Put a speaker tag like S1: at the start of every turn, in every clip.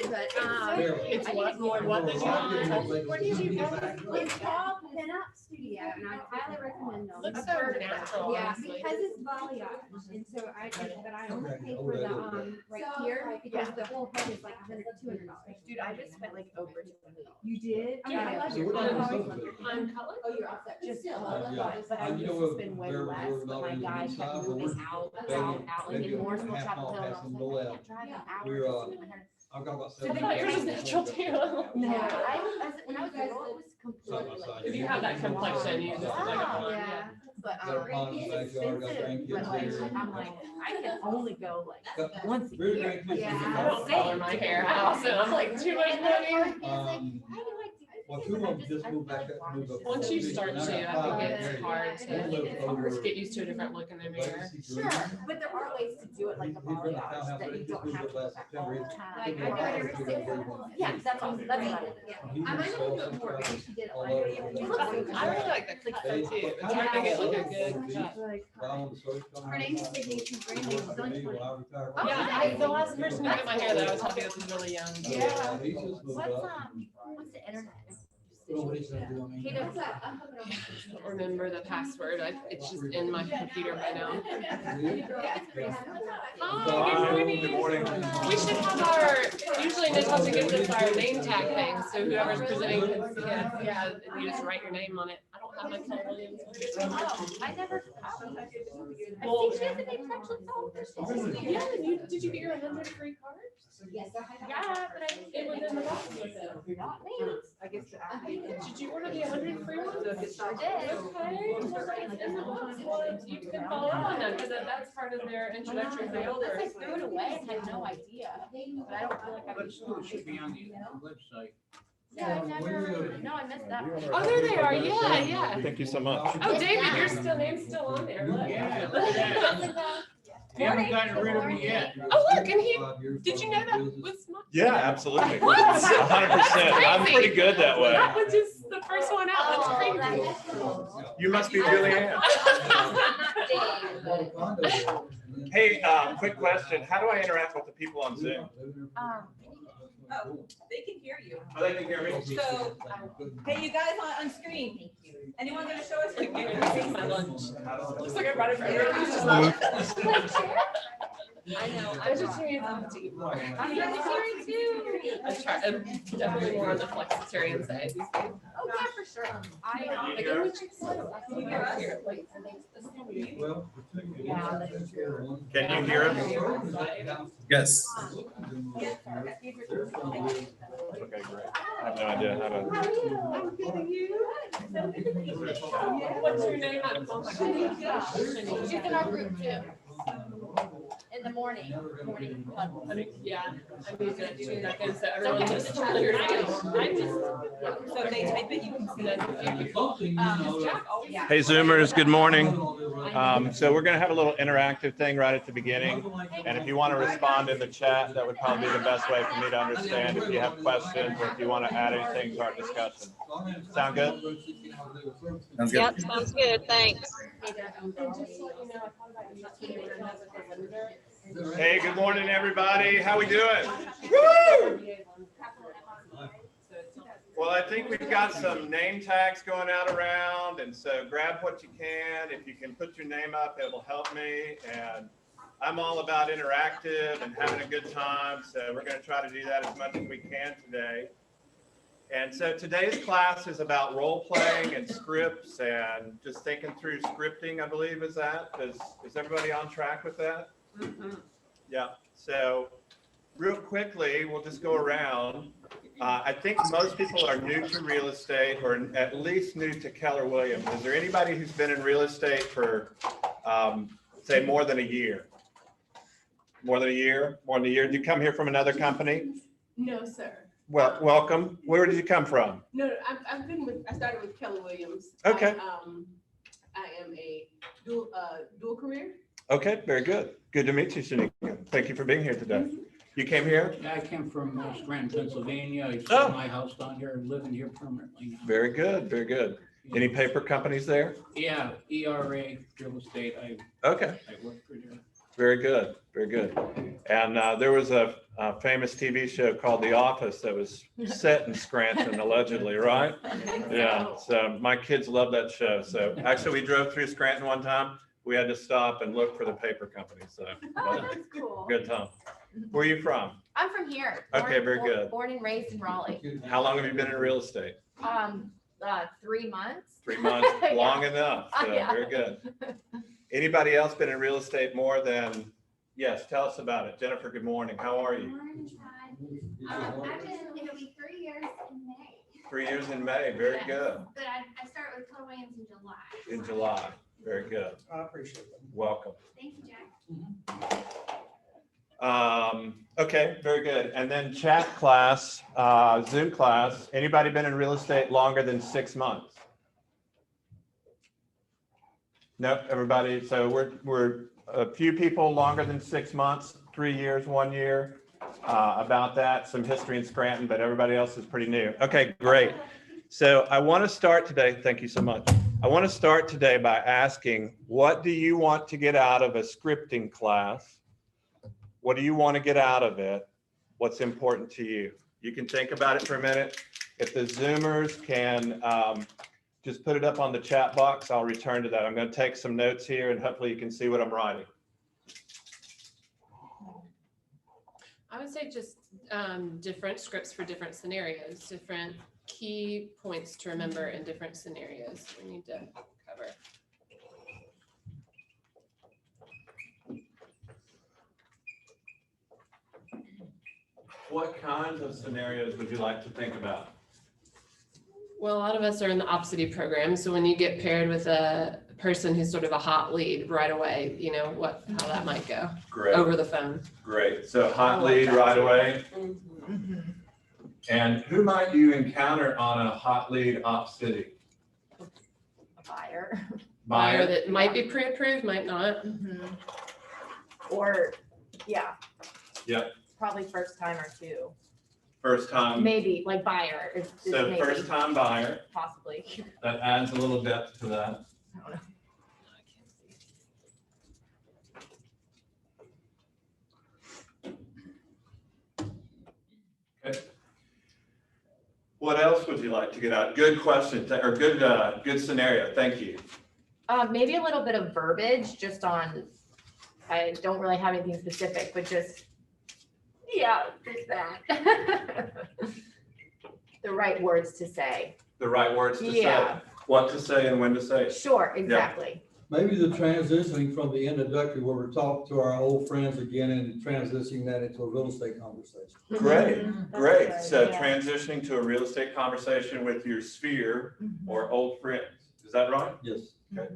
S1: did, but
S2: It's what more what than you.
S1: where did you go? It's called Pinup Studio, and I highly recommend them.
S2: Looks so natural.
S1: Yeah,
S2: honestly.
S1: because it's balayage, and so I only pay for the right here because the whole head is like $100 to $200.
S3: Dude, I just spent like over $200.
S1: You did?
S2: Dude,
S1: I love
S4: So
S1: your
S4: we're not
S1: colors.
S4: gonna do it.
S2: On color?
S1: Oh, you're all set.
S3: Just
S1: Still,
S3: but I
S4: You
S3: used
S4: know,
S3: to spend way
S4: we're
S3: less,
S4: not
S3: but my
S4: on the
S3: guy
S4: inside,
S3: kept
S4: but
S3: moving out, like in more small
S4: half
S3: Chapel
S4: mile
S3: Hill.
S4: past
S3: And
S4: them,
S3: I was
S4: roll
S3: like, I
S4: out.
S3: can't drive an hour.
S4: We're,
S3: to see my hair.
S4: I've got about
S2: I thought yours was natural too.
S3: No, when I was little, it was completely like.
S2: If you have that complexion, you just look like a blonde.
S1: Yeah.
S3: But
S4: Got a pond in
S3: it's
S4: the backyard, got
S3: expensive, but
S4: grandkids
S3: like,
S4: there.
S3: I'm like, I can only go like
S4: Got
S3: once a
S4: very
S3: year.
S4: grandkids.
S1: Yeah.
S2: I don't color my hair. I also, I'm like too much money.
S4: Well, two of them just moved back up, moved up.
S2: Once you start
S4: Now I
S2: to,
S4: got
S2: I
S4: five
S2: think it's
S4: married.
S2: hard
S4: One live
S2: to
S4: over
S2: get used to a different look in the mirror.
S3: Sure, but there are ways to do it like the
S4: He's running a
S3: balayage
S4: townhouse,
S3: that
S4: but
S3: you
S4: it just
S3: don't have
S4: moved
S3: to
S4: up
S3: go
S4: last
S3: back all
S4: September.
S3: the time.
S1: Like,
S4: Yeah.
S1: I never seen
S3: Yeah, that's all, that's about it.
S4: He
S1: I might
S4: just
S1: not do
S4: saw
S1: it more,
S4: some
S1: but she did it
S4: all
S1: like.
S4: over.
S2: I really like the cut too. It's hard to get like a good cut.
S1: Her name's Sydney, she's brand new, she's only 20.
S2: Yeah, the last person who cut my hair that I was happy with was really young.
S3: Yeah. What's the internet?
S1: He does that.
S2: I don't remember the password. It's just in my computer by now. Hi, good morning. We should have our, usually Natasha gives us our name tag thing, so whoever's presenting can, yeah, you just write your name on it. I don't have my Keller Williams.
S3: Oh, I never.
S2: Well,
S3: I think she has a name tag. She's so interesting.
S2: yeah, did you get your 100 free cards?
S1: Yes.
S3: Yeah, but I
S2: It was in the box with it.
S3: not me. I guess.
S2: Did you order the 100 free ones?
S3: I did.
S2: Okay, well, it's in the box. Well, you can follow up on them because that's part of their introductory
S3: I
S2: mailers.
S3: threw it away and had no idea. But I don't feel like I
S5: It should be on the website.
S3: Yeah, I never. No, I missed that one.
S2: Oh, there they are. Yeah, yeah.
S6: Thank you so much.
S2: Oh, David, your name's still on there. Look.
S5: Yeah, look at that. You haven't gotten rid of me yet.
S2: Oh, look, and did you know that was my?
S6: Yeah, absolutely.
S2: What?
S6: 100%. I'm pretty good that way.
S2: That was just the first one out. That's
S3: Oh,
S2: crazy.
S3: that's cool.
S6: You must be Julianne. Hey, quick question. How do I interact with the people on Zoom?
S7: Oh, they can hear you.
S6: Oh, they can hear me?
S7: So, hey, you guys on screen, anyone gonna show us?
S2: Like, you're taking my lunch. Looks like I brought it for everybody.
S3: I know.
S2: I just hearing to eat more.
S3: I'm vegetarian too.
S2: I'm definitely more on the flexitarian side these days.
S3: Oh, yeah, for sure.
S2: Like, oh, what you said, I can hear it. Like,
S3: Yeah.
S6: Can you hear us?
S8: Yes.
S6: Okay, great. I have no idea how to.
S2: What's your name?
S3: She's in our group too. In the morning.
S2: Yeah, I'm using it too, that good, so everyone just tell your name. I just.
S7: So they type it, you can see
S2: That's a few people. Jack always.
S6: Hey, Zoomers, good morning. So we're going to have a little interactive thing right at the beginning. And if you want to respond in the chat, that would probably be the best way for me to understand if you have questions or if you want to add anything to our discussion. Sound good?
S8: Sounds good.
S9: Yep, sounds good, thanks.
S2: And just to let you know, I thought about you too, and as a visitor.
S6: Hey, good morning, everybody. How we doing? Woo! Well, I think we've got some name tags going out around, and so grab what you can. If you can put your name up, it will help me. And I'm all about interactive and having a good time, so we're going to try to do that as much as we can today. And so today's class is about role playing and scripts and just thinking through scripting, I believe, is that? Is everybody on track with that?
S2: Mm-hmm.
S6: Yeah. So real quickly, we'll just go around. I think most people are new to real estate or at least new to Keller Williams. Is there anybody who's been in real estate for, say, more than a year? More than a year? More than a year? Did you come here from another company?
S2: No, sir.
S6: Well, welcome. Where did you come from?
S2: No, I started with Keller Williams.
S6: Okay.
S2: I am a dual career.
S6: Okay, very good. Good to meet you, Shanika. Thank you for being here today. You came here?
S5: Yeah, I came from Scranton, Pennsylvania. I
S6: Oh.
S5: sold my house down here and living here permanently now.
S6: Very good, very good. Any paper companies there?
S5: Yeah, ERA Real Estate.
S6: Okay.
S5: I work for there.
S6: Very good, very good. And there was a famous TV show called The Office that was set in Scranton, allegedly, right? Yeah, so my kids love that show. So actually, we drove through Scranton one time. We had to stop and look for the paper company, so.
S1: Oh, that's cool.
S6: Good time. Where are you from?
S3: I'm from here.
S6: Okay, very good.
S3: Born and raised in Raleigh.
S6: How long have you been in real estate?
S3: 3 months.
S6: 3 months,
S3: Yeah.
S6: long enough, so
S3: Yeah.
S6: very good. Anybody else been in real estate more than, yes, tell us about it. Jennifer, good morning, how are you?
S1: Morning, Todd. I've been, it'll be 3 years in May.
S6: 3 years in May, very
S1: Yes.
S6: good.
S1: But I start with Keller Williams in July.
S6: In July, very good.
S5: I appreciate that.
S6: Welcome.
S1: Thank you, Jack.
S6: Okay, very good. And then chat class, Zoom class. Anybody been in real estate longer than 6 months? Nope, everybody. So we're a few people longer than 6 months, 3 years, 1 year. About that, some history in Scranton, but everybody else is pretty new. Okay, great. So I want to start today. Thank you so much. I want to start today by asking, what do you want to get out of a scripting class? What do you want to get out of it? What's important to you? You can think about it for a minute. If the Zoomers can just put it up on the chat box, I'll return to that. I'm going to take some notes here and hopefully you can see what I'm writing.
S2: I would say just different scripts for different scenarios, different key points to remember in different scenarios we need to cover.
S6: What kinds of scenarios would you like to think about?
S2: Well, a lot of us are in the opposite program. So when you get paired with a person who's sort of a hot lead right away, you know, how that might go
S6: Great,
S2: over the phone.
S6: great. So hot
S2: I like
S6: lead
S2: that
S6: right
S2: too.
S6: away.
S3: Mm-hmm.
S6: And who might you encounter on a hot lead op city?
S3: A buyer.
S2: Buyer that might be pre-approved, might not.
S3: Or, yeah.
S6: Yep.
S3: Probably first time or two.
S6: First time.
S3: Maybe, like buyer is
S6: So
S3: maybe,
S6: first time buyer,
S3: possibly.
S6: that adds a little depth to that.
S3: I don't know.
S6: Okay. What else would you like to get out? Good question, or good scenario. Thank you.
S3: Maybe a little bit of verbiage just on, I don't really have anything specific, but just, yeah, just that. The right words to say.
S6: The right words to say.
S3: Yeah.
S6: What to say and when to say it.
S3: Sure, exactly.
S4: Maybe the transitioning from the introductory where we're talking to our old friends again and transitioning that into a real estate conversation.
S6: Great,
S3: That's
S6: great.
S3: good,
S6: So
S3: yeah.
S6: transitioning to a real estate conversation with your sphere or old friends. Is that right?
S4: Yes.
S6: Okay.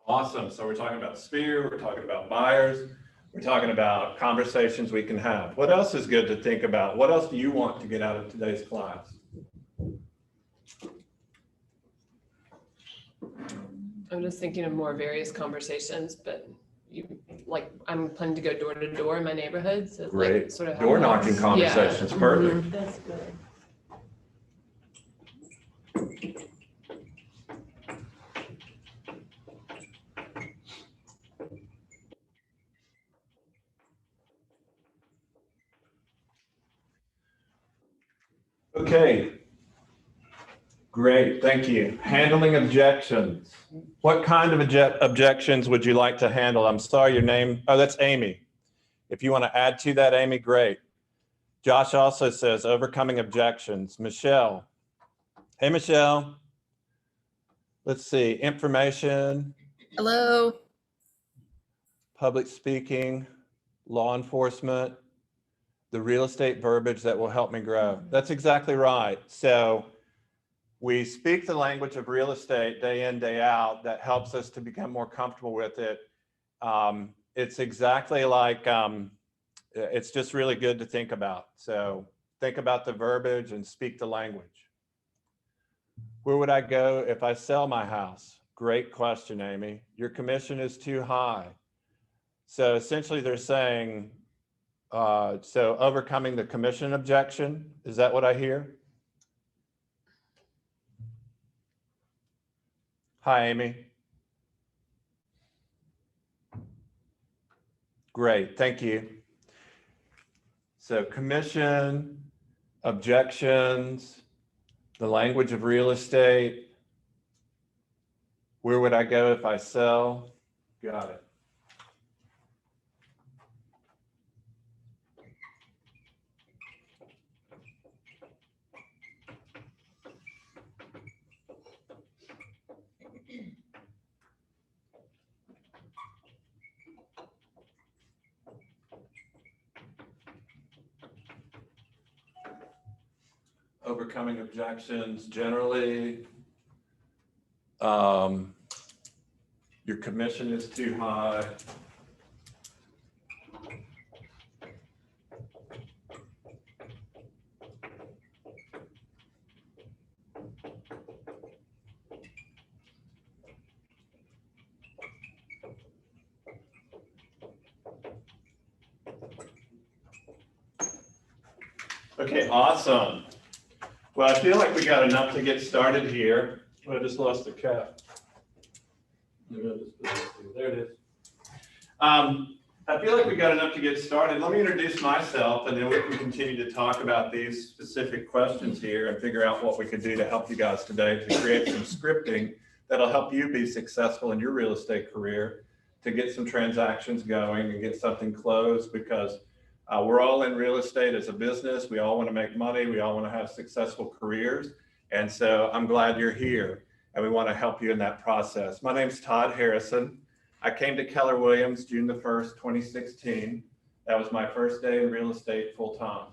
S6: Awesome. So we're talking about sphere, we're talking about buyers, we're talking about conversations we can have. What else is good to think about? What else do you want to get out of today's class?
S2: I'm just thinking of more various conversations, but I'm planning to go door to door in my neighborhood. So
S6: Great.
S2: like sort of
S6: Door knocking
S2: Yeah.
S6: conversations, perfect.
S3: That's good.
S6: Okay. Great, thank you. Handling objections. What kind of objections would you like to handle? I'm sorry, your name, oh, that's Amy. If you want to add to that, Amy, great. Josh also says overcoming objections. Michelle. Hey, Michelle. Let's see, information,
S9: Hello.
S6: public speaking, law enforcement, the real estate verbiage that will help me grow. That's exactly right. So we speak the language of real estate day in, day out. That helps us to become more comfortable with it. It's exactly like, it's just really good to think about. So think about the verbiage and speak the language. Where would I go if I sell my house? Great question, Amy. Your commission is too high. So essentially they're saying, so overcoming the commission objection, is that what I hear? Hi, Amy. Great, thank you. So commission, objections, the language of real estate. Where would I go if I sell? Got it. Overcoming objections generally. Your commission is too high. Okay, awesome. Well, I feel like we got enough to get started here. I just lost the cap. There it is. I feel like we got enough to get started. Let me introduce myself, and then we can continue to talk about these specific questions here and figure out what we could do to help you guys today to create some scripting that'll help you be successful in your real estate career, to get some transactions going and get something closed, because we're all in real estate as a business. We all want to make money. We all want to have successful careers. And so I'm glad you're here, and we want to help you in that process. My name's Todd Harrison. I came to Keller Williams June the 1st, 2016. That was my first day in real estate full time.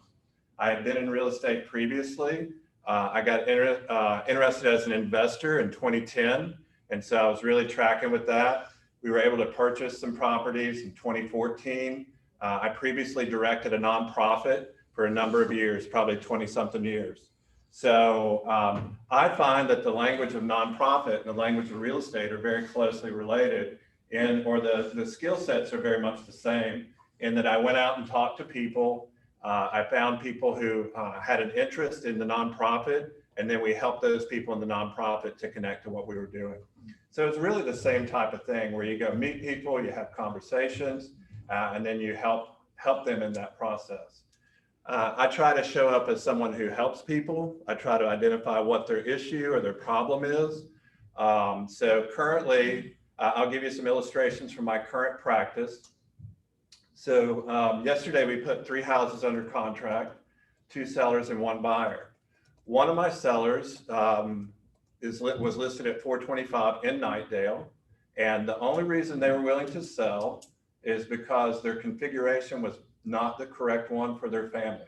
S6: I had been in real estate previously. I got interested as an investor in 2010. And so I was really tracking with that. We were able to purchase some properties in 2014. I previously directed a nonprofit for a number of years, probably 20 something years. So I find that the language of nonprofit and the language of real estate are very closely related, or the skill sets are very much the same, in that I went out and talked to people. I found people who had an interest in the nonprofit, and then we helped those people in the nonprofit to connect to what we were doing. So it's really the same type of thing, where you go meet people, you have conversations, and then you help them in that process. I try to show up as someone who helps people. I try to identify what their issue or their problem is. So currently, I'll give you some illustrations from my current practice. So yesterday we put 3 houses under contract, 2 sellers and 1 buyer. One of my sellers was listed at $425 in Nightdale. And the only reason they were willing to sell is because their configuration was not the correct one for their family.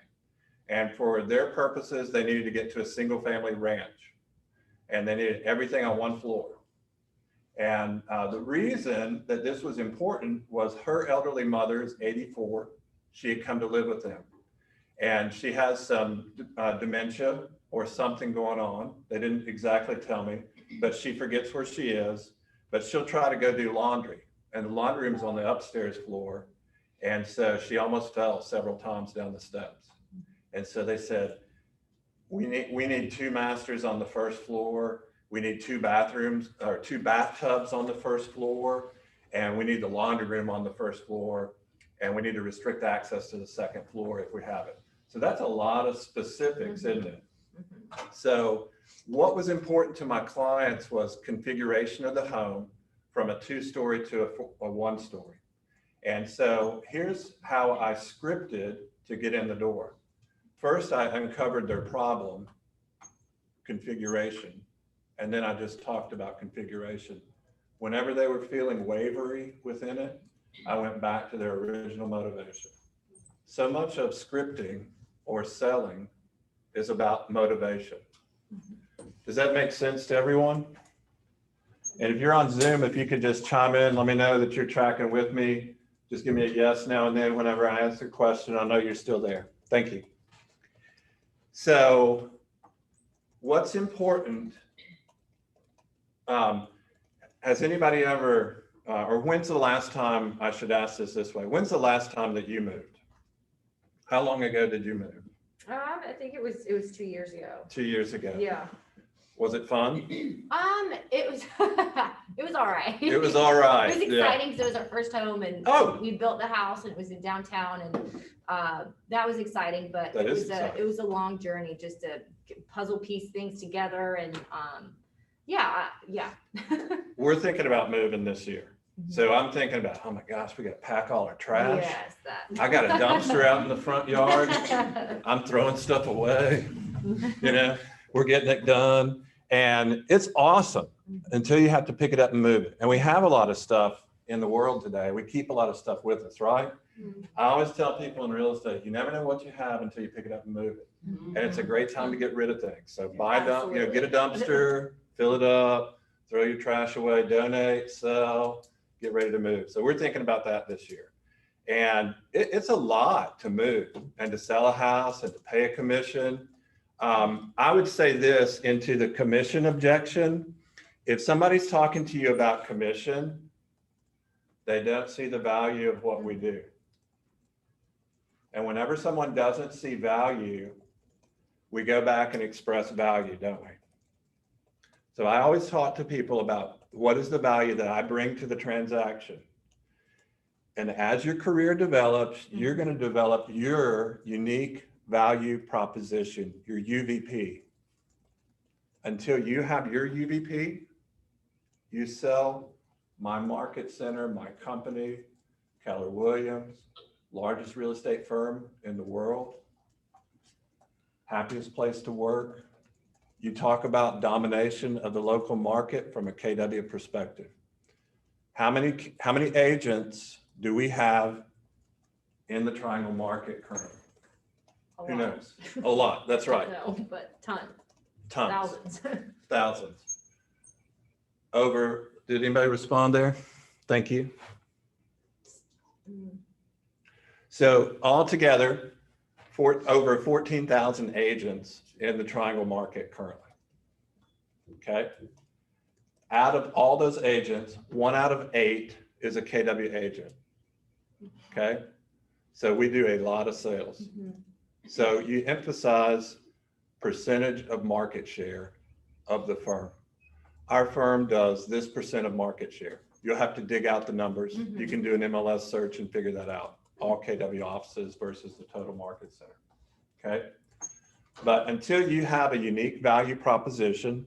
S6: And for their purposes, they needed to get to a single family ranch. And they needed everything on 1 floor. And the reason that this was important was her elderly mother is 84. She had come to live with them. And she has some dementia or something going on. They didn't exactly tell me, but she forgets where she is, but she'll try to go do laundry. And the laundry room is on the upstairs floor. And so she almost fell several times down the steps. And so they said, we need 2 masters on the 1st floor. We need 2 bathrooms or 2 bathtubs on the 1st floor. And we need the laundry room on the 1st floor. And we need to restrict access to the 2nd floor if we have it. So that's a lot of specifics, isn't it? So what was important to my clients was configuration of the home from a 2-story to a 1-story. And so here's how I scripted to get in the door. First, I uncovered their problem, configuration, and then I just talked about configuration. Whenever they were feeling wavery within it, I went back to their original motivation. So much of scripting or selling is about motivation. Does that make sense to everyone? And if you're on Zoom, if you could just chime in, let me know that you're tracking with me. Just give me a yes now and then whenever I ask a question. I'll know you're still there. Thank you. So what's important, has anybody ever or when's the last time, I should ask this way, when's the last time that you moved? How long ago did you move?
S3: I think it was 2 years ago.
S6: 2 years ago.
S3: Yeah.
S6: Was it fun?
S3: It was it was all right.
S6: It was all right.
S3: It was exciting because it was our first home and
S6: Oh.
S3: we built the house and it was in downtown and that was exciting, but
S6: That
S3: it
S6: is
S3: was
S6: exciting.
S3: it was a long journey just to puzzle piece things together and yeah.
S6: We're thinking about moving this year. So I'm thinking about, oh my gosh, we got to pack all our trash.
S3: Yes, that.
S6: I got a dumpster out in the front yard. I'm throwing stuff away. You know, we're getting it done. And it's awesome until you have to pick it up and move it. And we have a lot of stuff in the world today. We keep a lot of stuff with us, right? I always tell people in real estate, you never know what you have until you pick it up and move it. And it's a great time to get rid of things. So get a dumpster, fill it up, throw your trash away, donate, sell, get ready to move. So we're thinking about that this year. And it's a lot to move and to sell a house and to pay a commission. I would say this into the commission objection. If somebody's talking to you about commission, they don't see the value of what we do. And whenever someone doesn't see value, we go back and express value, don't we? So I always talk to people about what is the value that I bring to the transaction. And as your career develops, you're going to develop your unique value proposition, your UVP. Until you have your UVP, you sell my market center, my company, Keller Williams, largest real estate firm in the world, happiest place to work. You talk about domination of the local market from a KW perspective. How many agents do we have in the Triangle market currently? Who knows? A lot, that's right.
S3: No, but tons.
S6: Tons.
S3: Thousands.
S6: Did anybody respond there? Thank you. So altogether, over 14,000 agents in the Triangle market currently. Okay. Out of all those agents, 1 out of 8 is a KW agent. Okay. So we do a lot of sales. So you emphasize percentage of market share of the firm. Our firm does this percent of market share. You'll have to dig out the numbers. You can do an MLS search and figure that out. All KW offices versus the total market center. Okay. But until you have a unique value proposition,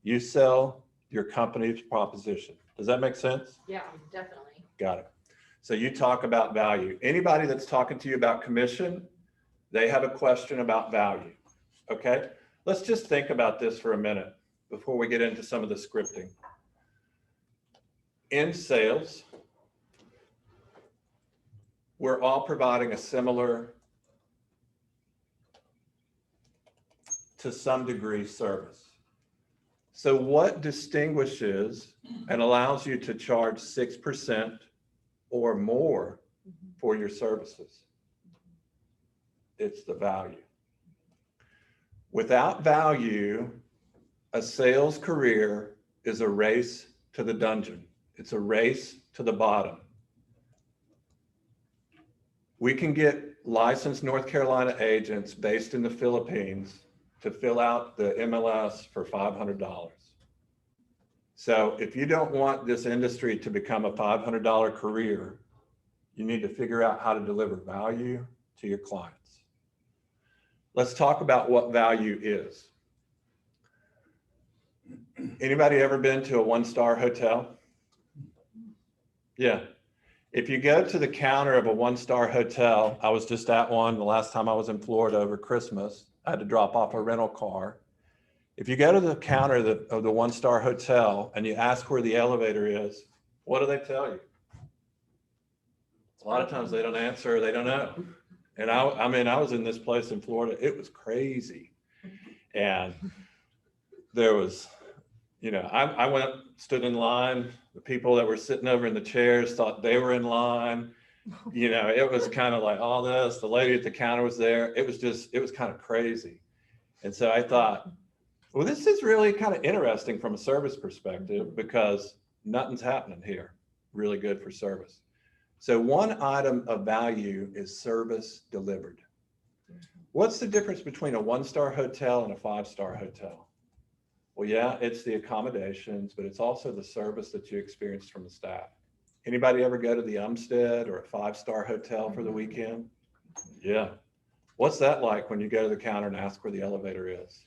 S6: you sell your company's proposition. Does that make sense?
S3: Yeah, definitely.
S6: Got it. So you talk about value. Anybody that's talking to you about commission, they have a question about value. Okay. Let's just think about this for a minute before we get into some of the scripting. In sales, we're all providing a similar, to some degree, service. So what distinguishes and allows you to charge 6% or more for your services? It's the value. Without value, a sales career is a race to the dungeon. It's a race to the bottom. We can get licensed North Carolina agents based in the Philippines to fill out the MLS for $500. So if you don't want this industry to become a $500 career, you need to figure out how to deliver value to your clients. Let's talk about what value is. Anybody ever been to a one-star hotel? Yeah. If you go to the counter of a one-star hotel, I was just at one the last time I was in Florida over Christmas. I had to drop off a rental car. If you go to the counter of the one-star hotel and you ask where the elevator is, what do they tell you? A lot of times they don't answer, they don't know. And I was in this place in Florida, it was crazy. And there was, I went, stood in line. The people that were sitting over in the chairs thought they were in line. It was kind of like all this. The lady at the counter was there. It was kind of crazy. And so I thought, well, this is really kind of interesting from a service perspective because nothing's happening here.
S9: really good for service. So one item of value is service delivered. What's the difference between a 1-star hotel and a 5-star hotel? Well, yeah, it's the accommodations, but it's also the service that you experience from the staff. Anybody ever go to the Umstead or a 5-star hotel for the weekend? Yeah. What's that like when you go to the counter and ask where the elevator is?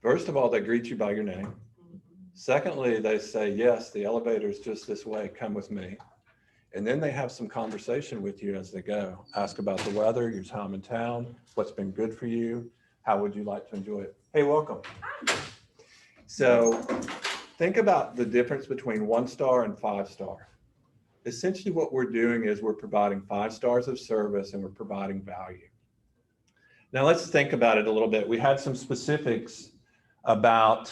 S9: First of all, they greet you by your name. Secondly, they say, yes, the elevator is just this way, come with me. And then they have some conversation with you as they go. Ask about the weather, your time in town, what's been good for you, how would you like to enjoy it? Hey, welcome. So think about the difference between 1-star and 5-star. Essentially what we're doing is we're providing 5 stars of service and we're providing value. Now let's think about it a little bit. We had some specifics about,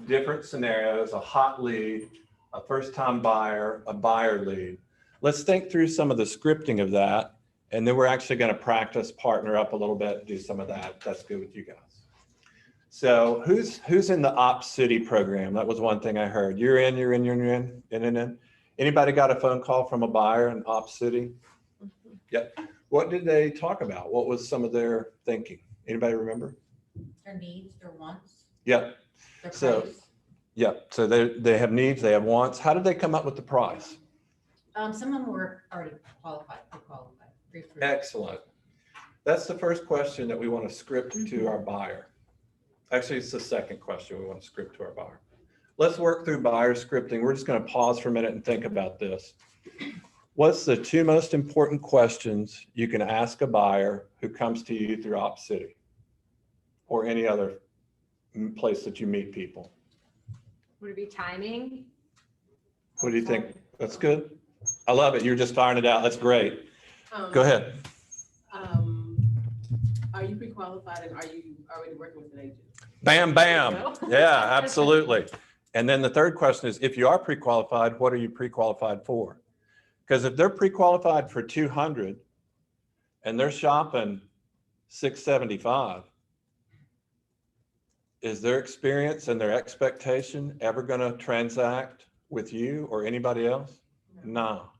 S9: different scenarios, a hot lead, a first-time buyer, a buyer lead. Let's think through some of the scripting of that, and then we're actually going to practice partner up a little bit, do some of that. That's good with you guys. So who's in the Ops City program? That was one thing I heard. You're in. Anybody got a phone call from a buyer in Ops City? Yep. What did they talk about? What was some of their thinking? Anybody remember?
S10: Their needs, their wants.
S9: Yep.
S10: Their
S9: So,
S10: price.
S9: yep. So they have needs, they have wants. How did they come up with the price?
S10: Some of them were already qualified, pre-qualified, pre-approved.
S9: Excellent. That's the first question that we want to script to our buyer. Actually, it's the second question we want to script to our buyer. Let's work through buyer scripting. We're just going to pause for a minute and think about this. What's the 2 most important questions you can ask a buyer who comes to you through Ops City or any other place that you meet people?
S3: Would it be timing?
S9: What do you think? That's good. I love it. You're just firing it out. That's great. Go ahead.
S2: Are you pre-qualified and are you already working with an agent?
S9: Bam, bam. Yeah, absolutely. And then the third question is, if you are pre-qualified, what are you pre-qualified for? Because if they're pre-qualified for 200 and they're shopping 675, is their experience and their expectation ever going to transact with you or anybody else? No,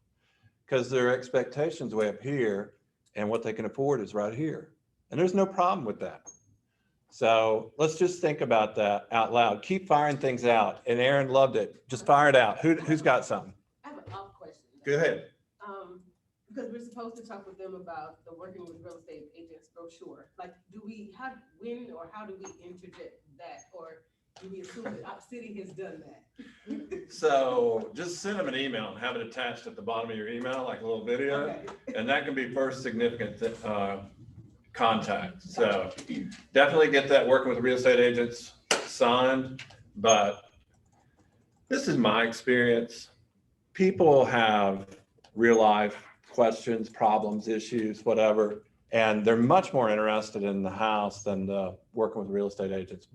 S9: because their expectations way up here and what they can afford is right here. And there's no problem with that. So let's just think about that out loud. Keep firing things out. And Aaron loved it. Just fire it out. Who's got something?
S2: I have an off question.
S9: Go ahead.
S2: Because we're supposed to talk with them about the working with real estate agents brochure. Like, when or how do we interject that? Or do we assume that Ops City has done that?
S9: So just send them an email and have it attached at the bottom of your email, like a little video.
S2: Okay.
S9: And that can be first significant contact. So definitely get that working with real estate agents signed. But this is my experience. People have real life questions, problems, issues, whatever, and they're much more interested in the house than the working with real estate agents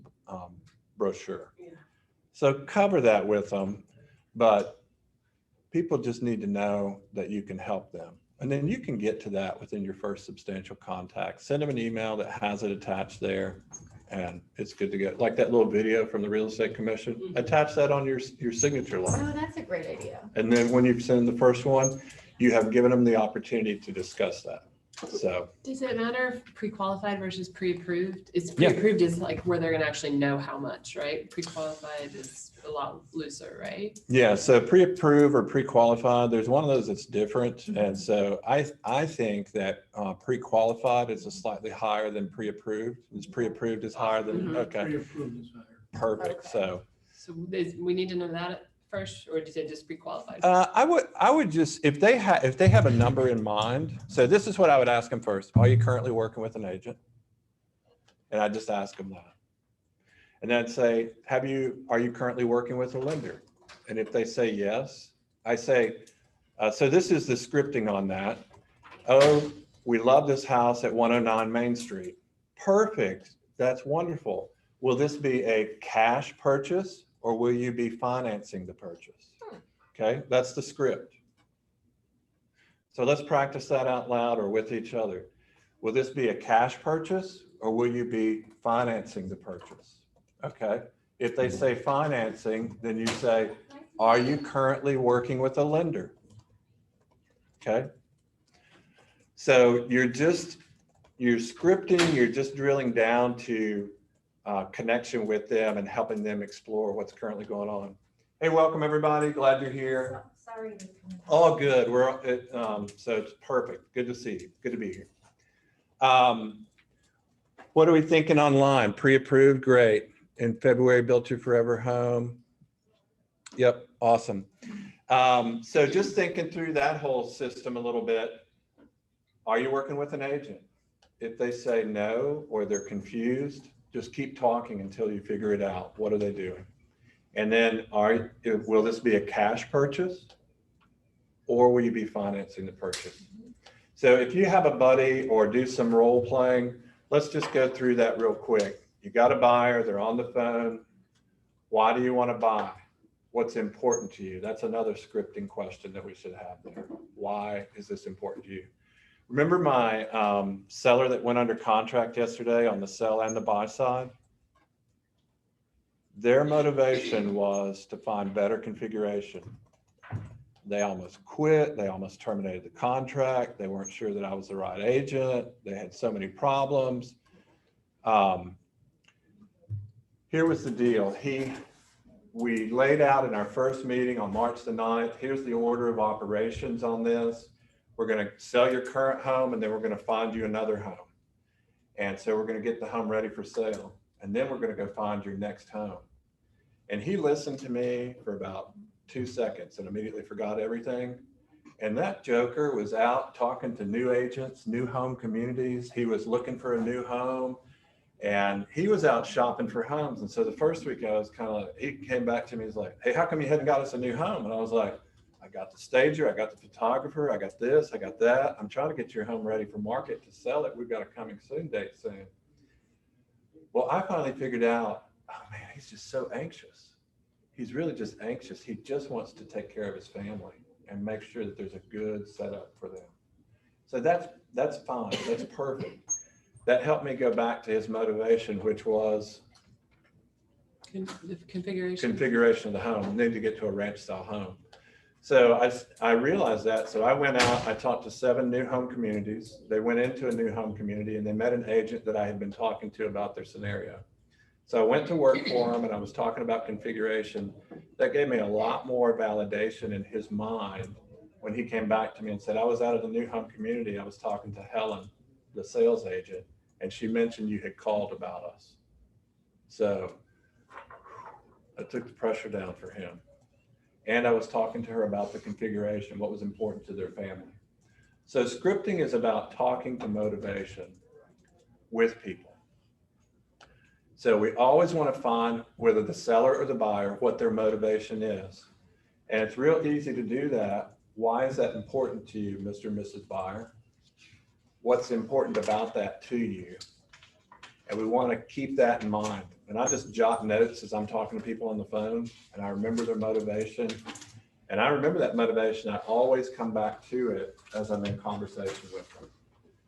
S9: brochure.
S2: Yeah.
S9: So cover that with them, but people just need to know that you can help them. And then you can get to that within your first substantial contact. Send them an email that has it attached there, and it's good to get, like that little video from the Real Estate Commission, attach that on your signature line.
S3: Oh, that's a great idea.
S9: And then when you send the first one, you have given them the opportunity to discuss that. So
S2: Does it matter if pre-qualified versus pre-approved? Is pre-approved is like where they're gonna actually know how much, right? Pre-qualified is a lot looser, right?
S9: yeah, so pre-approved or pre-qualified, there's one of those that's different. And so I think that pre-qualified is a slightly higher than pre-approved. Is pre-approved is higher than, okay,
S5: Pre-approved is higher.
S9: perfect.
S2: Okay. So we need to know that first, or did you just pre-qualified?
S9: I would just, if they have a number in mind, so this is what I would ask them first. Are you currently working with an agent? And I just ask them that. And then say, are you currently working with a lender? And if they say yes, I say, so this is the scripting on that. Oh, we love this house at 109 Main Street. Perfect. That's wonderful. Will this be a cash purchase or will you be financing the purchase? Okay, that's the script. So let's practice that out loud or with each other. Will this be a cash purchase or will you be financing the purchase? Okay, If they say financing, then you say, are you currently working with a lender? Okay. So you're scripting, you're just drilling down to connection with them and helping them explore what's currently going on. Hey, welcome everybody. Glad you're here.
S10: Sorry.
S9: All good. So it's perfect. Good to see you. Good to be here. What are we thinking online? Pre-approved, great. In February, built your forever home. Yep, awesome. So just thinking through that whole system a little bit. Are you working with an agent? If they say no, or they're confused, just keep talking until you figure it out. What are they doing? And then will this be a cash purchase, or will you be financing the purchase? So if you have a buddy or do some role playing, let's just go through that real quick. You got a buyer, they're on the phone. Why do you want to buy? What's important to you? That's another scripting question that we should have there. Why is this important to you? Remember my seller that went under contract yesterday on the sell and the buy side? Their motivation was to find better configuration. They almost quit. They almost terminated the contract. They weren't sure that I was the right agent. They had so many problems. Here was the deal. We laid out in our first meeting on March the 9th, here's the order of operations on this. We're going to sell your current home, and then we're going to find you another home. And so we're going to get the home ready for sale. And then we're going to go find your next home. And he listened to me for about 2 seconds and immediately forgot everything. And that joker was out talking to new agents, new home communities. He was looking for a new home, and he was out shopping for homes. And so the first week I was he came back to me, he's like, hey, how come you hadn't got us a new home? And I was like, I got the stager, I got the photographer, I got this, I got that. I'm trying to get your home ready for market to sell it. We've got a coming soon date soon. Well, I finally figured out, oh man, he's just so anxious. He's really just anxious. He just wants to take care of his family and make sure that there's a good setup for them. So that's fine, that's perfect. That helped me go back to his motivation, which was configuration of the home. We need to get to a ranch style home. So I realized that. So I went out, I talked to 7 new home communities. They went into a new home community and they met an agent that I had been talking to about their scenario. So I went to work for him and I was talking about configuration. That gave me a lot more validation in his mind when he came back to me and said, I was out of the new home community. I was talking to Helen, the sales agent, and she mentioned you had called about us. So I took the pressure down for him. And I was talking to her about the configuration, what was important to their family. So scripting is about talking to motivation with people. So we always want to find, whether the seller or the buyer, what their motivation is. And it's real easy to do that. Why is that important to you, Mr. and Mrs. Buyer? What's important about that to you? And we want to keep that in mind. And I just jot notes as I'm talking to people on the phone, and I remember their motivation. And I remember that motivation. I always come back to it as I'm in conversation with them.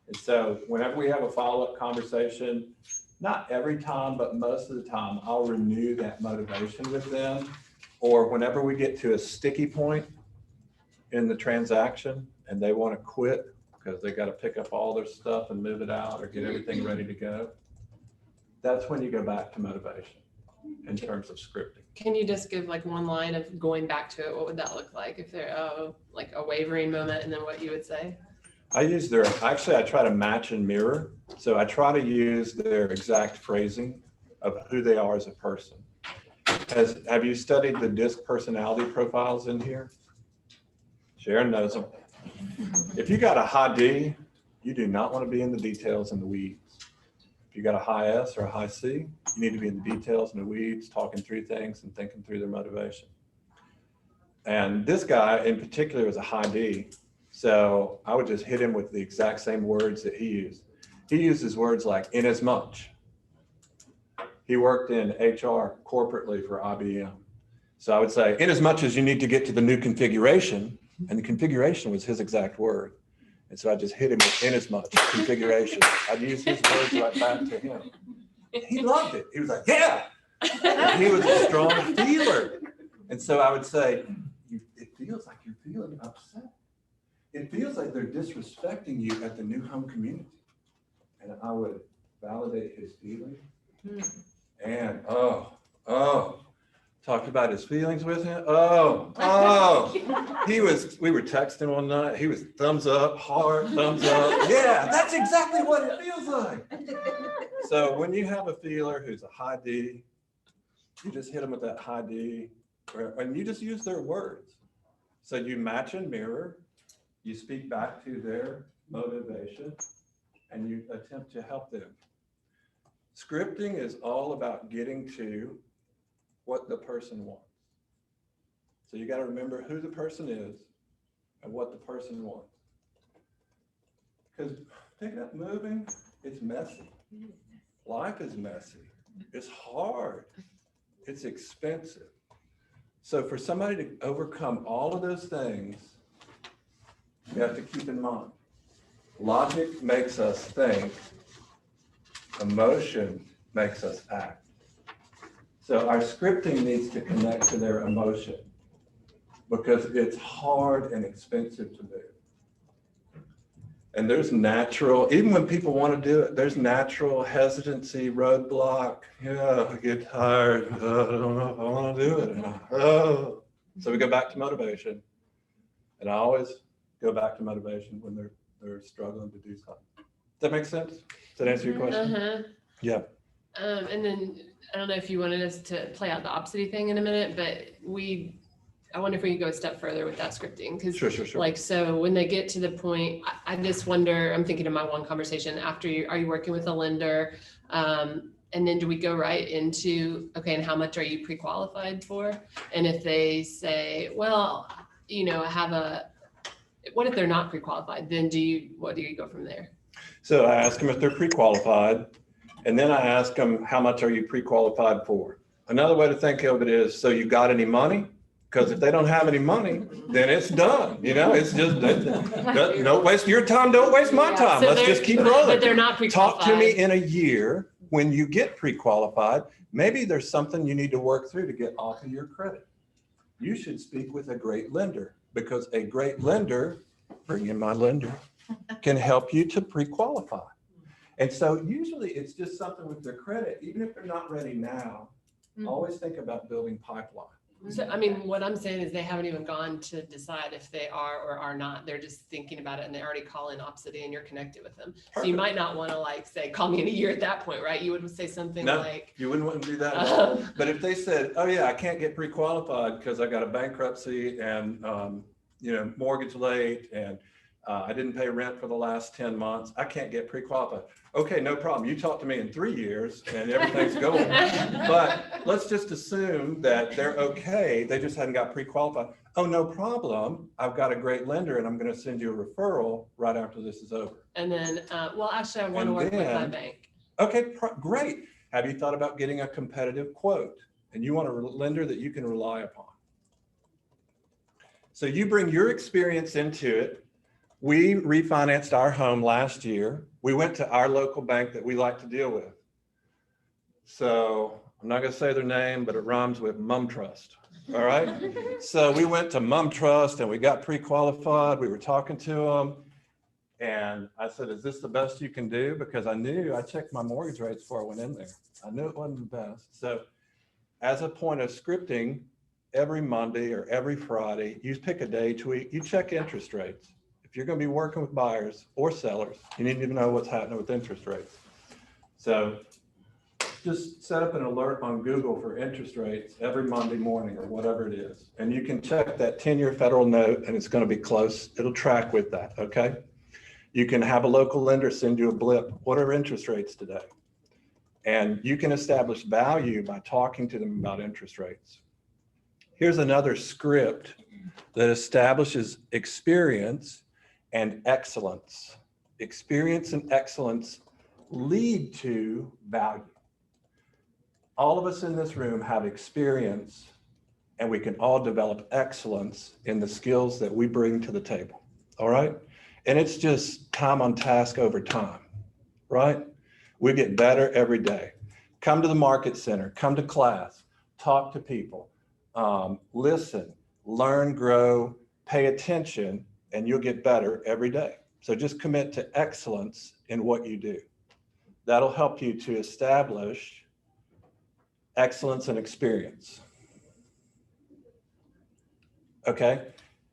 S9: And so whenever we have a follow-up conversation, not every time, but most of the time, I'll renew that motivation with them. Or whenever we get to a sticky point in the transaction and they want to quit because they got to pick up all their stuff and move it out or get everything ready to go, that's when you go back to motivation in terms of scripting.
S11: Can you just give like one line of going back to it? What would that look like if they're like a wavering moment, and then what you would say?
S9: I try to match and mirror. So I try to use their exact phrasing of who they are as a person. Have you studied the DISC personality profiles in here? Sharon knows them. If you got a high D, you do not want to be in the details and the weeds. If you got a high S or a high C, you need to be in the details and the weeds, talking through things and thinking through their motivation. And this guy in particular was a high D. So I would just hit him with the exact same words that he used. He uses words like inasmuch. He worked in HR corporately for IBM. So I would say, inasmuch as you need to get to the new configuration, and the configuration was his exact word. And so I just hit him with inasmuch, configuration. I'd use his words right back to him. He loved it. He was like, yeah, He was a strong feeler. And so I would say, it feels like you're feeling upset. It feels like they're disrespecting you at the new home community. And I would validate his feelings. And talked about his feelings with him. We were texting one night. He was thumbs up, heart, thumbs up. Yeah, that's exactly what it feels like. So when you have a feeler who's a high D, you just hit them with that high D, and you just use their words. So you match and mirror, you speak back to their motivation, and you attempt to help them. Scripting is all about getting to what the person wants. So you got to remember who the person is and what the person wants. Because picking up moving, it's messy. Life is messy. It's hard. It's expensive. So for somebody to overcome all of those things, you have to keep in mind, logic makes us think, emotion makes us act. So our scripting needs to connect to their emotion because it's hard and expensive to do. And there's natural, even when people want to do it, there's natural hesitancy, roadblock. Yeah, I get tired. I don't know if I want to do it. So we go back to motivation. And I always go back to motivation when they're struggling to do something. Does that make sense? Does that answer your question? Yeah.
S11: And then I don't know if you wanted us to play out the opposite thing in a minute, but I wonder if we could go a step further with that scripting. Because
S9: Sure.
S11: like, so when they get to the point, I just wonder, I'm thinking of my one conversation after are you working with a lender? And then do we go right into, okay, and how much are you pre-qualified for? And if they say, well, what if they're not pre-qualified? Then what do you go from there?
S9: So I ask them if they're pre-qualified, and then I ask them, how much are you pre-qualified for? Another way to think of it is, so you got any money? Because if they don't have any money, then it's done. It's just, don't waste your time, don't waste my time.
S11: So
S9: let's just keep rolling.
S11: But they're not pre-qualified.
S9: Talk to me in a year when you get pre-qualified. Maybe there's something you need to work through to get off of your credit. You should speak with a great lender, because a great lender, bring in my lender, can help you to pre-qualify. And so usually it's just something with their credit, even if they're not ready now, always think about building pipeline.
S11: So, what I'm saying is they haven't even gone to decide if they are or are not. They're just thinking about it and they already call in opposite and you're connected with them.
S9: Perfect.
S11: So you might not want to say, call me in a year at that point, right? You would say something like.
S9: You wouldn't want to do that at all. But if they said, oh yeah, I can't get pre-qualified because I got a bankruptcy and, mortgage late and I didn't pay rent for the last 10 months. I can't get pre-qualified. Okay, no problem. You talk to me in 3 years and everything's going. But let's just assume that they're okay. They just hadn't got pre-qualified. Oh, no problem. I've got a great lender and I'm going to send you a referral right after this is over.
S11: And then, actually, I want to work with my bank.
S9: Okay, great. Have you thought about getting a competitive quote? And you want a lender that you can rely upon. So you bring your experience into it. We refinanced our home last year. We went to our local bank that we like to deal with. So I'm not going to say their name, but it rhymes with Mum Trust. All right. So we went to Mum Trust and we got pre-qualified. We were talking to them. And I said, is this the best you can do? Because I checked my mortgage rates before I went in there. I knew it wasn't the best. So as a point of scripting, every Monday or every Friday, you pick a day each week, you check interest rates. If you're going to be working with buyers or sellers, you need to know what's happening with interest rates. So just set up an alert on Google for interest rates every Monday morning or whatever it is. And you can check that 10-year federal note and it's going to be close. It'll track with that, okay? You can have a local lender send you a blip. What are interest rates today? And you can establish value by talking to them about interest rates. Here's another script that establishes experience and excellence. Experience and excellence lead to value. All of us in this room have experience and we can all develop excellence in the skills that we bring to the table, all right? And it's just time on task over time, right? We get better every day. Come to the market center, come to class, talk to people, listen, learn, grow, pay attention, and you'll get better every day. So just commit to excellence in what you do. That'll help you to establish excellence and experience. Okay,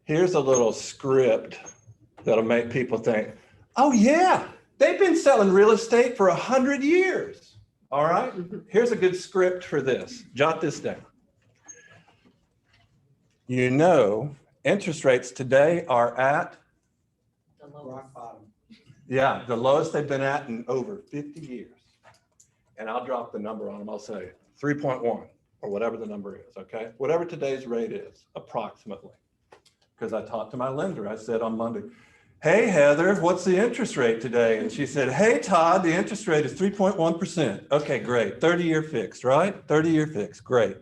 S9: here's a little script that'll make people think, oh yeah, they've been selling real estate for 100 years. All right, here's a good script for this. Jot this down. You know, interest rates today are at,
S4: Rock bottom.
S9: yeah, the lowest they've been at in over 50 years. And I'll drop the number on them. I'll say 3.1 or whatever the number is, okay? Whatever today's rate is, approximately. Because I talked to my lender. I said on Monday, hey, Heather, what's the interest rate today? And she said, hey, Todd, the interest rate is 3.1%. Okay, great. 30-year fixed, right? 30-year fixed, great.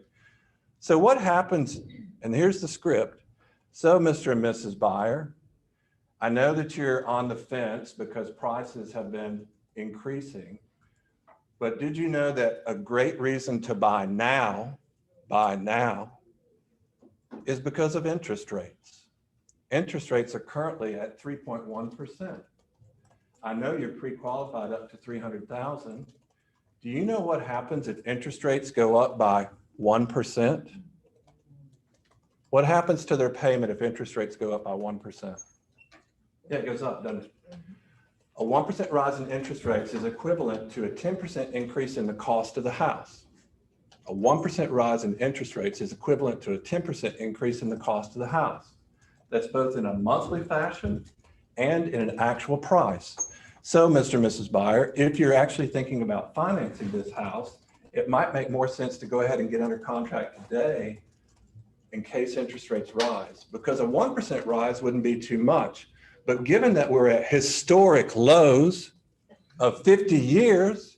S9: So what happens, and here's the script. So, Mr. and Mrs. Buyer, I know that you're on the fence because prices have been increasing, but did you know that a great reason to buy now, is because of interest rates? Interest rates are currently at 3.1%. I know you're pre-qualified up to 300,000. Do you know what happens if interest rates go up by 1%? What happens to their payment if interest rates go up by 1%? Yeah, it goes up, doesn't it? A 1% rise in interest rates is equivalent to a 10% increase in the cost of the house. A 1% rise in interest rates is equivalent to a 10% increase in the cost of the house. That's both in a monthly fashion and in an actual price. So, Mr. and Mrs. Buyer, if you're actually thinking about financing this house, it might make more sense to go ahead and get under contract today in case interest rates rise, because a 1% rise wouldn't be too much. But given that we're at historic lows of 50 years,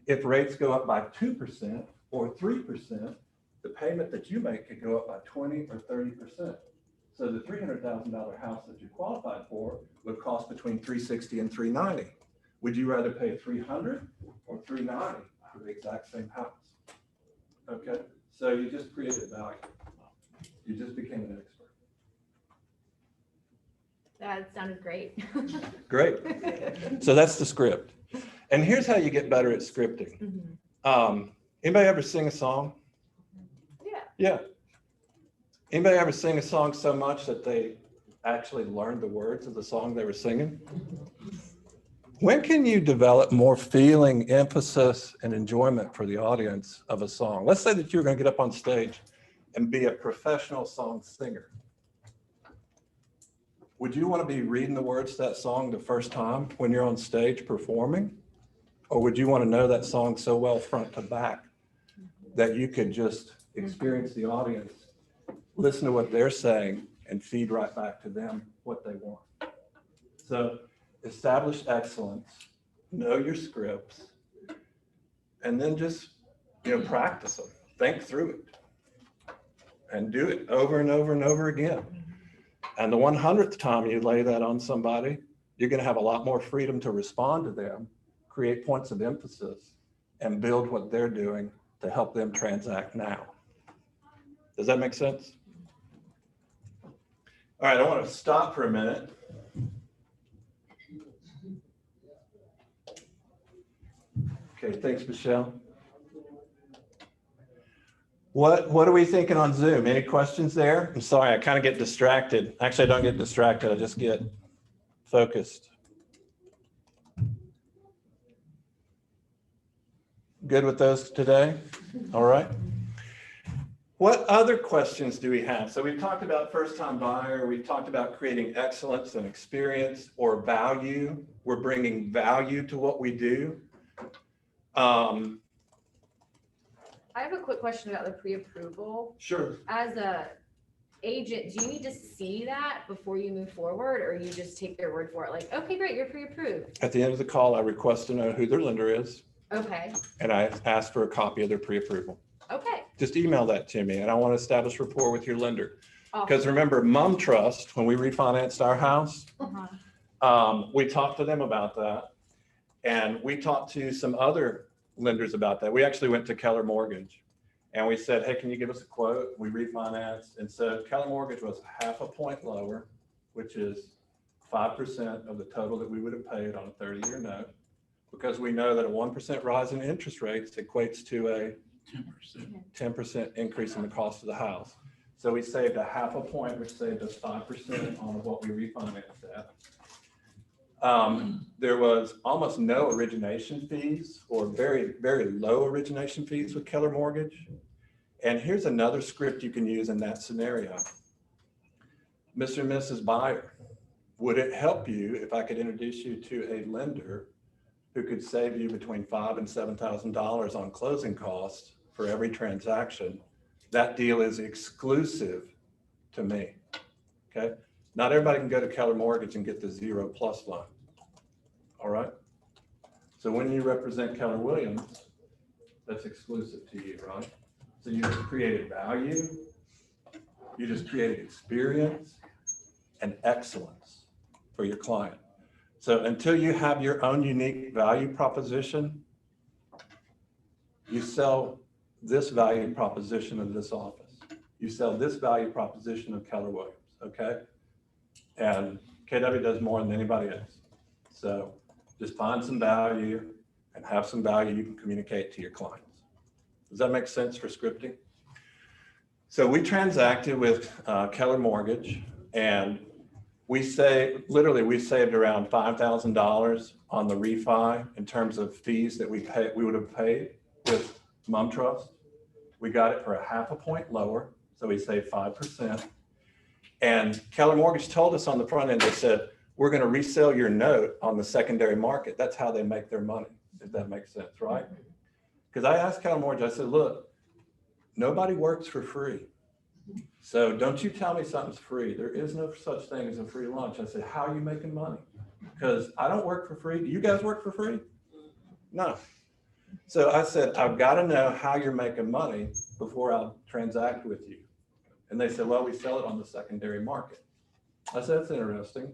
S9: if rates go up by 2% or 3%, the payment that you make could go up by 20 or 30%. So the $300,000 house that you qualified for would cost between $360 and $390. Would you rather pay $300 or $390 for the exact same house? Okay, so you just created value. You just became an expert.
S3: That sounded great.
S9: Great. So that's the script. And here's how you get better at scripting. Anybody ever sing a song?
S3: Yeah.
S9: Yeah. Anybody ever sing a song so much that they actually learned the words of the song they were singing? When can you develop more feeling, emphasis, and enjoyment for the audience of a song? Let's say that you're going to get up on stage and be a professional song singer. Would you want to be reading the words to that song the first time when you're on stage performing? Or would you want to know that song so well front to back that you could just experience the audience, listen to what they're saying, and feed right back to them what they want? So establish excellence, know your scripts, and then just, practice them. Think through it and do it over and over and over again. And the 100th time you lay that on somebody, you're going to have a lot more freedom to respond to them, create points of emphasis, and build what they're doing to help them transact now. Does that make sense? All right, I want to stop for a minute. Okay, thanks, Michelle. What are we thinking on Zoom? Any questions there? I'm sorry, I kind of get distracted. Actually, I don't get distracted. I just get focused. Good with those today? All right. What other questions do we have? So we've talked about first-time buyer. We've talked about creating excellence and experience or value. We're bringing value to what we do.
S3: I have a quick question about the pre-approval.
S9: Sure.
S3: As a agent, do you need to see that before you move forward, or you just take their word for it? Like, okay, great, you're pre-approved.
S9: At the end of the call, I request to know who their lender is.
S3: Okay.
S9: And I ask for a copy of their pre-approval.
S3: Okay.
S9: Just email that to me, and I want to establish rapport with your lender. Because
S3: Awesome.
S9: remember, Mom Trust, when we refinanced our house, we talked to them about that. And we talked to some other lenders about that. We actually went to Keller Mortgage and we said, hey, can you give us a quote? We refinanced. And so Keller Mortgage was 0.5 point lower, which is 5% of the total that we would have paid on a 30-year note, because we know that a 1% rise in interest rates equates to a 10% increase in the cost of the house. So we saved 0.5 point, which saved us 5% on what we refinanced at. There was almost no origination fees, or very, very low origination fees with Keller Mortgage. And here's another script you can use in that scenario. Mr. and Mrs. Buyer, would it help you if I could introduce you to a lender who could save you between $5,000 and $7,000 on closing costs for every transaction? That deal is exclusive to me, okay? Not everybody can go to Keller Mortgage and get the 0+ loan, all right? So when you represent Keller Williams, that's exclusive to you, right? So you just created value, you just created experience and excellence for your client. So until you have your own unique value proposition, you sell this value proposition of this office. You sell this value proposition of Keller Williams, okay? And KW does more than anybody else. So just find some value and have some value you can communicate to your clients. Does that make sense for scripting? So we transacted with Keller Mortgage, and we saved around $5,000 on the refi in terms of fees that we would have paid with Mom Trust. We got it for 0.5 point lower, so we saved 5%. And Keller Mortgage told us on the front end, they said, we're going to resell your note on the secondary market. That's how they make their money, if that makes sense, right? Because I asked Keller Mortgage, I said, look, nobody works for free. So don't you tell me something's free. There is no such thing as a free lunch. I said, how are you making money? Because I don't work for free. Do you guys work for free? No. So I said, I've got to know how you're making money before I'll transact with you. And they said, well, we sell it on the secondary market. I said, that's interesting.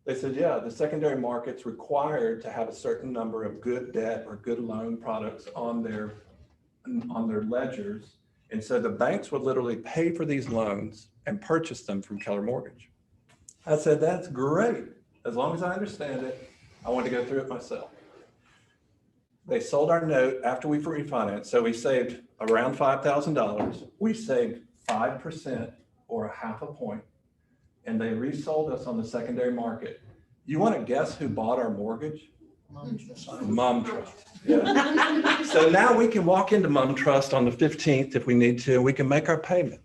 S9: They said, yeah, the secondary market's required to have a certain number of good debt or good loan products on their ledgers. And so the banks would literally pay for these loans and purchase them from Keller Mortgage. I said, that's great. As long as I understand it, I want to go through it myself. They sold our note after we refinanced. So we saved around $5,000. We saved 5% or 0.5 point. And they resold us on the secondary market. You want to guess who bought our mortgage? Mom Trust. Yeah. So now we can walk into Mom Trust on the 15th if we need to, and we can make our payment.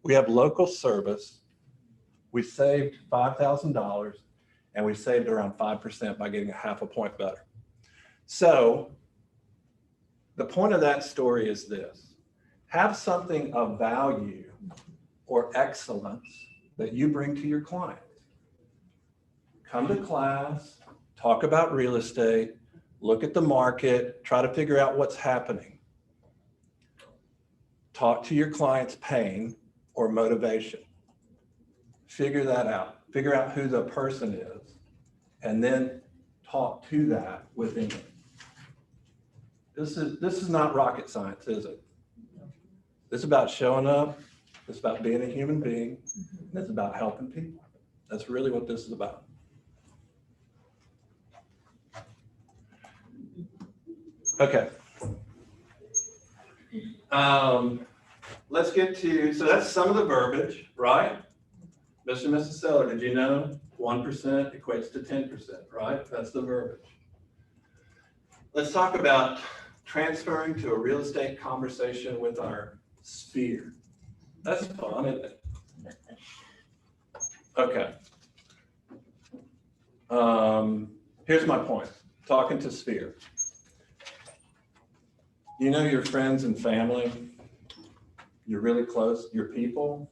S9: We have local service. We saved $5,000, and we saved around 5% by getting 0.5 point better. So the point of that story is this: have something of value or excellence that you bring to your clients. Come to class, talk about real estate, look at the market, try to figure out what's happening. Talk to your client's pain or motivation. Figure that out. Figure out who the person is, and then talk to that within them. This is not rocket science, is it? It's about showing up. It's about being a human being. And it's about helping people. That's really what this is about. Okay. Let's get to, so that's some of the verbiage, right? Mr. and Mrs. Seller, did you know 1% equates to 10%, right? That's the verbiage. Let's talk about transferring to a real estate conversation with our sphere. That's fun, isn't it? Okay. Here's my point. Talking to sphere. You know your friends and family, you're really close, your people,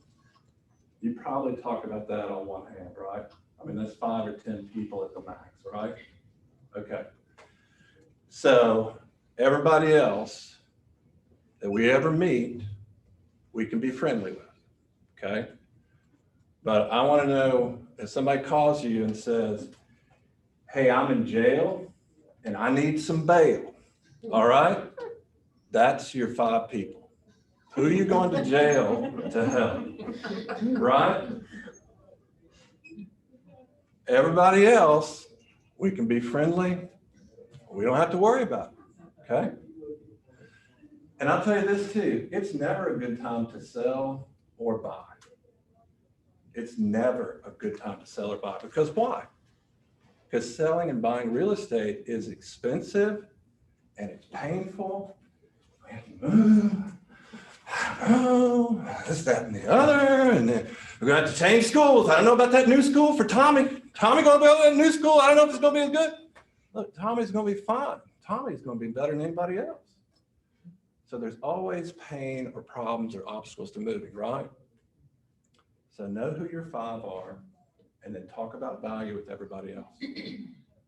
S9: you probably talk about that on one hand, right? I mean, that's 5 or 10 people at the max, right? Okay. So everybody else that we ever meet, we can be friendly with, okay? But I want to know if somebody calls you and says, hey, I'm in jail and I need some bail. All right? That's your 5 people. Who are you going to jail to help? Right? Everybody else, we can be friendly. We don't have to worry about it, okay? And I'll tell you this too, it's never a good time to sell or buy. It's never a good time to sell or buy. Because why? Because selling and buying real estate is expensive and it's painful. We have to move. Oh, this, that, and the other, and then we're gonna have to change schools. I don't know about that new school for Tommy. Tommy gonna go to that new school. I don't know if it's gonna be as good. Look, Tommy's gonna be fine. Tommy's gonna be better than anybody else. So there's always pain or problems or obstacles to moving, right? So know who your 5 are, and then talk about value with everybody else.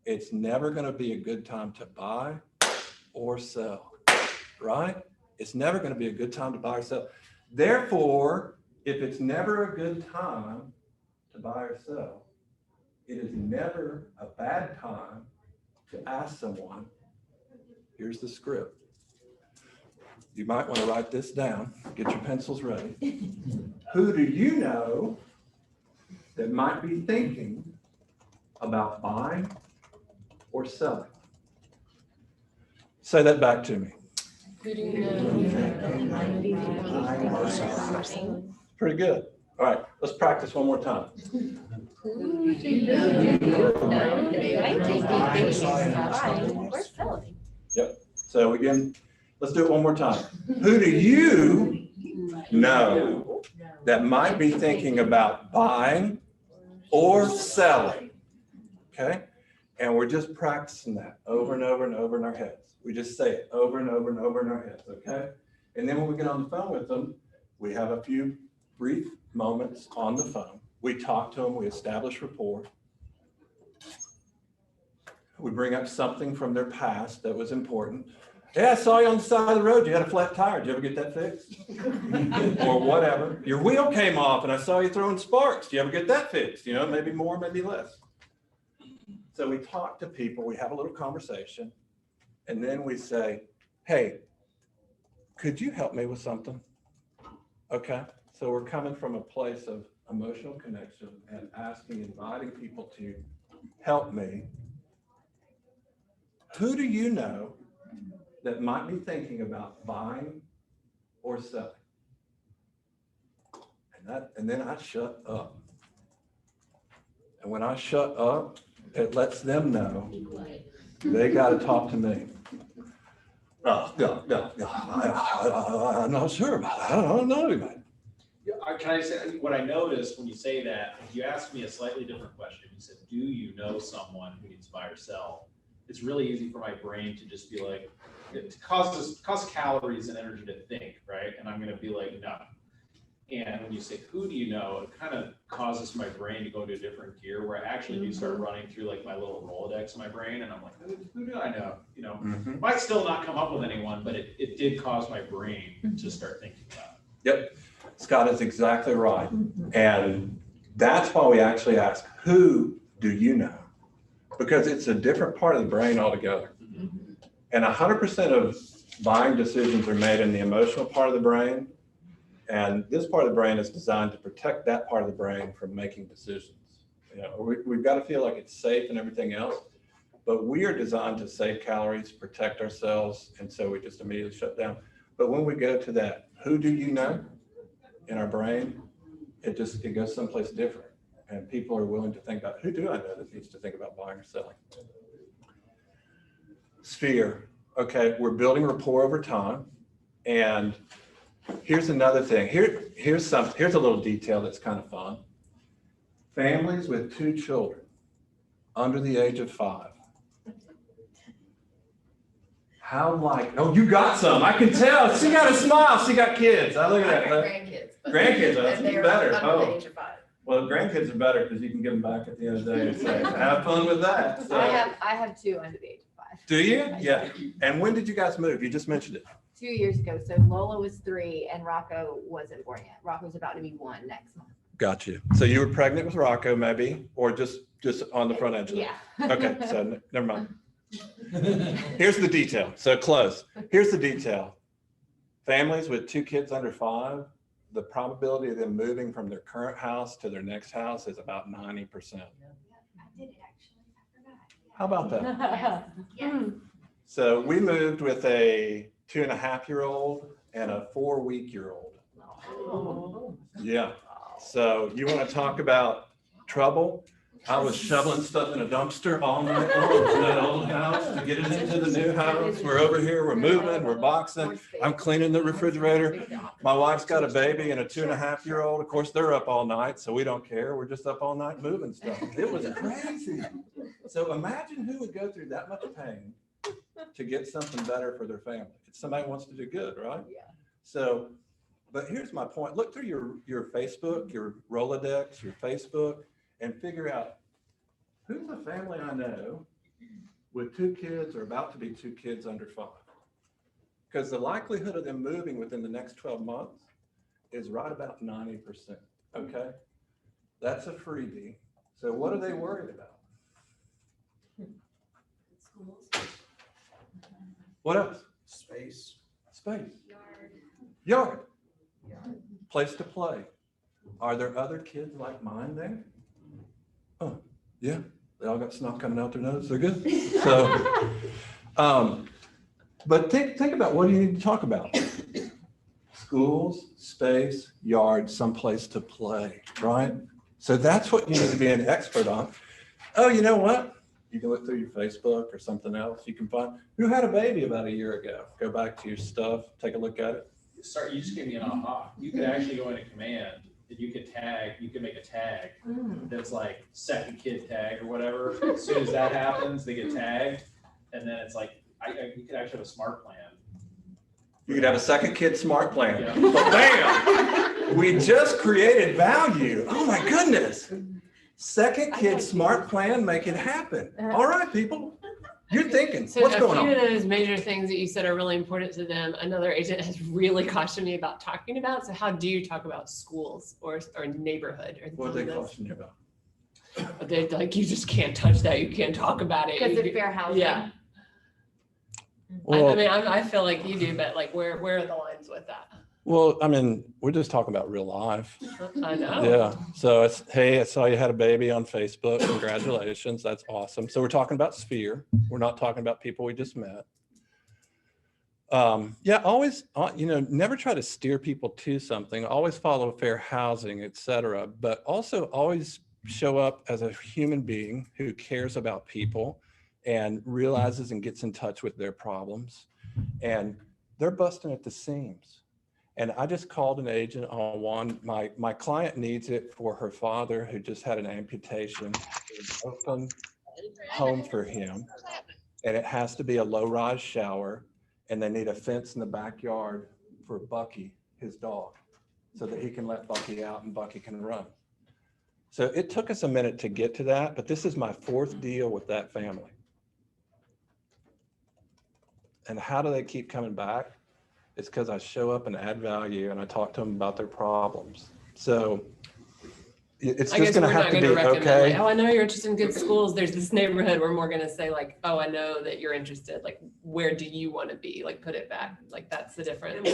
S9: It's never gonna be a good time to buy or sell, right? It's never going to be a good time to buy or sell. Therefore, if it's never a good time to buy or sell, it is never a bad time to ask someone, here's the script. You might want to write this down. Get your pencils ready. Who do you know that might be thinking about buying or selling? Say that back to me.
S11: Who do you know?
S9: Pretty good. All right, let's practice one more time.
S3: Who do you know or selling?
S9: Yep. So again, let's do it one more time. Who do you know that might be thinking about buying or selling? Okay. And we're just practicing that over and over and over in our heads. We just say it over and over and over in our heads, okay? And then when we get on the phone with them, we have a few brief moments on the phone. We talk to them, we establish rapport. We bring up something from their past that was important. Yeah, I saw you on the side of the road, you had a flat tire, did you ever get that fixed? Or whatever. Your wheel came off and I saw you throwing sparks, do you ever get that fixed? You know, maybe more, maybe less. So we talk to people, we have a little conversation. And then we say, hey, could you help me with something? Okay, so we're coming from a place of emotional connection and asking, inviting people to help me. Who do you know that might be thinking about buying or selling? And then I shut up. And when I shut up, it lets them know they got to talk to me. Oh, no, I'm not sure about it. I don't know anybody.
S5: Yeah, can I say, what I noticed when you say that, if you ask me a slightly different question, you said, do you know someone who needs to buy or sell? It's really easy for my brain to just be like, it costs calories and energy to think, right? And I'm going to be like, no. And when you say, who do you know, it kind of causes my brain to go into a different gear where I actually do start running through like my little Rolodex in my brain. And I'm like, who do I know? You know, might still not come up with anyone, but it did cause my brain to start thinking about it.
S9: Yep, Scott is exactly right. And that's why we actually ask, who do you know? Because it's a different part of the brain altogether. And 100% of buying decisions are made in the emotional part of the brain. And this part of the brain is designed to protect that part of the brain from making decisions. You know, we've got to feel like it's safe and everything else, but we are designed to save calories, protect ourselves, and so we just immediately shut down. But when we go to that, who do you know in our brain, it goes someplace different. And people are willing to think about, who do I know that needs to think about buying or selling? Sphere. Okay, we're building rapport over time. And here's another thing. Here's a little detail that's kind of fun. Families with 2 children under the age of 5. Oh, you got some. I can tell. She got a smile. She got kids. I look at that.
S3: Grandkids.
S9: Grandkids, that's better.
S3: Under the age of 5.
S9: Well, grandkids are better because you can give them back at the end of the day and say, have fun with that. So,
S3: I have 2 under the age of 5.
S9: do you? Yeah. And when did you guys move? You just mentioned it.
S3: 2 years ago. So Lola was 3 and Rocco wasn't born yet. Rocco's about to be 1 next month.
S9: Got you. So you were pregnant with Rocco maybe, or just on the front edge of it?
S3: Yeah.
S9: Okay, so never mind. Here's the detail. So close. Here's the detail. Families with 2 kids under 5, the probability of them moving from their current house to their next house is about 90%.
S1: I did it actually, I forgot.
S9: How about that?
S1: Yes.
S9: So we moved with a 2.5-year-old and a 4-week-year-old.
S11: Oh.
S9: Yeah. So you want to talk about trouble? I was shoveling stuff in a dumpster all night long in that old house to get it into the new house. We're over here, we're moving, we're boxing. I'm cleaning the refrigerator. My wife's got a baby and a 2.5-year-old. Of course, they're up all night, so we don't care. We're just up all night moving stuff. It was crazy. So imagine who would go through that much pain to get something better for their family. If somebody wants to do good, right?
S11: Yeah.
S9: So, but here's my point. Look through your Facebook, your Rolodex, your Facebook, and figure out who's a family I know with 2 kids or about to be 2 kids under 5. Because the likelihood of them moving within the next 12 months is right about 90%. Okay? That's a freebie. So what are they worried about?
S10: Schools.
S9: What else?
S8: Space.
S9: Space. Yard. Place to play. Are there other kids like mine there? Oh, yeah. They all got snot coming out their nose. They're good. So, but think about what do you need to talk about? Schools, space, yard, someplace to play, right? So that's what you need to be an expert on. Oh, you know what? You can look through your Facebook or something else. You can find who had a baby about a year ago. Go back to your stuff, take a look at it.
S5: You just gave me an aha. You could actually go into command and you could make a tag that's like second kid tag or whatever. As soon as that happens, they get tagged. And then it's like, you could actually have a smart plan.
S9: You could have a second kid smart plan.
S5: Yeah.
S9: But bam, we just created value. Oh my goodness. Second kid smart plan, make it happen. All right, people. You're thinking,
S11: So
S9: what's
S11: a
S9: going
S11: few
S9: on?
S11: of those major things that you said are really important to them. Another agent has really cautioned me about talking about. So how do you talk about schools or neighborhood or
S9: What are they
S11: things?
S9: cautioning you about?
S11: They're like, you just can't touch that. You can't talk about it.
S3: Because of fair housing.
S11: Yeah.
S9: Well,
S11: I mean, I feel like you do, but like, where are the lines with that?
S9: well, I mean, we're just talking about real life.
S11: I know.
S9: Yeah. So it's, hey, I saw you had a baby on Facebook. Congratulations. That's awesome. So we're talking about sphere. We're not talking about people we just met. Yeah, always, never try to steer people to something. Always follow fair housing, et cetera. But also always show up as a human being who cares about people and realizes and gets in touch with their problems. And they're busting at the seams. And I just called an agent on one. My client needs it for her father who just had an amputation. There's an open home for him. And it has to be a low-rise shower. And they need a fence in the backyard for Bucky, his dog, so that he can let Bucky out and Bucky can run. So it took us a minute to get to that, but this is my 4th deal with that family. And how do they keep coming back? It's because I show up and add value and I talk to them about their problems. So it's just going to have to be okay.
S11: Like, oh, I know you're interested in good schools. There's this neighborhood. We're more going to say like, oh, I know that you're interested. Like, where do you want to be? Like, put it back. Like, that's the difference.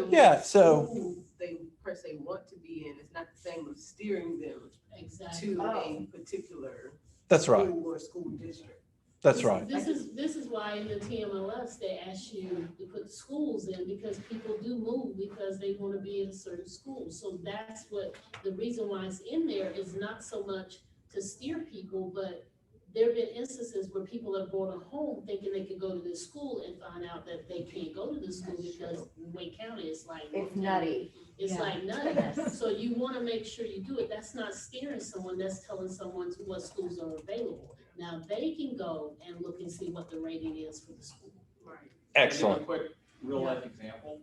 S9: Yeah, so
S2: Schools they per se want to be in. It's not the same as steering them
S7: Exactly.
S2: to a particular
S9: that's right.
S2: school or school district.
S9: That's right.
S7: This is why in the TMLS, they ask you to put schools in because people do move because they want to be in a certain school. So that's what, the reason why it's in there is not so much to steer people, but there have been instances where people have bought a home thinking they could go to this school and find out that they can't go to this school because Wake County is like.
S3: It's nutty.
S7: It's
S10: Yeah.
S7: like nutty. So you want to make sure you do it. That's not steering someone, that's telling someone what schools are available. Now they can go and look and see what the rating is for the school.
S2: Right.
S9: Excellent.
S5: A quick real life example.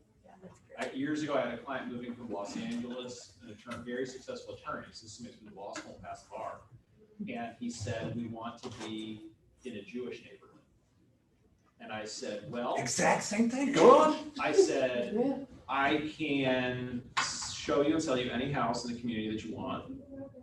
S5: Years ago, I had a client moving from Los Angeles, an attorney, very successful attorney. So this makes me the law school and passed the bar. And he said, we want to be in a Jewish neighborhood. And I said, well.
S9: Exact same thing. Go on.
S5: I said, I can show you and sell you any house in the community that you want.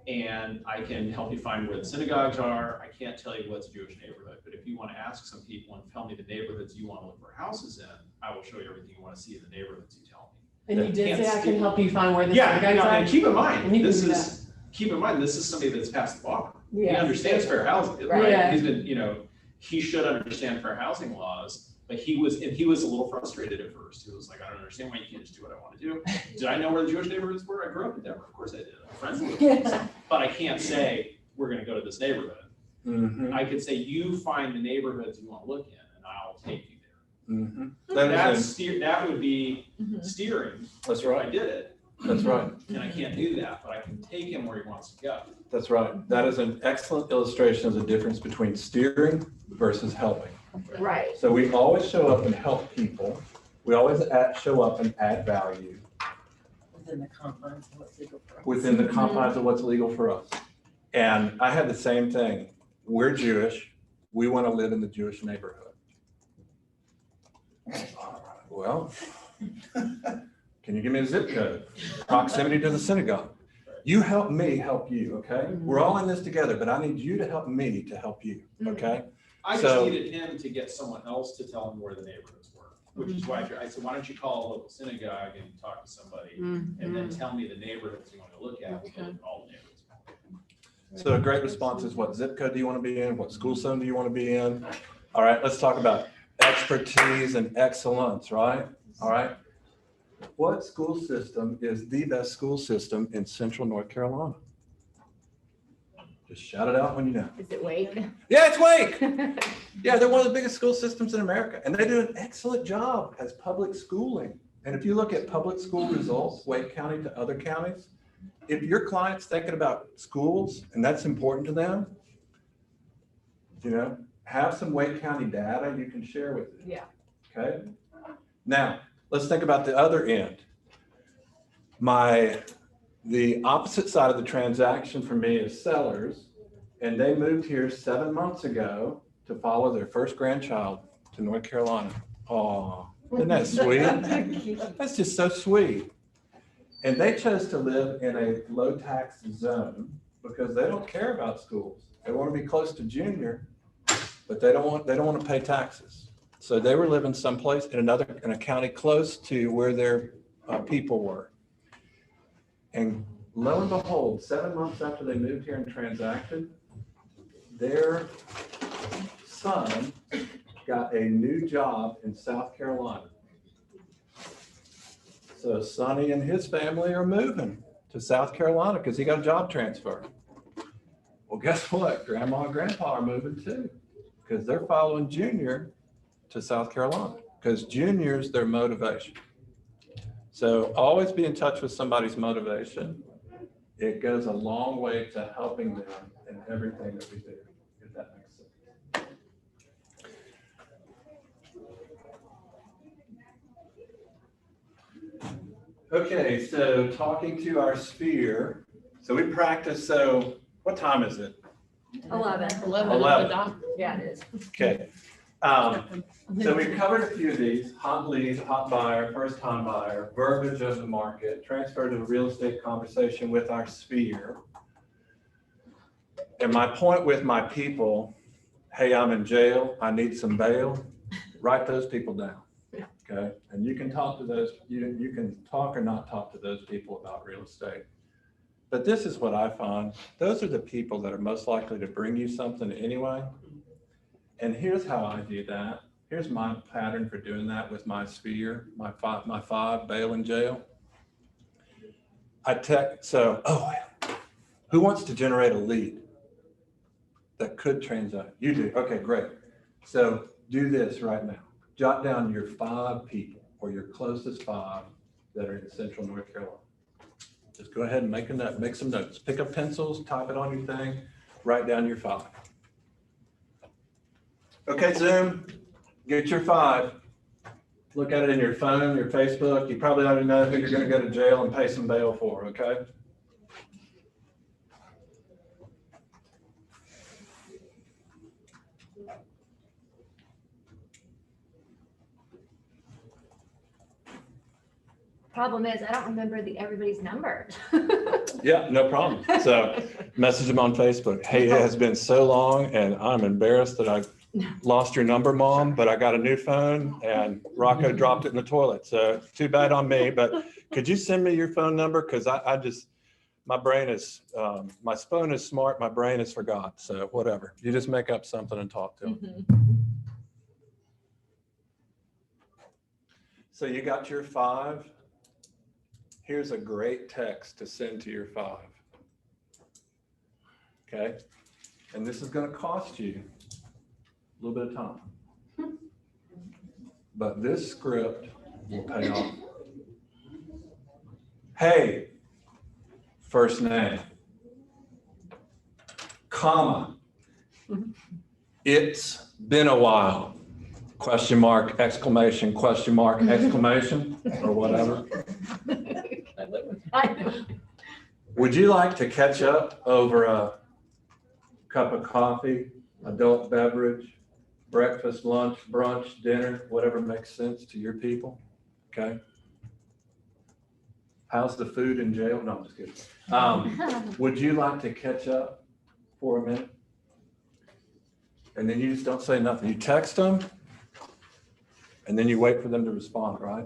S5: And I can help you find where the synagogues are. I can't tell you what's a Jewish neighborhood, but if you want to ask some people and tell me the neighborhoods you want to look for houses in, I will show you everything you want to see in the neighborhoods you tell me.
S11: And you did
S5: Can't
S11: say I
S5: steal-
S11: can help you find where the
S5: Yeah,
S11: synagogues
S5: and
S11: are?
S5: keep in
S11: And
S5: mind,
S11: you can
S5: this
S11: do
S5: is, keep in mind, this is somebody that's passed the bar. He
S11: Yeah.
S5: understands fair housing,
S11: Right.
S5: right?
S11: Yeah.
S5: He's been, he should understand fair housing laws, but he was a little frustrated at first. He was like, I don't understand why you can't just do what I want to do. Did I know where the Jewish neighborhoods were? I grew up in Denver, of course I did. I'm friends with them. But I can't say, we're gonna go to this neighborhood.
S9: Mhm.
S5: I could say, you find the neighborhoods you want to look in, and I'll take you there.
S9: Mhm.
S5: That would be steering.
S9: That's
S5: if I
S9: right.
S5: did it,
S9: That's right.
S5: and I can't do that, but I can take him where he wants to go.
S9: That's right. That is an excellent illustration of the difference between steering versus helping.
S3: Right.
S9: So we always show up and help people. We always show up and add value
S10: Within the confines of what's legal for us.
S9: within the confines of what's legal for us. And I had the same thing. We're Jewish. We want to live in the Jewish neighborhood. All right, well, can you give me a zip code? Proximity to the synagogue. You help me help you, okay? We're all in this together, but I need you to help me to help you, okay?
S5: I just
S9: So-
S5: needed him to get someone else to tell him where the neighborhoods were, which is why I said, why don't you call a local synagogue and talk to somebody, and then tell me the neighborhoods you want to look at, we'll look at all the neighborhoods.
S9: So a great response is, what zip code do you want to be in? What school zone do you want to be in? All right, let's talk about expertise and excellence, right? All right. What school system is the best school system in Central North Carolina? Just shout it out when you know.
S3: Is it Wake?
S9: Yeah, it's Wake. Yeah, they're one of the biggest school systems in America, and they do an excellent job as public schooling. And if you look at public school results, Wake County to other counties, if your client's thinking about schools and that's important to them, have some Wake County data you can share with them.
S3: Yeah.
S9: Okay. Now, let's think about the other end. The opposite side of the transaction for me is sellers, and they moved here 7 months ago to follow their first grandchild to North Carolina. Oh, isn't that sweet? That's just so sweet. And they chose to live in a low tax zone because they don't care about schools. They want to be close to junior, but they don't want to pay taxes. So they were living someplace in a county close to where their people were. And lo and behold, 7 months after they moved here and transacted, their son got a new job in South Carolina. So Sonny and his family are moving to South Carolina because he got a job transfer. Well, guess what? Grandma and grandpa are moving too, because they're following Junior to South Carolina, because Junior's their motivation. So always be in touch with somebody's motivation. It goes a long way to helping them in everything that we do, if that makes sense. Okay, so talking to our sphere. So we practice, so what time is it?
S3: 11.
S9: 11.
S3: Yeah, it is.
S9: Okay. So we've covered a few of these: hot leads, hot buyer, first time buyer, verbiage of the market, transfer to a real estate conversation with our sphere. And my point with my people, hey, I'm in jail, I need some bail, write those people down. Okay, and you can talk to those, you can talk or not talk to those people about real estate. But this is what I find, those are the people that are most likely to bring you something anyway. And here's how I do that. Here's my pattern for doing that with my sphere, my five, bail and jail. Who wants to generate a lead that could transact? You do, okay, great. So do this right now. Jot down your 5 people or your closest 5 that are in Central North Carolina. Just go ahead and make a note, make some notes. Pick up pencils, type it on your thing, write down your 5. Okay, Zoom, get your 5. Look at it in your phone, your Facebook. You probably already know who you're going to go to jail and pay some bail for, okay?
S3: Problem is, I don't remember everybody's number.
S9: Yeah, no problem. So message them on Facebook. Hey, it has been so long and I'm embarrassed that I lost your number, Mom, but I got a new phone and Rocco dropped it in the toilet. So too bad on me, but could you send me your phone number? Because I just, my brain is, my phone is smart, my brain is forgot. So whatever. You just make up something and talk to them. So you got your 5. Here's a great text to send to your 5. Okay? And this is going to cost you a little bit of time. But this script will pay off. Hey, first name, comma, it's been a while, question mark, exclamation, question mark, exclamation, or whatever. Would you like to catch up over a cup of coffee, adult beverage, breakfast, lunch, brunch, dinner, whatever makes sense to your people? Okay. How's the food in jail? No, I'm just kidding. Would you like to catch up for a minute? And then you just don't say nothing. You text them and then you wait for them to respond, right?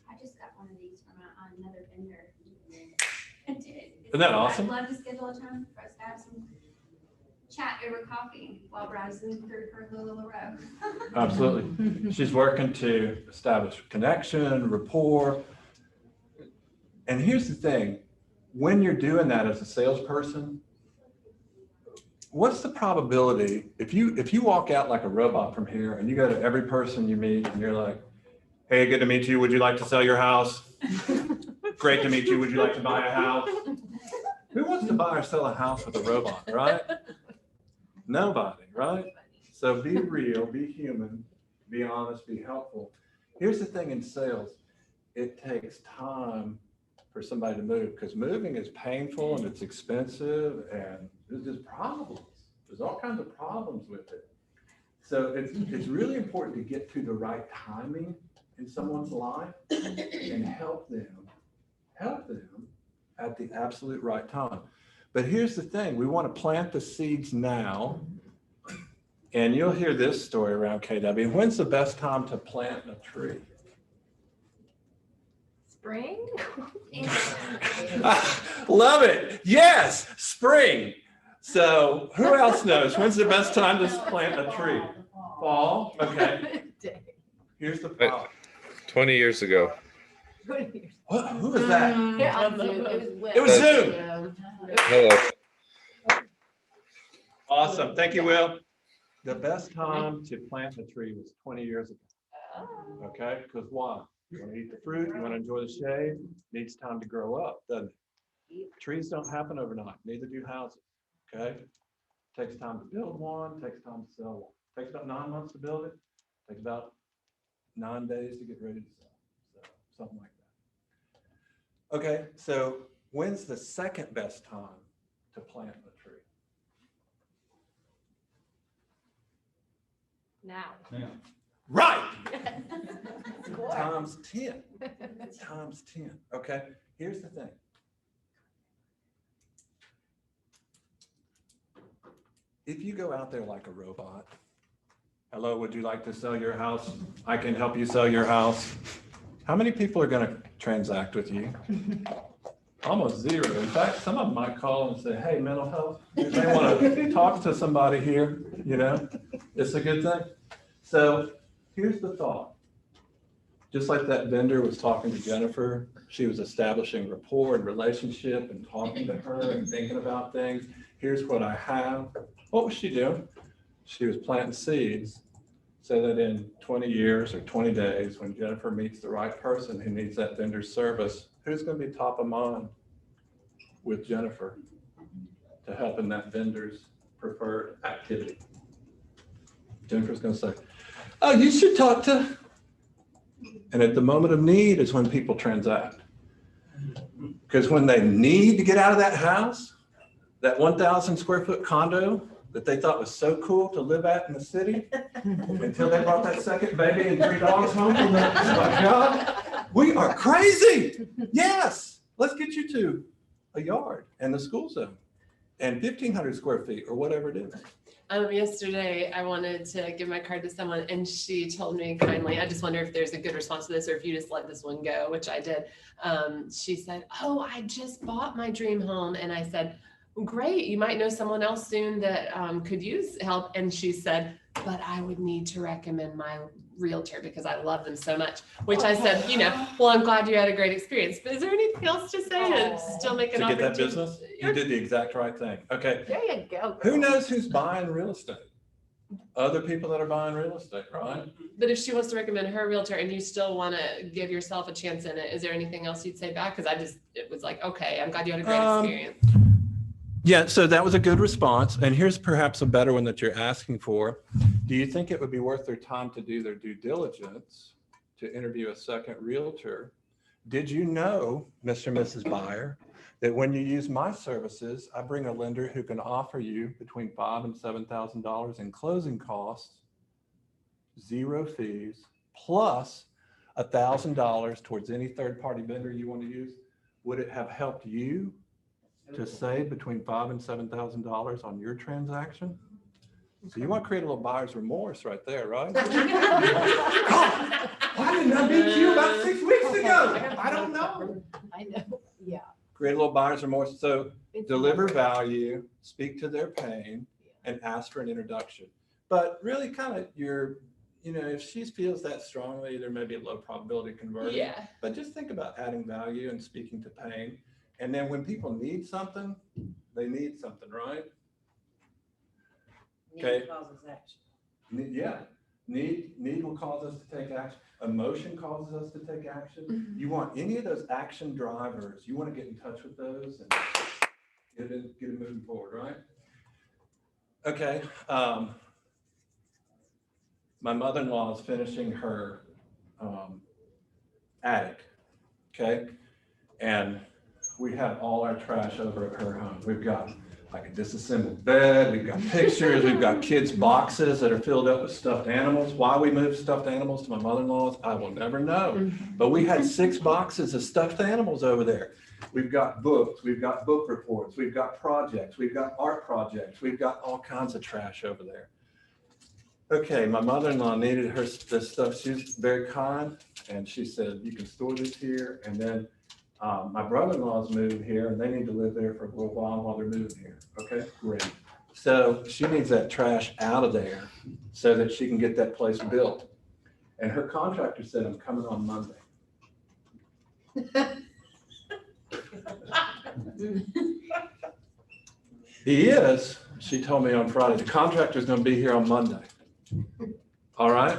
S1: I just got one of these from another vendor.
S9: Isn't that awesome?
S1: I'd love to schedule a time for us to have some chat over coffee while browsing through her little row.
S9: Absolutely. She's working to establish connection, rapport. And here's the thing, when you're doing that as a salesperson, what's the probability if you walk out like a robot from here and you go to every person you meet and you're like, hey, good to meet you. Would you like to sell your house? Great to meet you. Would you like to buy a house? Who wants to buy or sell a house with a robot, right? Nobody, right? So be real, be human, be honest, be helpful. Here's the thing in sales, it takes time for somebody to move because moving is painful and it's expensive and there's just problems. There's all kinds of problems with it. So it's really important to get to the right timing in someone's life and help them at the absolute right time. But here's the thing, we want to plant the seeds now. And you'll hear this story around KW. When's the best time to plant a tree?
S3: Spring?
S9: Love it. Yes, spring. So who else knows? When's the best time to plant a tree? Fall? Okay. Here's the problem.
S8: 20 years ago.
S9: What? Who was that? It was Zoom.
S8: Hello.
S9: Awesome. Thank you, Will. The best time to plant a tree was 20 years ago. Okay, because why? You want to eat the fruit, you want to enjoy the shade, needs time to grow up, doesn't it? Trees don't happen overnight, neither do houses, okay? Takes time to build one, takes time to sell one. Takes about 9 months to build it, takes about 9 days to get ready to sell, so something like that. Okay, so when's the second best time to plant a tree?
S3: Now.
S9: Right. Times 10. Times 10. Okay. Here's the thing. If you go out there like a robot, hello, would you like to sell your house? I can help you sell your house. How many people are going to transact with you? Almost zero. In fact, some of them might call and say, hey, mental health, you may want to talk to somebody here, you know, it's a good thing. So here's the thought. Just like that vendor was talking to Jennifer, she was establishing rapport and relationship and talking to her and thinking about things. Here's what I have. What was she doing? She was planting seeds so that in 20 years or 20 days, when Jennifer meets the right person who needs that vendor's service, who's going to be top of mind with Jennifer to help in that vendor's preferred activity? Jennifer's going to say, oh, you should talk to. And at the moment of need is when people transact. Because when they need to get out of that house, that 1,000 square foot condo that they thought was so cool to live at in the city until they brought that second baby and 3 dogs home from the, oh my God, we are crazy. Yes, let's get you to a yard and the school zone and 1,500 square feet or whatever it is.
S11: Yesterday, I wanted to give my card to someone and she told me kindly, I just wonder if there's a good response to this or if you just let this one go, which I did. She said, oh, I just bought my dream home. And I said, great, you might know someone else soon that could use help. And she said, but I would need to recommend my realtor because I love them so much, which I said, you know, well, I'm glad you had a great experience, but is there anything else to say to still make an
S9: To get that
S11: opportunity?
S9: business, you did the exact right thing. Okay.
S3: There you go.
S9: Who knows who's buying real estate? Other people that are buying real estate, right?
S11: But if she wants to recommend her realtor and you still want to give yourself a chance in it, is there anything else you'd say back? Because it was like, okay, I'm glad you had a great experience.
S9: Yeah, so that was a good response. And here's perhaps a better one that you're asking for. Do you think it would be worth their time to do their due diligence to interview a second realtor? Did you know, Mr. and Mrs. Buyer, that when you use my services, I bring a lender who can offer you between $5,000 and $7,000 in closing costs, 0 fees, plus $1,000 towards any third-party vendor you want to use? Would it have helped you to save between $5,000 and $7,000 on your transaction? So you want to create a little buyer's remorse right there, right? Oh, why didn't I meet you about 6 weeks ago? I don't know.
S3: I know, yeah.
S9: Create a little buyer's remorse. So deliver value, speak to their pain, and ask for an introduction. But really kind of if she feels that strongly, there may be a low probability of converting.
S11: Yeah.
S9: But just think about adding value and speaking to pain. And then when people need something, they need something, right? Okay. Yeah. Need will cause us to take action. Emotion causes us to take action.
S11: Mm-hmm.
S9: You want any of those action drivers, you want to get in touch with those and get it moving forward, right? Okay. My mother-in-law is finishing her attic, okay? And we have all our trash over at her home. We've got like a disassembled bed, we've got pictures, we've got kids' boxes that are filled up with stuffed animals. Why we moved stuffed animals to my mother-in-law's, I will never know. But we had 6 boxes of stuffed animals over there. We've got books, we've got book reports, we've got projects, we've got art projects, we've got all kinds of trash over there. Okay, my mother-in-law needed this stuff. She's very kind, and she said, you can store this here. And then my brother-in-law's moving here, and they need to live there for a little while they're moving here. Okay, great. So she needs that trash out of there so that she can get that place built. And her contractor said, I'm coming on Monday. He is. She told me on Friday, the contractor's going to be here on Monday. All right.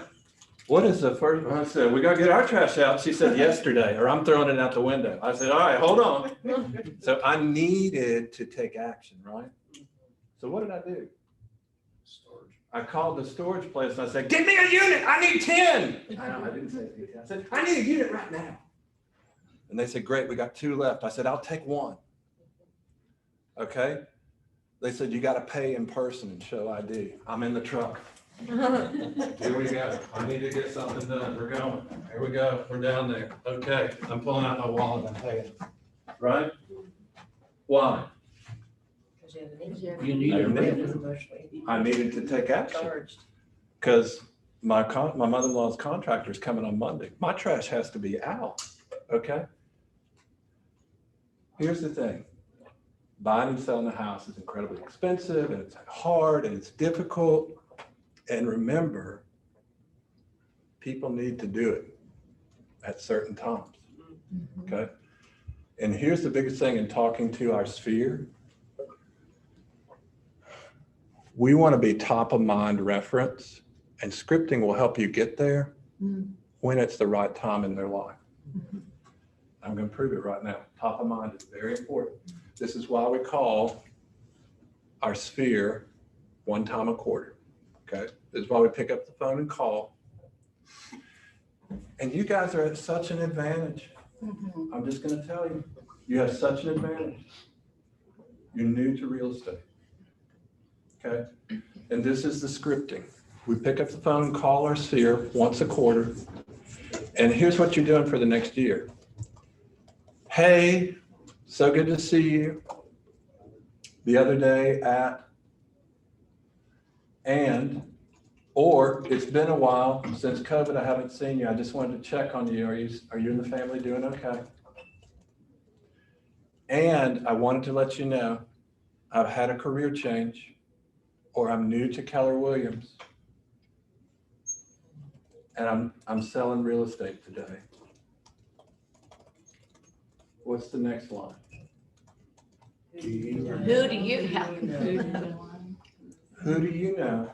S9: What is the first? I said, we got to get our trash out. She said yesterday, or I'm throwing it out the window. I said, all right, hold on. So I needed to take action, right? So what did I do? Storage. I called the storage place and I said, get me a unit. I need 10. I didn't say 10. I said, I need a unit right now. And they said, great, we got 2 left. I said, I'll take 1. Okay. They said, you got to pay in person and show ID. I'm in the truck. Here we go. I need to get something done. We're going. Here we go. We're down there. Okay. I'm pulling out my wallet. I'm paying. Right? Why?
S10: You
S9: need I needed to take action. Because my mother-in-law's contractor is coming on Monday. My trash has to be out. Okay? Here's the thing. Buying and selling a house is incredibly expensive, and it's hard, and it's difficult. And remember, people need to do it at certain times, okay? And here's the biggest thing in talking to our sphere. We want to be top of mind reference, and scripting will help you get there when it's the right time in their life. I'm going to prove it right now. Top of mind is very important. This is why we call our sphere 1 time a quarter, okay? This is why we pick up the phone and call. And you guys are at such an advantage. I'm just going to tell you, you have such an advantage. You're new to real estate. okay? And this is the scripting. We pick up the phone, call our sphere once a quarter, and here's what you're doing for the next year. Hey, so good to see you. The other day at, or it's been a while since COVID, I haven't seen you. I just wanted to check on you. Are you and the family doing okay? And I wanted to let you know, I've had a career change, or I'm new to Keller Williams, and I'm selling real estate today. What's the next line?
S3: Who do you, yeah.
S9: Who do you know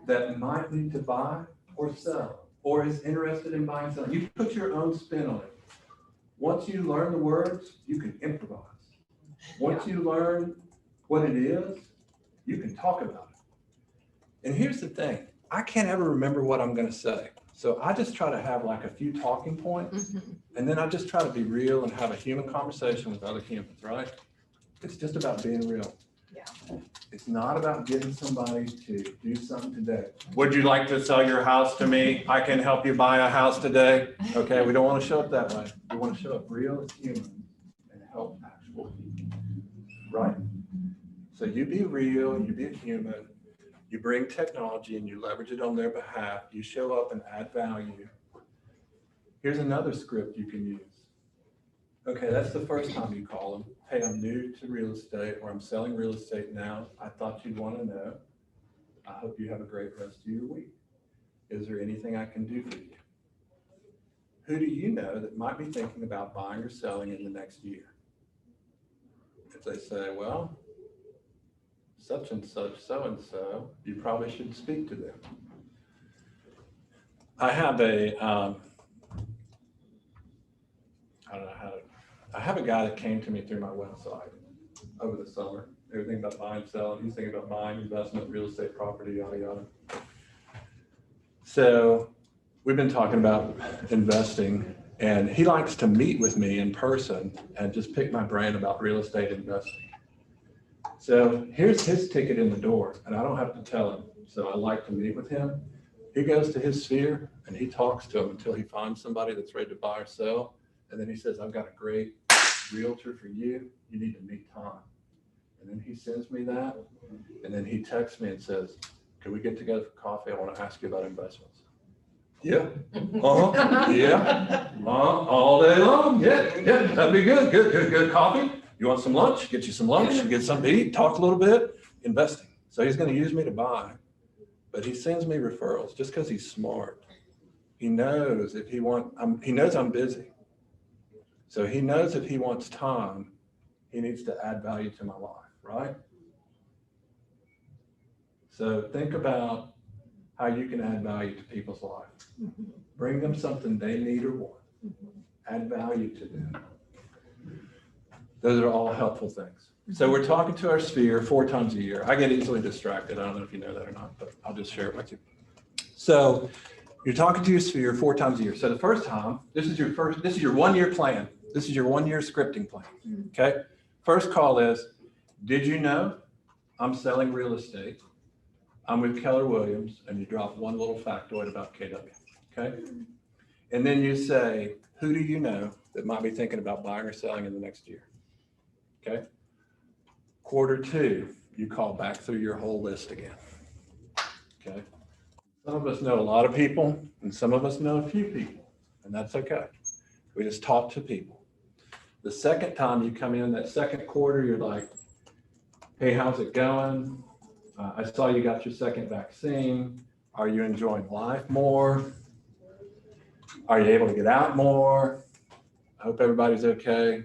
S9: that might need to buy or sell, or is interested in buying something? You put your own spin on it. Once you learn the words, you can improvise. Once you learn what it is, you can talk about it. And here's the thing, I can't ever remember what I'm gonna say. So I just try to have like a few talking points, and then I just try to be real and have a human conversation with other humans, right? It's just about being real.
S3: Yeah.
S9: It's not about getting somebody to do something today. Would you like to sell your house to me? I can help you buy a house today. Okay, we don't want to show up that way. We want to show up real as humans and help actual people, right? So you be real, you be a human, you bring technology and you leverage it on their behalf. You show up and add value. Here's another script you can use. Okay, that's the first time you call them. Hey, I'm new to real estate, or I'm selling real estate now. I thought you'd want to know. I hope you have a great rest of your week. Is there anything I can do for you? Who do you know that might be thinking about buying or selling in the next year? If they say, well, such and such, so-and-so, you probably should speak to them. I have I have a guy that came to me through my website over the summer. Everything about buying, selling. He's thinking about buying, investment, real estate, property, yada, yada. So we've been talking about investing, and he likes to meet with me in person and just pick my brain about real estate investing. So here's his ticket in the door, and I don't have to tell him. So I like to meet with him. He goes to his sphere and he talks to him until he finds somebody that's ready to buy or sell. And then he says, I've got a great realtor for you. You need to meet Tom. And then he sends me that. And then he texts me and says, can we get together for coffee? I want to ask you about investments. Yeah. Yeah. All day long. Yeah. That'd be good. Good coffee. You want some lunch? Get you some lunch. Get something to eat. Talk a little bit. Investing. So he's going to use me to buy. But he sends me referrals just because he's smart. He knows if he he knows I'm busy. So he knows if he wants time, he needs to add value to my life, right? So think about how you can add value to people's life. Bring them something they need or want. Add value to them. Those are all helpful things. So we're talking to our sphere 4 times a year. I get easily distracted. I don't know if you know that or not, but I'll just share it with you. So you're talking to your sphere 4 times a year. So the first time, this is your 1-year plan. This is your 1-year scripting plan, okay? First call is, did you know I'm selling real estate? I'm with Keller Williams, and you drop one little factoid about KW, okay? And then you say, who do you know that might be thinking about buying or selling in the next year, okay? Quarter 2, you call back through your whole list again, okay? Some of us know a lot of people, and some of us know a few people, and that's okay. We just talk to people. The second time you come in, that second quarter, you're like, hey, how's it going? I saw you got your second vaccine. Are you enjoying life more? Are you able to get out more? I hope everybody's okay.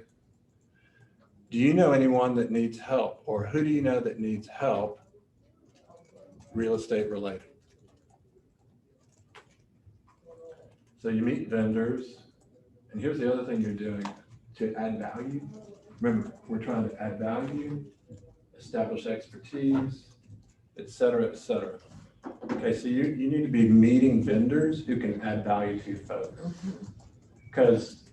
S9: Do you know anyone that needs help, or who do you know that needs help real estate related? So you meet vendors, and here's the other thing you're doing to add value. Remember, we're trying to add value, establish expertise, et cetera, et cetera. Okay, so you need to be meeting vendors who can add value to your folks. Because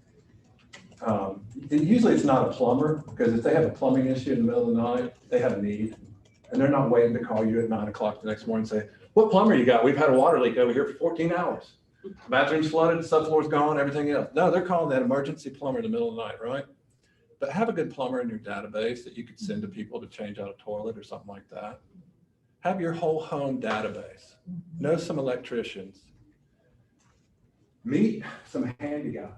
S9: usually it's not a plumber, because if they have a plumbing issue in the middle of the night, they have a need. And they're not waiting to call you at 9 o'clock the next morning and say, what plumber you got? We've had a water leak over here for 14 hours. Bathroom's flooded, subfloor's gone, everything else. No, they're calling that emergency plumber in the middle of the night, right? But have a good plumber in your database that you could send to people to change out a toilet or something like that. Have your whole home database. Know some electricians. Meet some handy guys.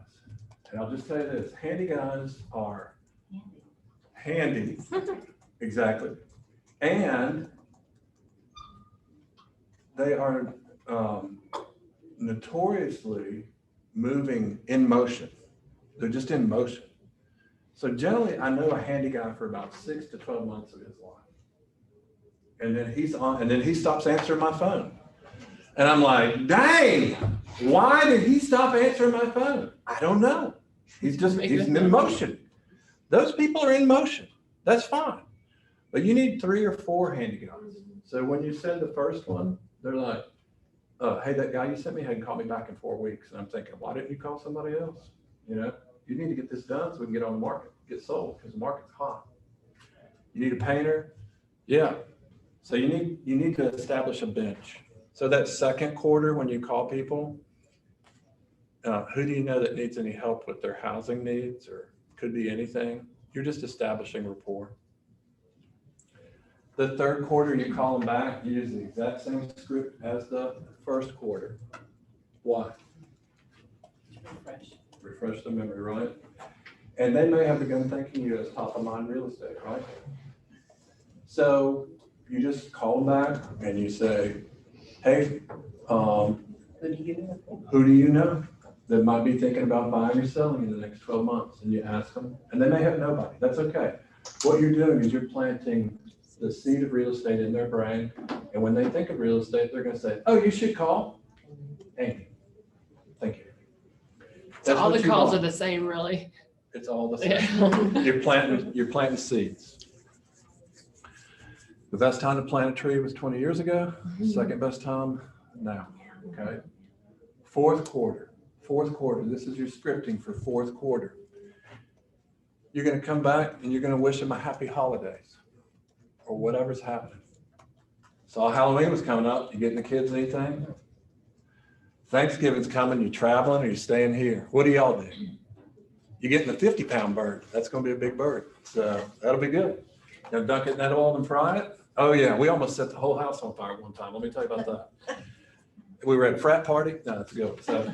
S9: And I'll just tell you this, handy guys are handy, exactly. And they are notoriously moving in motion. They're just in motion. So generally, I know a handy guy for about 6 to 12 months of his life. And then he stops answering my phone. And I'm like, dang, why did he stop answering my phone? I don't know. He's in motion. Those people are in motion. That's fine. But you need 3 or 4 handy guys. So when you send the first one, they're like, hey, that guy you sent me hadn't called me back in 4 weeks. And I'm thinking, why didn't you call somebody else? You know, you need to get this done so we can get on the market, get sold, because the market's hot. You need a painter? Yeah. So you need to establish a bench. So that second quarter, when you call people, who do you know that needs any help with their housing needs, or could be anything? You're just establishing rapport. The third quarter, you call them back, you use the exact same script as the first quarter. Why? Refresh the memory, right? And they may have begun thinking you as top of mind real estate, right? So you just call them back and you say, hey, who do you know that might be thinking about buying or selling in the next 12 months? And you ask them, and they may have nobody. That's okay. What you're doing is you're planting the seed of real estate in their brain. And when they think of real estate, they're going to say, oh, you should call Amy. Thank you.
S11: So all the calls are the same, really.
S9: It's all the same. Yeah. You're planting seeds. The best time to plant a tree was 20 years ago. Second best time now. Okay. Fourth quarter. This is your scripting for fourth quarter. You're going to come back and you're going to wish them a happy holidays or whatever's happening. So Halloween was coming up. You getting the kids anything? Thanksgiving's coming. You traveling or you staying here? What do y'all do? You're getting the 50-pound bird. That's going to be a big bird. So that'll be good. You know, dunk it in that oil and fry it. Oh yeah, we almost set the whole house on fire one time. Let me tell you about that. We were at a frat party. No, that's a good one. So,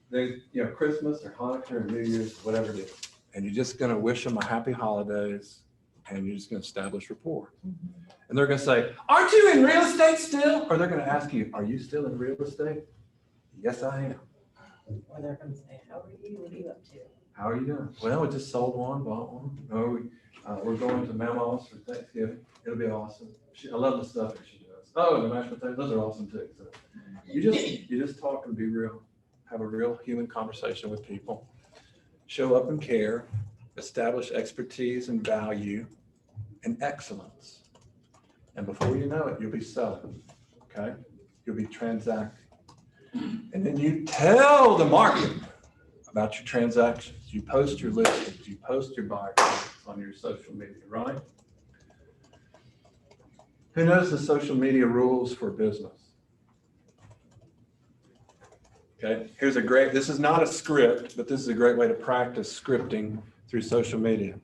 S9: there's, you know, Christmas or Hanukkah or New Year's, whatever it is, and you're just going to wish them a happy holidays, and you're just going to establish rapport. And they're going to say, "Aren't you in real estate still?" Or they're going to ask you, "Are you still in real estate?" Yes, I am.
S10: Or they're going to say, how are you? What are you up to?
S9: How are you doing? Well, we just sold one, bought one. Oh, we're going to Mama's for Thanksgiving. It'll be awesome. I love the stuff that she does. Oh, the mashed potatoes, those are awesome too. So you just talk and be real. Have a real human conversation with people. Show up and care. Establish expertise and value and excellence. And before you know it, you'll be selling. Okay? You'll be transacting. And then you tell the market about your transactions. You post your listings. You post your buyer on your social media, right? Who knows the social media rules for business? Okay, this is not a script, but this is a great way to practice scripting through social media.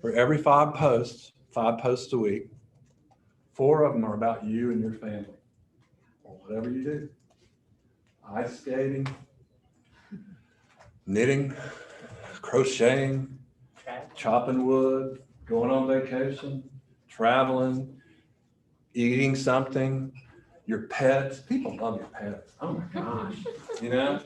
S9: For every 5 posts a week, 4 of them are about you and your family, or whatever you do. Ice skating, knitting, crocheting, chopping wood, going on vacation, traveling, eating something, your pets. People love your pets. Oh my gosh. You know,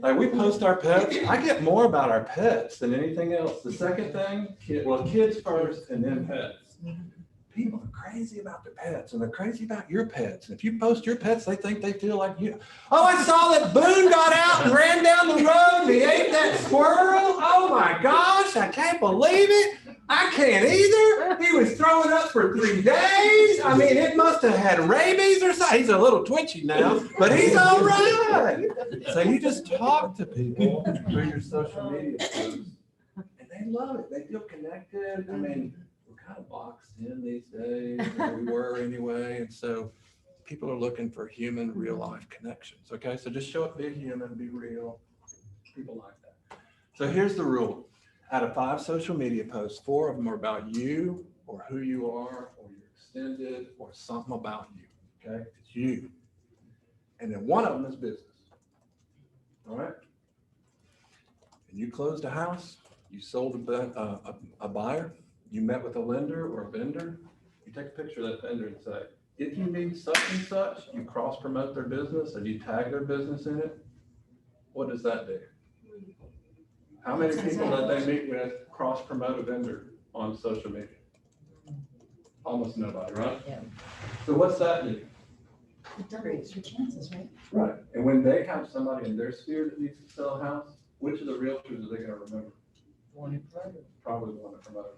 S9: like we post our pets. I get more about our pets than anything else. The second thing, kids first and then pets. People are crazy about their pets and they're crazy about your pets. And if you post your pets, they think they feel like you. Oh, I saw that Boone got out and ran down the road and he ate that squirrel. Oh my gosh, I can't believe it. I can't either. He was throwing up for 3 days. I mean, it must have had rabies or something. He's a little twitchy now, but he's all right. So you just talk to people through your social media posts, and they love it. They feel connected. I mean, we're kind of boxed in these days, or we were anyway, and so people are looking for human, real life connections, okay? So just show up, be human, be real. People like that. So here's the rule. Out of 5 social media posts, 4 of them are about you or who you are or your extended or something about you, okay? It's you. And then 1 of them is business, all right? And you closed a house, you sold a buyer, you met with a lender or a vendor, you take a picture of that vendor and say, if you need such and such, you cross promote their business and you tag their business in it, what does that do? How many people that they meet with cross promote a vendor on social media? Almost nobody, right?
S10: Yeah.
S9: So what's that do?
S10: It doubles your chances, right?
S9: Right. And when they have somebody in their sphere that needs to sell a house, which of the realtors are they going to remember? Probably the one that promoted.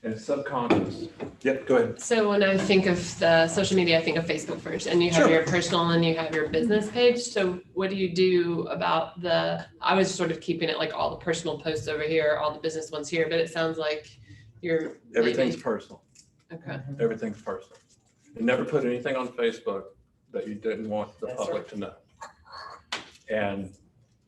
S9: And it's subconscious. Yep, go ahead.
S11: So when I think of the social media, I think of Facebook first, and you have
S9: Sure.
S11: your personal and you have your business page. So what do you do about I was sort of keeping it like all the personal posts over here, all the business ones here, but it sounds like you're
S9: Everything's
S11: maybe-
S9: personal.
S11: Okay.
S9: Everything's personal. And never put anything on Facebook that you didn't want the public to know. And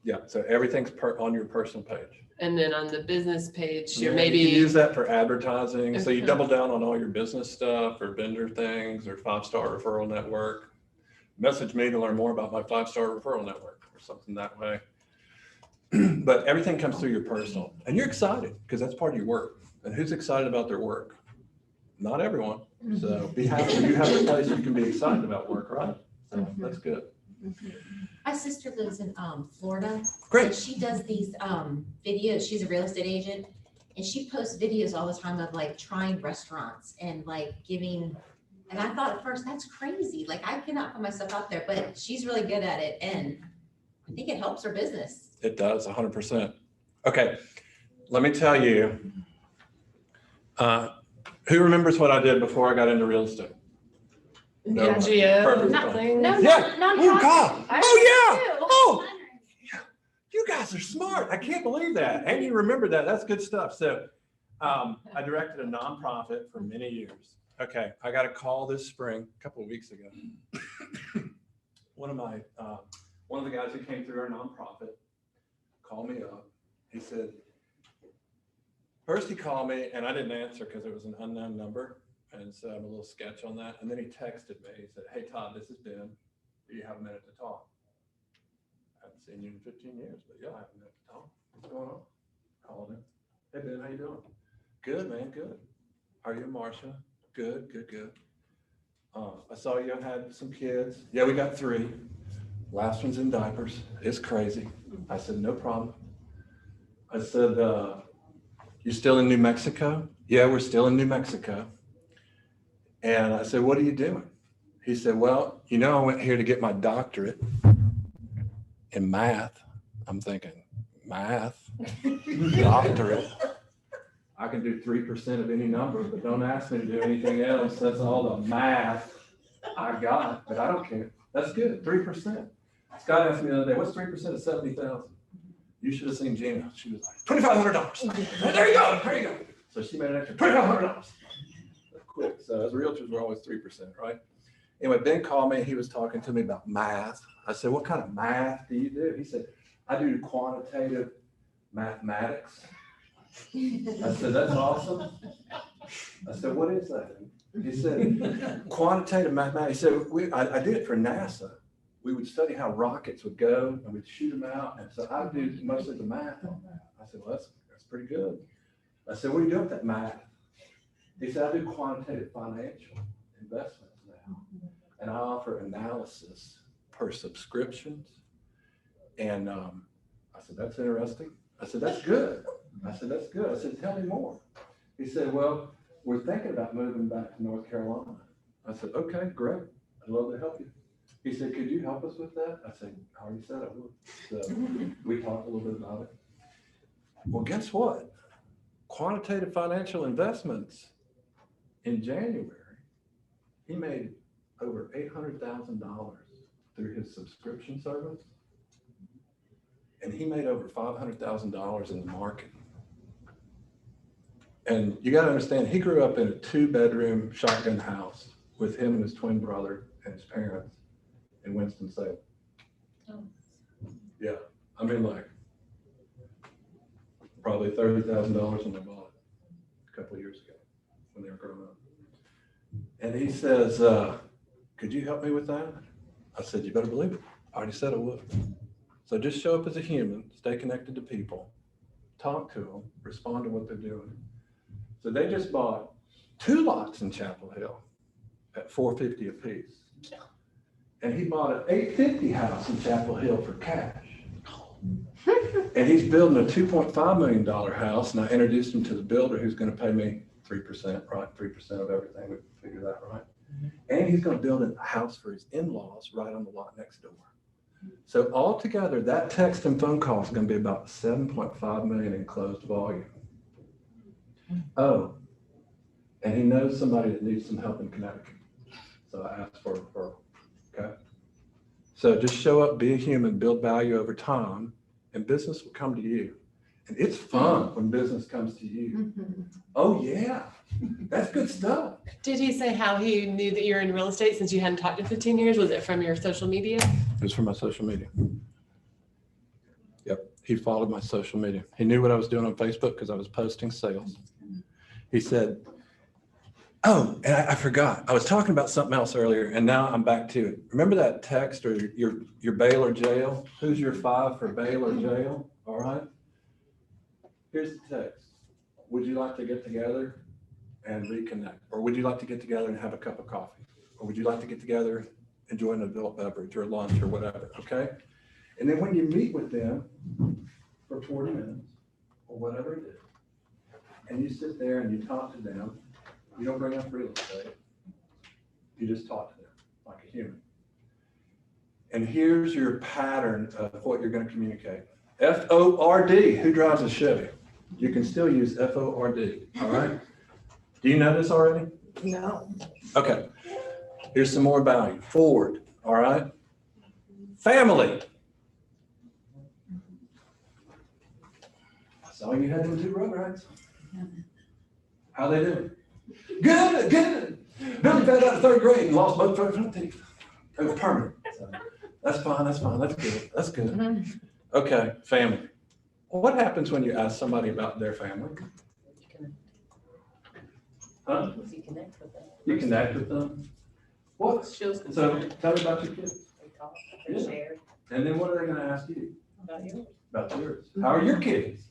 S9: yeah, so everything's on your personal page.
S11: And then on the business page, you're
S9: Yeah,
S11: maybe.
S9: you can use that for advertising. So you
S11: Okay.
S9: double down on all your business stuff or vendor things or 5-star referral network. Message me to learn more about my 5-star referral network or something that way. But everything comes through your personal, and you're excited because that's part of your work. And who's excited about their work? Not everyone. So be happy you have a place you can be excited about work, right? So that's good.
S10: My sister lives in Florida.
S9: Great.
S10: And she does these videos. She's a real estate agent, and she posts videos all the time of like trying restaurants and like giving. And I thought at first that's crazy. Like I cannot put myself out there, but she's really good at it, and I think it helps her business.
S9: It does, 100%. Okay, let me tell you. Who remembers what I did before I got into real estate? No.
S11: NGO,
S9: Perfect.
S11: nothing.
S1: No,
S9: Yeah.
S1: non
S9: Oh, God.
S1: I
S9: Oh, yeah.
S1: remember too.
S9: Oh, you guys are smart. I can't believe that. And you remember that. That's good stuff. So I directed a nonprofit for many years. Okay, I got a call this spring, a couple of weeks ago. One of the guys who came through our nonprofit called me up. He said, first he called me and I didn't answer because it was an unknown number. And so I'm a little sketch on that. And then he texted me. He said, hey, Todd, this is Ben. Do you have a minute to talk? I haven't seen you in 15 years, but yeah, I have a minute to talk. What's going on? Called him. Hey, Ben, how you doing? Good, man, good. How are you, Marcia? Good, good, good. I saw you had some kids. Yeah, we got 3. Last one's in diapers. It's crazy. I said, no problem. I said, you still in New Mexico? Yeah, we're still in New Mexico. And I said, what are you doing? He said, well, you know, I went here to get my doctorate in math. I'm thinking, math? Doctorate? I can do 3% of any number, but don't ask me to do anything else. That's all the math I got, but I don't care. That's good, 3%. Scott asked me the other day, what's 3% of 70,000? You should have seen Gina. She was like, $2,500. There you go, there you go. So she made an extra $2,500. Quick. So as realtors, we're always 3%, right? Anyway, Ben called me. He was talking to me about math. I said, what kind of math do you do? He said, I do quantitative mathematics. I said, that's awesome. I said, what is that? He said, quantitative mathematics. He said, I did it for NASA. We would study how rockets would go and we'd shoot them out. And so I do most of the math on that. I said, well, that's pretty good. I said, what are you doing with that math? He said, I do quantitative financial investments now. And I offer analysis per subscriptions. And I said, that's interesting. I said, that's good. I said, that's good. I said, tell me more. He said, well, we're thinking about moving back to North Carolina. I said, okay, great. I'd love to help you. He said, could you help us with that? I said, I already said I would. So we talked a little bit about it. Well, guess what? Quantitative financial investments in January, he made over $800,000 through his subscription service. And he made over $500,000 in the market. And you gotta understand, he grew up in a 2-bedroom shotgun house with him and his twin brother and his parents in Winston-Salem.
S7: Oh.
S9: Yeah, I mean, like, probably $30,000 when they bought it a couple of years ago, when they were growing up. And he says, could you help me with that? I said, you better believe it. I already said I would. So just show up as a human, stay connected to people, talk to them, respond to what they're doing. So they just bought 2 lots in Chapel Hill at $450 a piece. And he bought an $850 house in Chapel Hill for cash. And he's building a $2.5 million house, and I introduced him to the builder who's gonna pay me 3%, right? 3% of everything, we figured that right. And he's gonna build a house for his in-laws right on the lot next door. So altogether, that text and phone call is gonna be about 7.5 million in closed volume. Oh, and he knows somebody that needs some help in Connecticut. So I asked for a referral, okay? So just show up, be a human, build value over time, and business will come to you. And it's fun when business comes to you. Oh yeah, that's good stuff.
S11: Did he say how he knew that you're in real estate since you hadn't talked in 15 years? Was it from your social media?
S9: It was from my social media. Yep, he followed my social media. He knew what I was doing on Facebook because I was posting sales. He said, oh, and I forgot. I was talking about something else earlier, and now I'm back to it. Remember that text or your bail or jail? Who's your 5 for bail or jail? All right. Here's the text. Would you like to get together and reconnect? Or would you like to get together and have a cup of coffee? Or would you like to get together, enjoy an adult beverage or lunch or whatever, okay? And then when you meet with them for 40 minutes or whatever it is, and you sit there and you talk to them, you don't bring up real estate. You just talk to them like a human. And here's your pattern of what you're going to communicate. F-O-R-D. Who drives a Chevy? You can still use F-O-R-D. All right. Do you know this already?
S3: No.
S9: Okay. Here's some more value. Forward. All right. Family. I saw you had them 2 rugrats. How they doing? Good, good. Billy found out in 3rd grade and lost both front teeth. It was permanent. So that's fine, that's fine, that's good, that's good. Okay, family. Well, what happens when you ask somebody about their family? Huh?
S7: You connect with them.
S9: You connect with them? What?
S2: Shows
S9: So
S2: concern.
S9: tell me about your kids.
S7: They talk, they
S9: Yeah.
S7: share
S9: And then what are they gonna ask you
S7: about yours.
S9: about yours? How are your kids?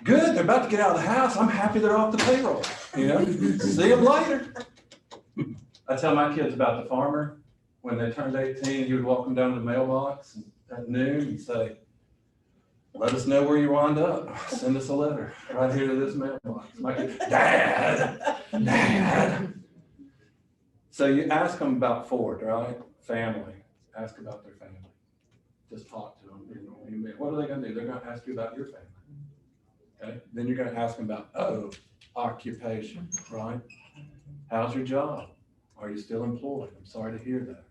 S9: Good, they're about to get out of the house. I'm happy they're off the payroll, you know? See them later. I tell my kids about the farmer. When they turned 18, he would walk them down to the mailbox at noon and say, let us know where you wound up. Send us a letter right here to this mailbox. My kid, Dad, Dad. So you ask them about Ford, right? Family. Ask about their family. Just talk to them. What are they gonna do? They're gonna ask you about your family. Okay, then you're gonna ask them about, occupation, right? How's your job? Are you still employed? I'm sorry to hear that.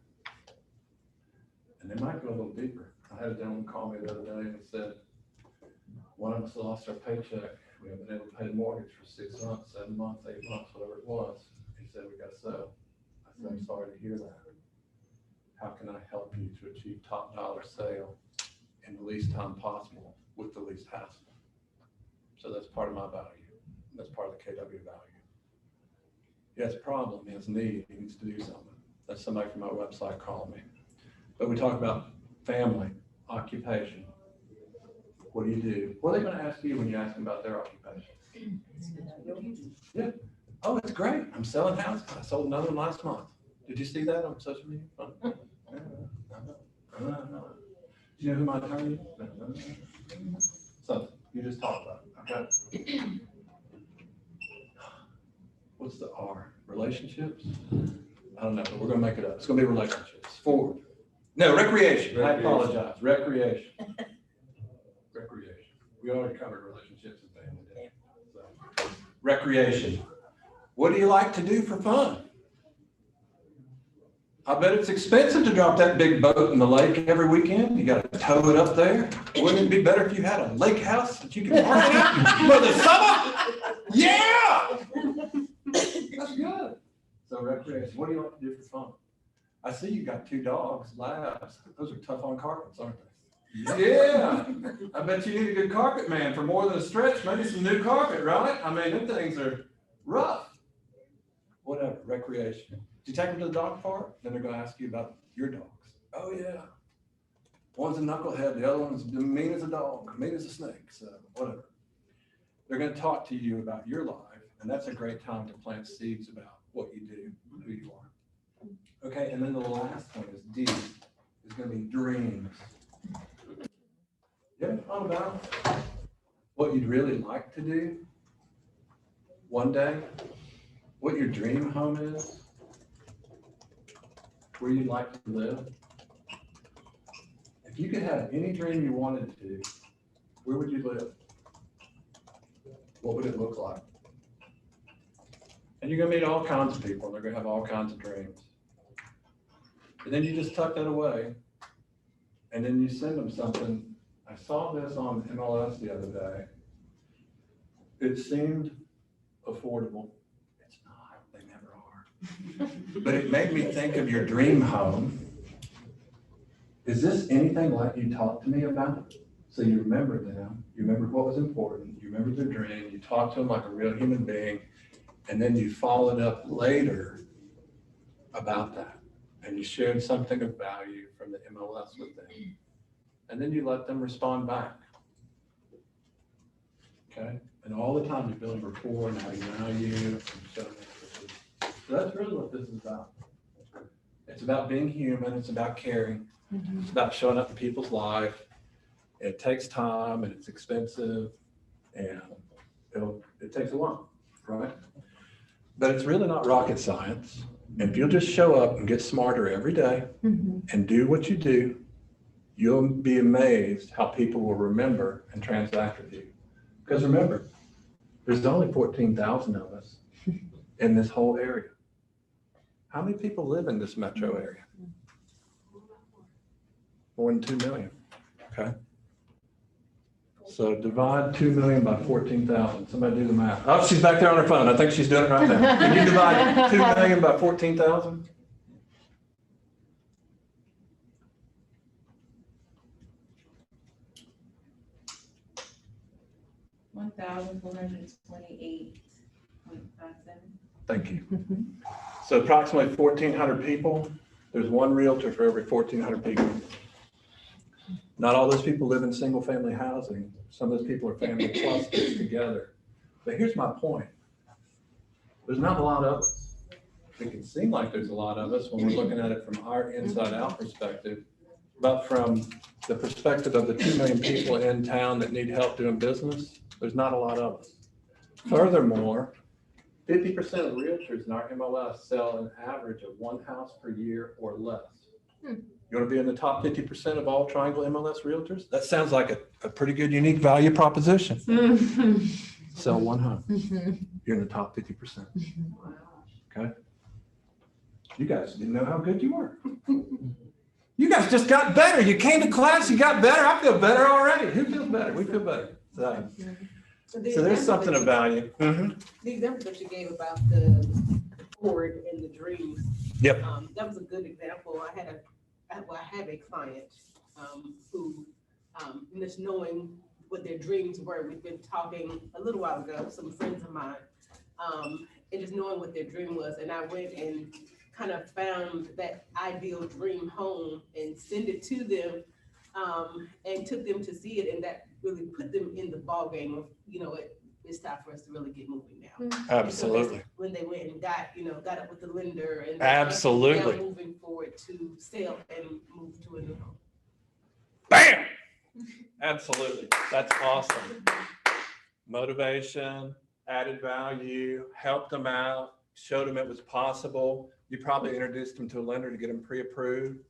S9: And they might go a little deeper. I had a gentleman call me the other day and said, one of us lost our paycheck. We haven't been able to pay the mortgage for 6 months, 7 months, 8 months, whatever it was. He said, we got to sell. I said, I'm sorry to hear that. How can I help you to achieve top dollar sale in the least time possible with the least hassle? So that's part of my value. That's part of the KW value. He has a problem, he has a need, he needs to do something. That's somebody from my website called me. But we talk about family, occupation. What do you do? What are they going to ask you when you ask them about their occupation? Yeah. Oh, it's great. I'm selling houses. I sold another one last month. Did you see that on social media? Do you know who my attorney is? So you just talk about it, okay? What's the R? Relationships? I don't know, but we're gonna make it up. It's gonna be relationships. Forward. No, recreation. I apologize. Recreation. Recreation. We already covered relationships and family. Didn't we? So, recreation. What do you like to do for fun? I bet it's expensive to drop that big boat in the lake every weekend. You gotta tow it up there. Wouldn't it be better if you had a lake house that you could park at for the summer? Yeah! So recreation, what do you like to do for fun? I see you got 2 dogs, labs. Those are tough on carpets, aren't they? Yeah, I bet you need a good carpet man for more than a stretch, maybe some new carpet, right? I mean, them things are rough. Whatever, recreation. Do you take them to the dog park? Then they're gonna ask you about your dogs. Oh yeah. One's a knucklehead, the other one's mean as a dog, mean as a snake, so whatever. They're gonna talk to you about your life, and that's a great time to plant seeds about what you do, who you are. Okay, and then the last one is D, is gonna be dreams. You ever thought about what you'd really like to do one day? What your dream home is? Where you'd like to live? If you could have any dream you wanted to, where would you live? What would it look like? And you're gonna meet all kinds of people, and they're gonna have all kinds of dreams. And then you just tuck that away, and then you send them something. I saw this on MLS the other day. It seemed affordable. It's not, they never are. But it made me think of your dream home. Is this anything like you talked to me about? So you remember them, you remember what was important, you remember their dream, you talked to them like a real human being, and then you followed up later about that. And you shared something of value from the MLS with them. And then you let them respond back. Okay? And all the time you're building rapport and adding value and showing expertise. So that's really what this is about. It's about being human, it's about caring, it's about showing up in people's life. It takes time and it's expensive and it takes a while, right? But it's really not rocket science. And if you'll just show up and get smarter every day and do what you do, you'll be amazed how people will remember and transact with you. Because remember, there's only 14,000 of us in this whole area. How many people live in this metro area? More than 2 million, okay? So divide 2 million by 14,000. Somebody do the math. Oh, she's back there on her phone. I think she's doing it right now. Can you divide 2 million by 14,000?
S1: 1,428.57.
S9: Thank you. So approximately 1,400 people. There's one realtor for every 1,400 people. Not all those people live in single family housing. Some of those people are family clusters together. But here's my point. There's not a lot of us. It can seem like there's a lot of us when we're looking at it from our inside out perspective, but from the perspective of the 2 million people in town that need help doing business, there's not a lot of us. Furthermore, 50% of realtors in our MLS sell an average of 1 house per year or less. You want to be in the top 50% of all Triangle MLS realtors? That sounds like a pretty good unique value proposition. Sell 1 home. You're in the top 50%. Okay? You guys didn't know how good you were. You guys just got better. You came to class, you got better. I feel better already. Who feels better? We feel better. So there's something of value.
S2: The example that you gave about the board and the dreams.
S9: Yep.
S2: That was a good example. I have a client who, just knowing what their dreams were, we've been talking a little while ago, some friends of mine, and just knowing what their dream was. And I went and kind of found that ideal dream home and sent it to them, and took them to see it. And that really put them in the ballgame of, it's time for us to really get moving now.
S9: Absolutely.
S2: So when they went and got up with the lender and
S9: absolutely
S2: now moving forward to sell and move to a new home.
S9: Bam! Absolutely. That's awesome. Motivation, added value, helped them out, showed them it was possible. You probably introduced them to a lender to get them pre-approved.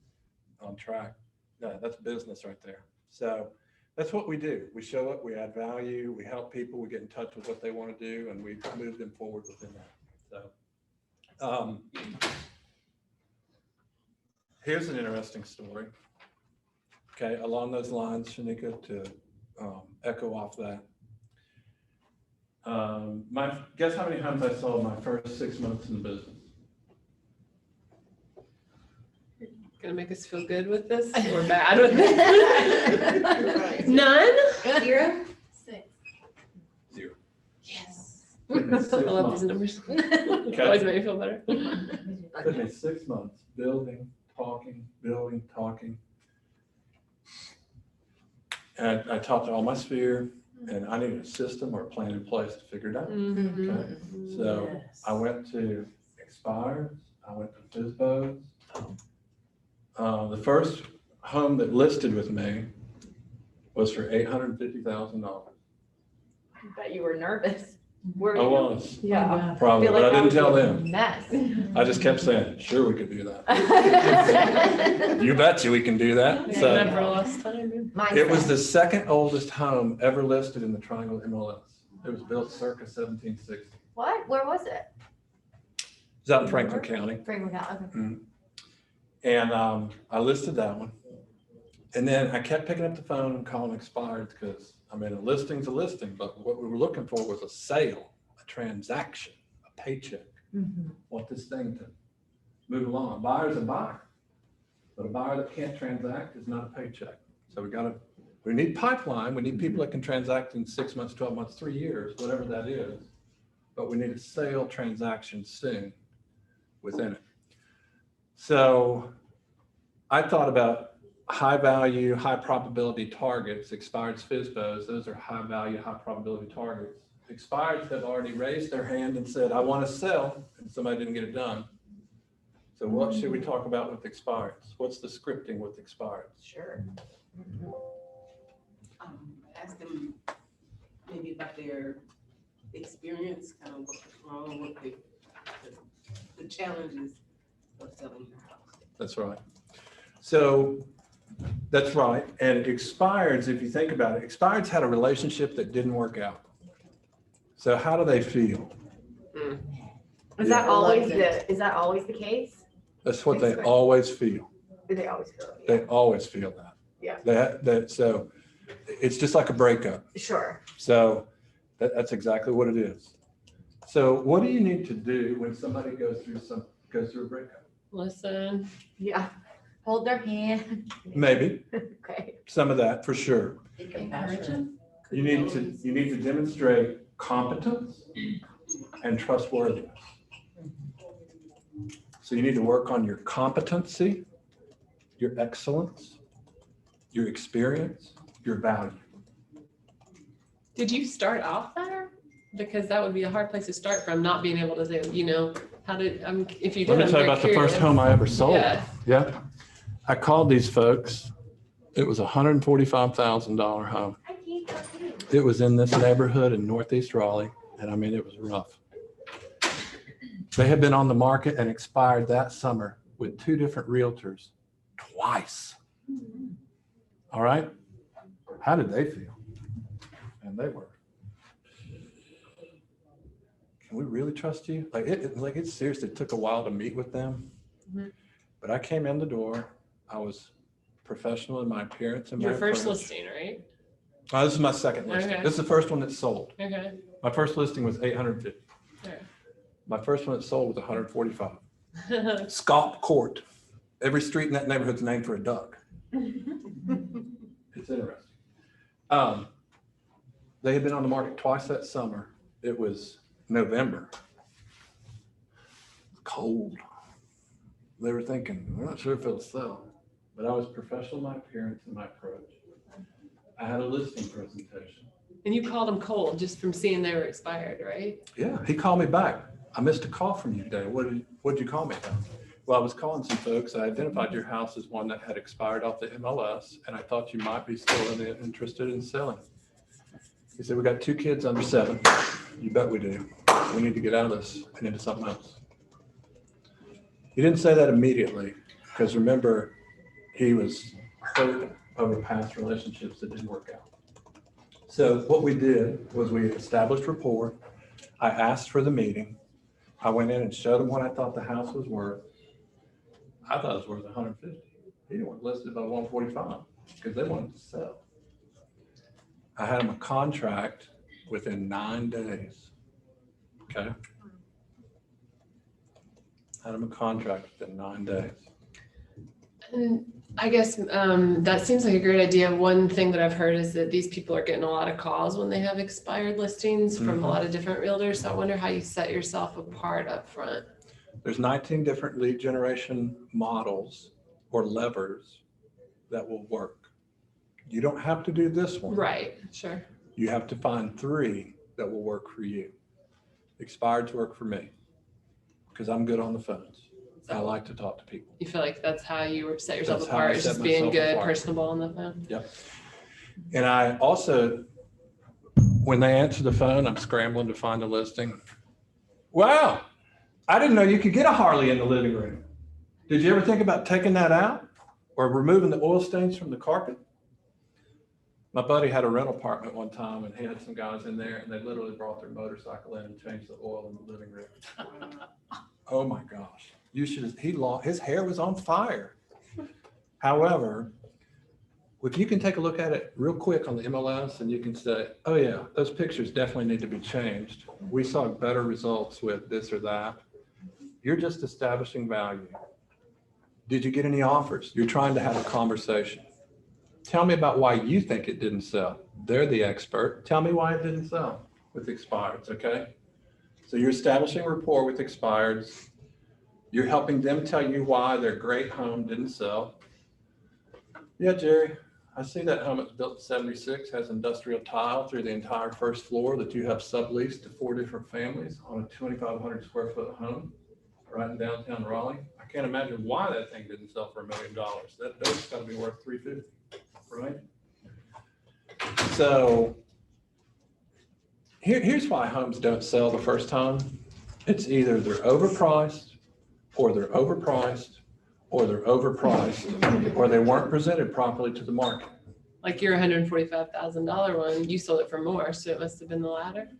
S9: On track. Yeah, that's business right there. So that's what we do. We show up, we add value, we help people, we get in touch with what they want to do, and we move them forward within that. So here's an interesting story. Okay, along those lines, Shanika, to echo off that. Guess how many homes I sold my first 6 months in the business?
S11: gonna make us feel good with this or bad with this? None?
S10: 0?
S1: 6.
S10: Yes.
S11: I love these numbers. Always make me feel better.
S9: Took me 6 months, building, talking. And I talked to all my sphere, and I needed a system or a plan in place to figure it out.
S11: Mhm.
S9: Okay. So I went to Expires, I went to FISBOs. The first home that listed with me was for $850,000.
S3: I bet you were nervous. Were
S9: I
S3: you?
S9: was,
S3: Yeah.
S9: probably,
S3: Feel like
S9: but I
S3: that
S9: didn't tell
S3: would be a
S9: them.
S3: Mess.
S9: I just kept saying, sure, we could do that. You bet you we can do that.
S11: Yeah,
S9: So
S11: never lost time.
S9: it was the second oldest home ever listed in the Triangle MLS. It was built circa 1760.
S3: What? Where was it?
S9: It's out in Franklin County.
S3: Franklin County. Okay.
S9: And I listed that one. And then I kept picking up the phone and calling Expired because, I mean, a listing's a listing, but what we were looking for was a sale, a transaction, a paycheck. Want this thing to move along. A buyer's a buyer, but a buyer that can't transact is not a paycheck. So we need pipeline. We need people that can transact in 6 months, 12 months, 3 years, whatever that is. But we need a sale transaction soon within it. So I thought about high value, high probability targets, Expired FISBOs. Those are high value, high probability targets. Expireds have already raised their hand and said, I want to sell, and somebody didn't get it done. So what should we talk about with expireds? What's the scripting with expireds?
S3: Sure.
S2: Ask them maybe about their experience, kind of what's wrong with the challenges of selling your house.
S9: That's right. So that's right. And expireds, if you think about it, expireds had a relationship that didn't work out. So how do they feel?
S3: Is that always the case?
S9: That's what they always feel.
S3: Do they always feel it?
S9: They always feel that.
S3: Yeah.
S9: So it's just like a breakup.
S3: Sure.
S9: So that's exactly what it is. So what do you need to do when somebody goes through a breakup?
S11: Listen.
S3: Yeah. Hold their hand.
S9: Maybe
S3: Okay.
S9: some of that for sure.
S10: Compassion.
S9: You need to demonstrate competence and trustworthiness. So you need to work on your competency, your excellence, your experience, your value.
S11: Did you start off there? Because that would be a hard place to start from, not being able to say, how did, if you did.
S9: Let me tell you about the first home I ever sold.
S11: Yeah.
S9: I called these folks. It was a $145,000 home. It was in this neighborhood in Northeast Raleigh, and I mean, it was rough. They had been on the market and expired that summer with 2 different realtors twice. All right. How did they feel? And they were. Can we really trust you? It seriously took a while to meet with them. But I came in the door. I was professional in my appearance and my
S11: Your first
S9: approach.
S11: listing, right?
S9: Oh, this is my second listing.
S11: Okay.
S9: This is the first one that sold.
S11: Okay.
S9: My first listing was 850.
S11: Okay.
S9: My first one that sold was 145. Scalp Court. Every street in that neighborhood's named for a duck. It's interesting. They had been on the market twice that summer. It was November. Cold. They were thinking, we're not sure if it'll sell. But I was professional in my appearance and my approach. I had a listing presentation.
S11: And you called them cold just from seeing they were expired, right?
S9: Yeah, he called me back. I missed a call from you today. What'd you call me about? Well, I was calling some folks. I identified your house as one that had expired off the MLS, and I thought you might be still interested in selling. He said, we got 2 kids under 7. You bet we do. We need to get out of this and into something else. He didn't say that immediately, because remember, he was hurt over past relationships that didn't work out. So what we did was we established rapport. I asked for the meeting. I went in and showed him what I thought the house was worth. I thought it was worth 150. He didn't want it listed about 145 because they wanted to sell. I had him a contract within 9 days. Okay. Had him a contract within 9 days.
S11: And I guess that seems like a great idea. One thing that I've heard is that these people are getting a lot of calls when they have expired listings from a lot of different realtors. So I wonder how you set yourself apart up front.
S9: There's 19 different lead generation models or levers that will work. You don't have to do this one.
S11: Right, sure.
S9: You have to find 3 that will work for you. Expireds work for me because I'm good on the phones. I like to talk to people.
S11: You feel like that's how you set yourself
S9: That's how I
S11: apart, is
S9: set
S11: just being
S9: myself
S11: good,
S9: apart.
S11: personable on the phone?
S9: Yep. And I also, when they answer the phone, I'm scrambling to find a listing. Wow, I didn't know you could get a Harley in the living room. Did you ever think about taking that out or removing the oil stains from the carpet? My buddy had a rental apartment one time and he had some guys in there and they literally brought their motorcycle in and changed the oil in the living room. Oh my gosh. You should, his hair was on fire. However, if you can take a look at it real quick on the MLS and you can say, oh yeah, those pictures definitely need to be changed. We saw better results with this or that. You're just establishing value. Did you get any offers? You're trying to have a conversation. Tell me about why you think it didn't sell. They're the expert. Tell me why it didn't sell with expireds, okay? So you're establishing rapport with expireds. You're helping them tell you why their great home didn't sell. Yeah, Jerry, I see that home that's built in 76 has industrial tile through the entire first floor that you have subleased to 4 different families on a 2,500 square foot home right in downtown Raleigh. I can't imagine why that thing didn't sell for $1 million. That door's got to be worth $350, right? So here's why homes don't sell the first time. It's either they're overpriced, or they're overpriced, or they're overpriced, or they weren't presented properly to the market.
S11: Like your $145,000 one, you sold it for more, so it must have been the latter.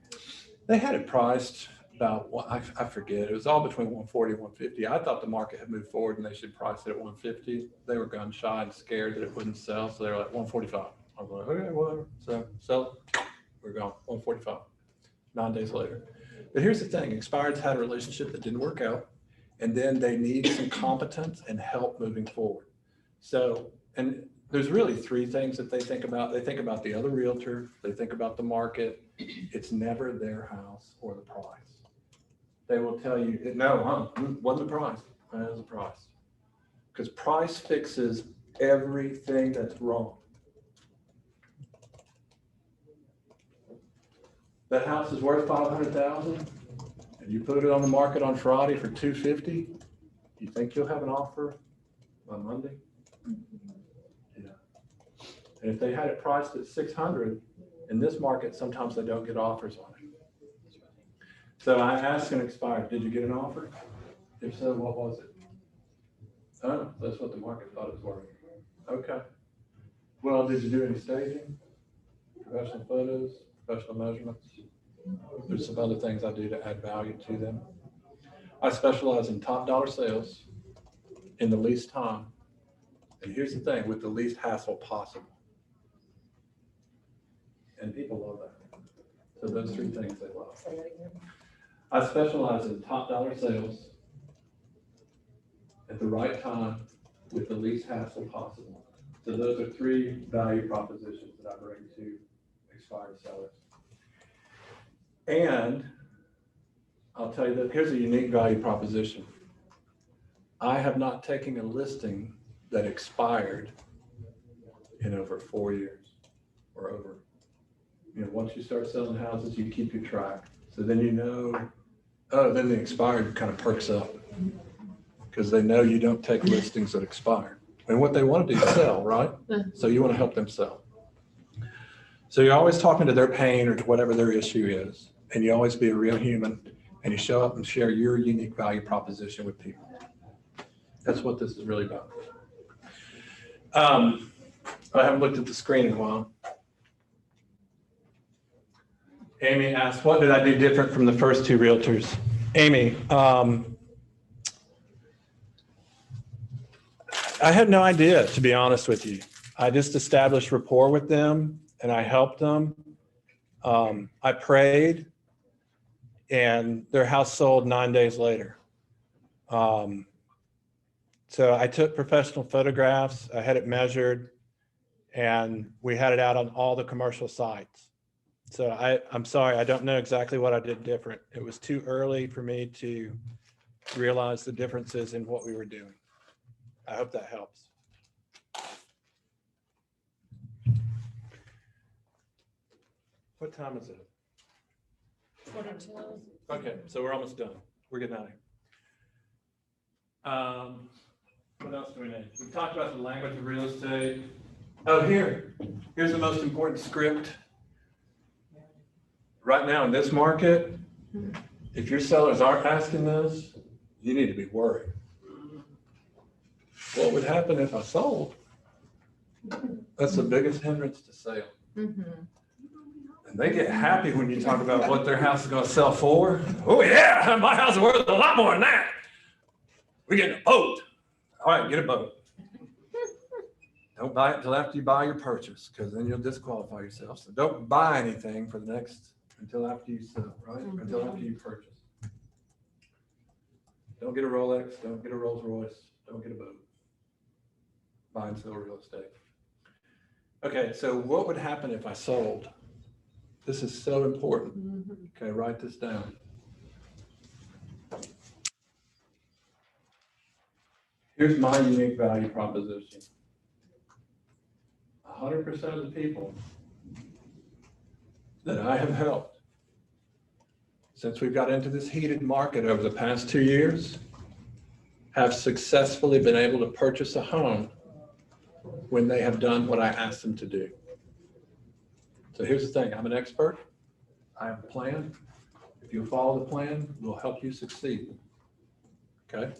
S9: They had it priced about, I forget, it was all between 140 and 150. I thought the market had moved forward and they should price it at 150. They were gun shy and scared that it wouldn't sell, so they were like 145. I was like, okay, whatever. So we're gone, 145, 9 days later. But here's the thing, expireds had a relationship that didn't work out, and then they need some competence and help moving forward. So, and there's really 3 things that they think about. They think about the other realtor, they think about the market. It's never their house or the price. They will tell you, no, wasn't the price, it was the price. Because price fixes everything that's wrong. That house is worth $500,000 and you put it on the market on Friday for $250. You think you'll have an offer on Monday? Yeah. And if they had it priced at $600, in this market, sometimes they don't get offers on it. So I asked an expired, did you get an offer? If so, what was it? Oh, that's what the market thought it was worth. Okay. Well, did you do any staging? Professional photos, professional measurements? There's some other things I do to add value to them. I specialize in top dollar sales in the least time. And here's the thing, with the least hassle possible. And people love that. So those 3 things they love. I specialize in top dollar sales at the right time with the least hassle possible. So those are 3 value propositions that I bring to expired sellers. And I'll tell you that here's a unique value proposition. I have not taken a listing that expired in over 4 years or over. You know, once you start selling houses, you keep your track. So then you know, oh, then the expired kind of perks up because they know you don't take listings that expire. And what they want to do is sell, right? So you want to help them sell. So you're always talking to their pain or to whatever their issue is. And you always be a real human and you show up and share your unique value proposition with people. That's what this is really about. I haven't looked at the screen in a while. Amy asked, what did I do different from the first 2 realtors? Amy, I had no idea, to be honest with you. I just established rapport with them and I helped them. I prayed and their house sold 9 days later. So I took professional photographs, I had it measured, and we had it out on all the commercial sites. So I'm sorry, I don't know exactly what I did different. It was too early for me to realize the differences in what we were doing. I hope that helps. What time is it?
S7: 42.
S9: Okay, so we're almost done. We're getting out of here. What else do we need? We talked about the language of real estate. Oh, here's the most important script. Right now in this market, if your sellers aren't asking this, you need to be worried. What would happen if I sold? That's the biggest hindrance to sale.
S3: Mm-hmm.
S9: And they get happy when you talk about what their house is going to sell for. Oh yeah, my house is worth a lot more than that. We're getting a boat. All right, get a boat. Don't buy it until after you buy your purchase, because then you'll disqualify yourself. So don't buy anything for the next, until after you sell, right? Until after you purchase. Don't get a Rolex, don't get a Rolls Royce, don't get a boat. Buy and sell real estate. Okay, so what would happen if I sold? This is so important. Okay, write this down. Here's my unique value proposition. 100% of the people that I have helped since we've got into this heated market over the past 2 years have successfully been able to purchase a home when they have done what I asked them to do. So here's the thing, I'm an expert. I have a plan. If you follow the plan, we'll help you succeed. Okay?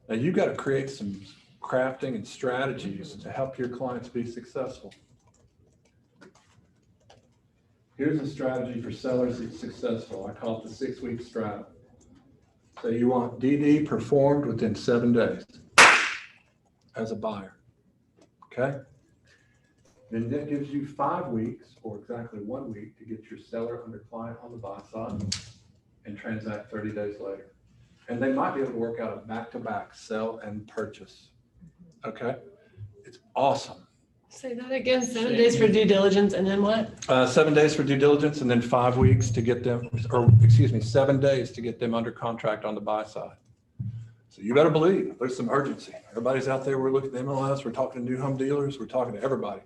S9: Now you've got to create some crafting and strategies to help your clients be successful. Here's a strategy for sellers that's successful. I call it the 6-week strat. So you want DD performed within 7 days as a buyer. Okay? Then that gives you 5 weeks, or exactly 1 week, to get your seller under client on the buy side and transact 30 days later. And they might be able to work out a back-to-back sell and purchase. Okay? It's awesome.
S11: Say that again, 7 days for due diligence and then what?
S9: 7 days for due diligence and then 5 weeks to get them, or excuse me, 7 days to get them under contract on the buy side. So you better believe there's some urgency. Everybody's out there, we're looking at the MLS, we're talking to new home dealers, we're talking to everybody.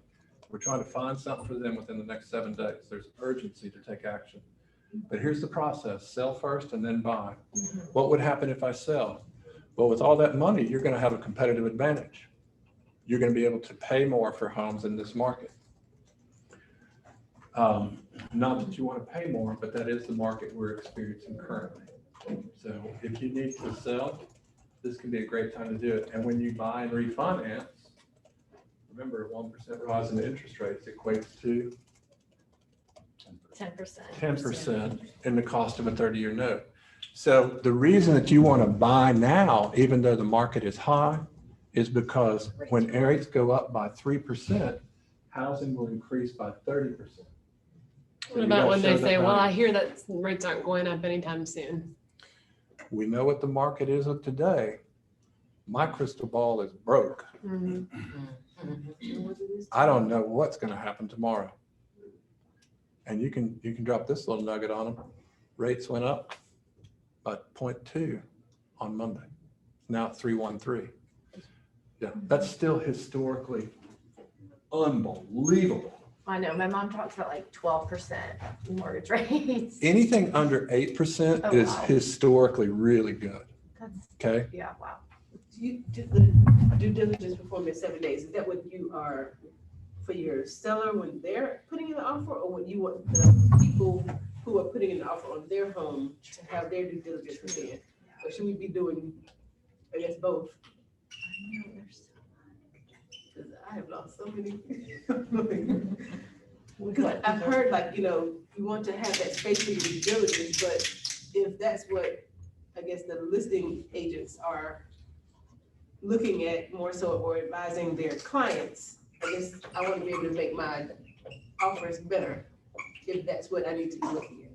S9: We're trying to find something for them within the next 7 days. There's urgency to take action. But here's the process, sell first and then buy. What would happen if I sell? Well, with all that money, you're going to have a competitive advantage. You're going to be able to pay more for homes in this market. Not that you want to pay more, but that is the market we're experiencing currently. So if you need to sell, this can be a great time to do it. And when you buy and refinance, remember, 1% rise in interest rates equates to
S3: 10%.
S9: 10% in the cost of a 30-year note. So the reason that you want to buy now, even though the market is high, is because when rates go up by 3%, housing will increase by 30%. So
S11: What about when they say, well, I hear that rates aren't going up anytime soon?
S9: We know what the market is of today. My crystal ball is broke. I don't know what's going to happen tomorrow. And you can drop this little nugget on them. Rates went up by 0.2 on Monday. Now at 3.13. Yeah, that's still historically unbelievable.
S3: I know, my mom talks about like 12% mortgage rates.
S9: Anything under 8% is
S3: wow.
S9: historically really good.
S3: That's-
S9: Okay.
S3: Yeah, wow.
S2: You did the due diligence performed in 7 days. Is that what you are for your seller when they're putting in the offer, or when you want the people who are putting in the offer on their home to have their due diligence put in? Or should we be doing, I guess, both? Because I have lost so many. Because I've heard, like, you want to have that space for your due diligence, but if that's what, I guess, the listing agents are looking at more so, or advising their clients, I guess I want to be able to make my offers better, if that's what I need to be looking at.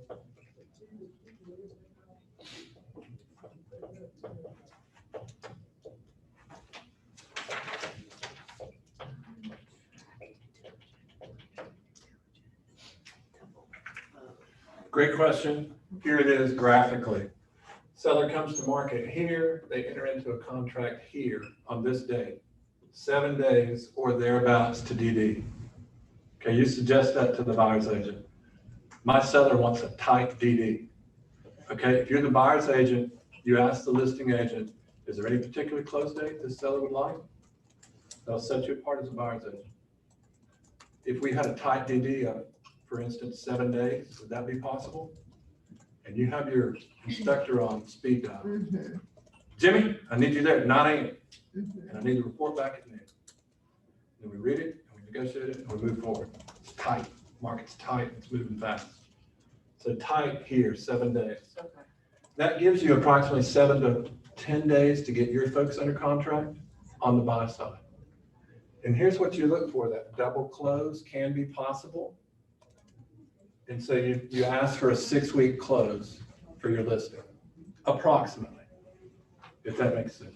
S9: Great question. Here it is graphically. Seller comes to market here, they enter into a contract here on this date, 7 days or thereabouts to DD. Okay, you suggest that to the buyer's agent. My seller wants a tight DD. Okay, if you're the buyer's agent, you ask the listing agent, is there any particular close date the seller would like? They'll set you apart as a buyer's agent. If we had a tight DD of, for instance, 7 days, would that be possible? And you have your inspector on speed dial.
S3: Mm-hmm.
S9: Jimmy, I need you there at 9 a.m.
S3: Mm-hmm.
S9: And I need to report back at noon. Then we read it, and we negotiate it, and we move forward. It's tight, market's tight, it's moving fast. So tight here, 7 days.
S2: Okay.
S9: That gives you approximately 7 to 10 days to get your folks under contract on the buy side. And here's what you look for, that double close can be possible. And so you ask for a 6-week close for your listing, approximately, if that makes sense.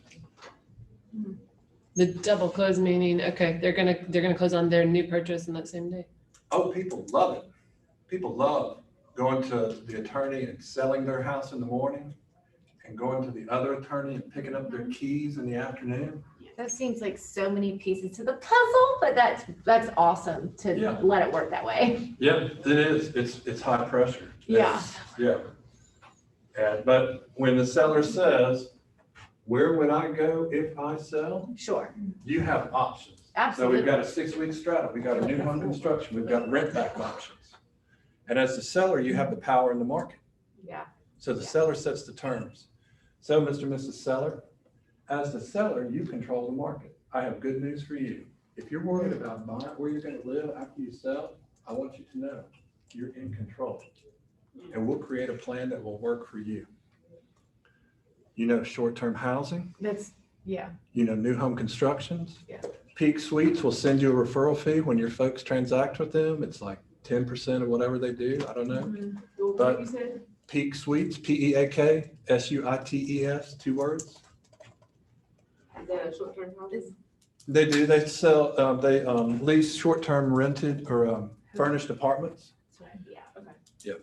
S11: The double close meaning, okay, they're gonna close on their new purchase in that same day.
S9: Oh, people love it. People love going to the attorney and selling their house in the morning and going to the other attorney and picking up their keys in the afternoon.
S3: That seems like so many pieces to the puzzle, but that's awesome to
S9: Yeah.
S3: let it work that way.
S9: Yeah, it is. It's high pressure.
S3: Yeah.
S9: Yeah. But when the seller says, where would I go if I sell?
S3: Sure.
S9: You have options. So
S3: Absolutely.
S9: we've got a 6-week straddle. We've got a new home construction. We've got rent back options. And as the seller, you have the power in the market.
S3: Yeah.
S9: So the seller sets the terms. So Mr. and Mrs. Seller, as the seller, you control the market. I have good news for you. If you're worried about buying where you're going to live after you sell, I want you to know you're in control. And we'll create a plan that will work for you. You know, short-term housing,
S3: Yeah.
S9: you know, new home constructions.
S3: Yeah.
S9: Peak Suites will send you a referral fee when your folks transact with them. It's like 10% of whatever they do. I don't know.
S2: What you said?
S9: Peak Suites, Peak Suites, 2 words.
S2: Is that a short-term housing?
S9: They do. They sell, they lease short-term rented or furnished apartments.
S3: Yeah.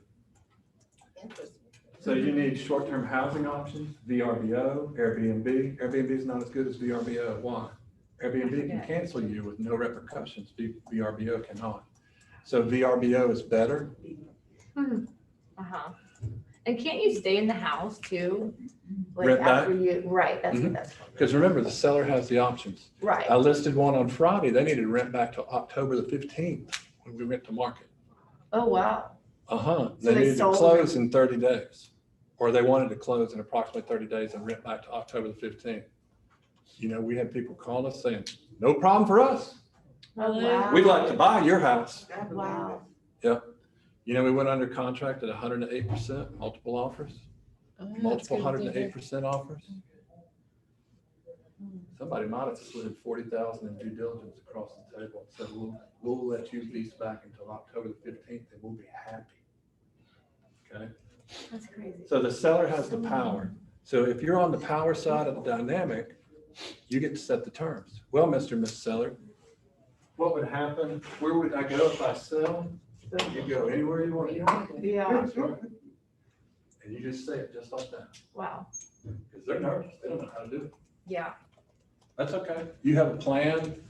S2: Interesting.
S9: So you need short-term housing options, VRBO, Airbnb. Airbnb is not as good as VRBO. Why? Airbnb can cancel you with no repercussions. VRBO cannot. So VRBO is better.
S3: Uh-huh. And can't you stay in the house too? Like
S9: Rent back?
S3: after you, right, that's what that's.
S9: Because remember, the seller has the options.
S3: Right.
S9: I listed one on Friday. They needed to rent back till October the 15th when we went to market.
S3: Oh, wow.
S9: Uh-huh.
S3: So
S9: They
S3: they
S9: needed to
S3: sold
S9: close in 30 days. Or they wanted to close in approximately 30 days and rent back to October the 15th. You know, we had people call us saying, no problem for us.
S3: Oh, wow.
S9: We'd like to buy your house.
S3: Wow.
S9: You know, we went under contract at 108%, multiple offers, multiple 108% offers. Somebody might have slid 40,000 in due diligence across the table and said, we'll let you lease back until October the 15th and we'll be happy. Okay.
S3: That's crazy.
S9: So the seller has the power. So if you're on the power side of the dynamic, you get to set the terms. Well, Mr. and Miss Seller, what would happen? Where would I go if I sell? You go anywhere you want.
S3: Yeah.
S9: And you just say it just like that.
S3: Wow.
S9: Because they're nervous. They don't know how to do it.
S3: Yeah.
S9: That's okay. You have a plan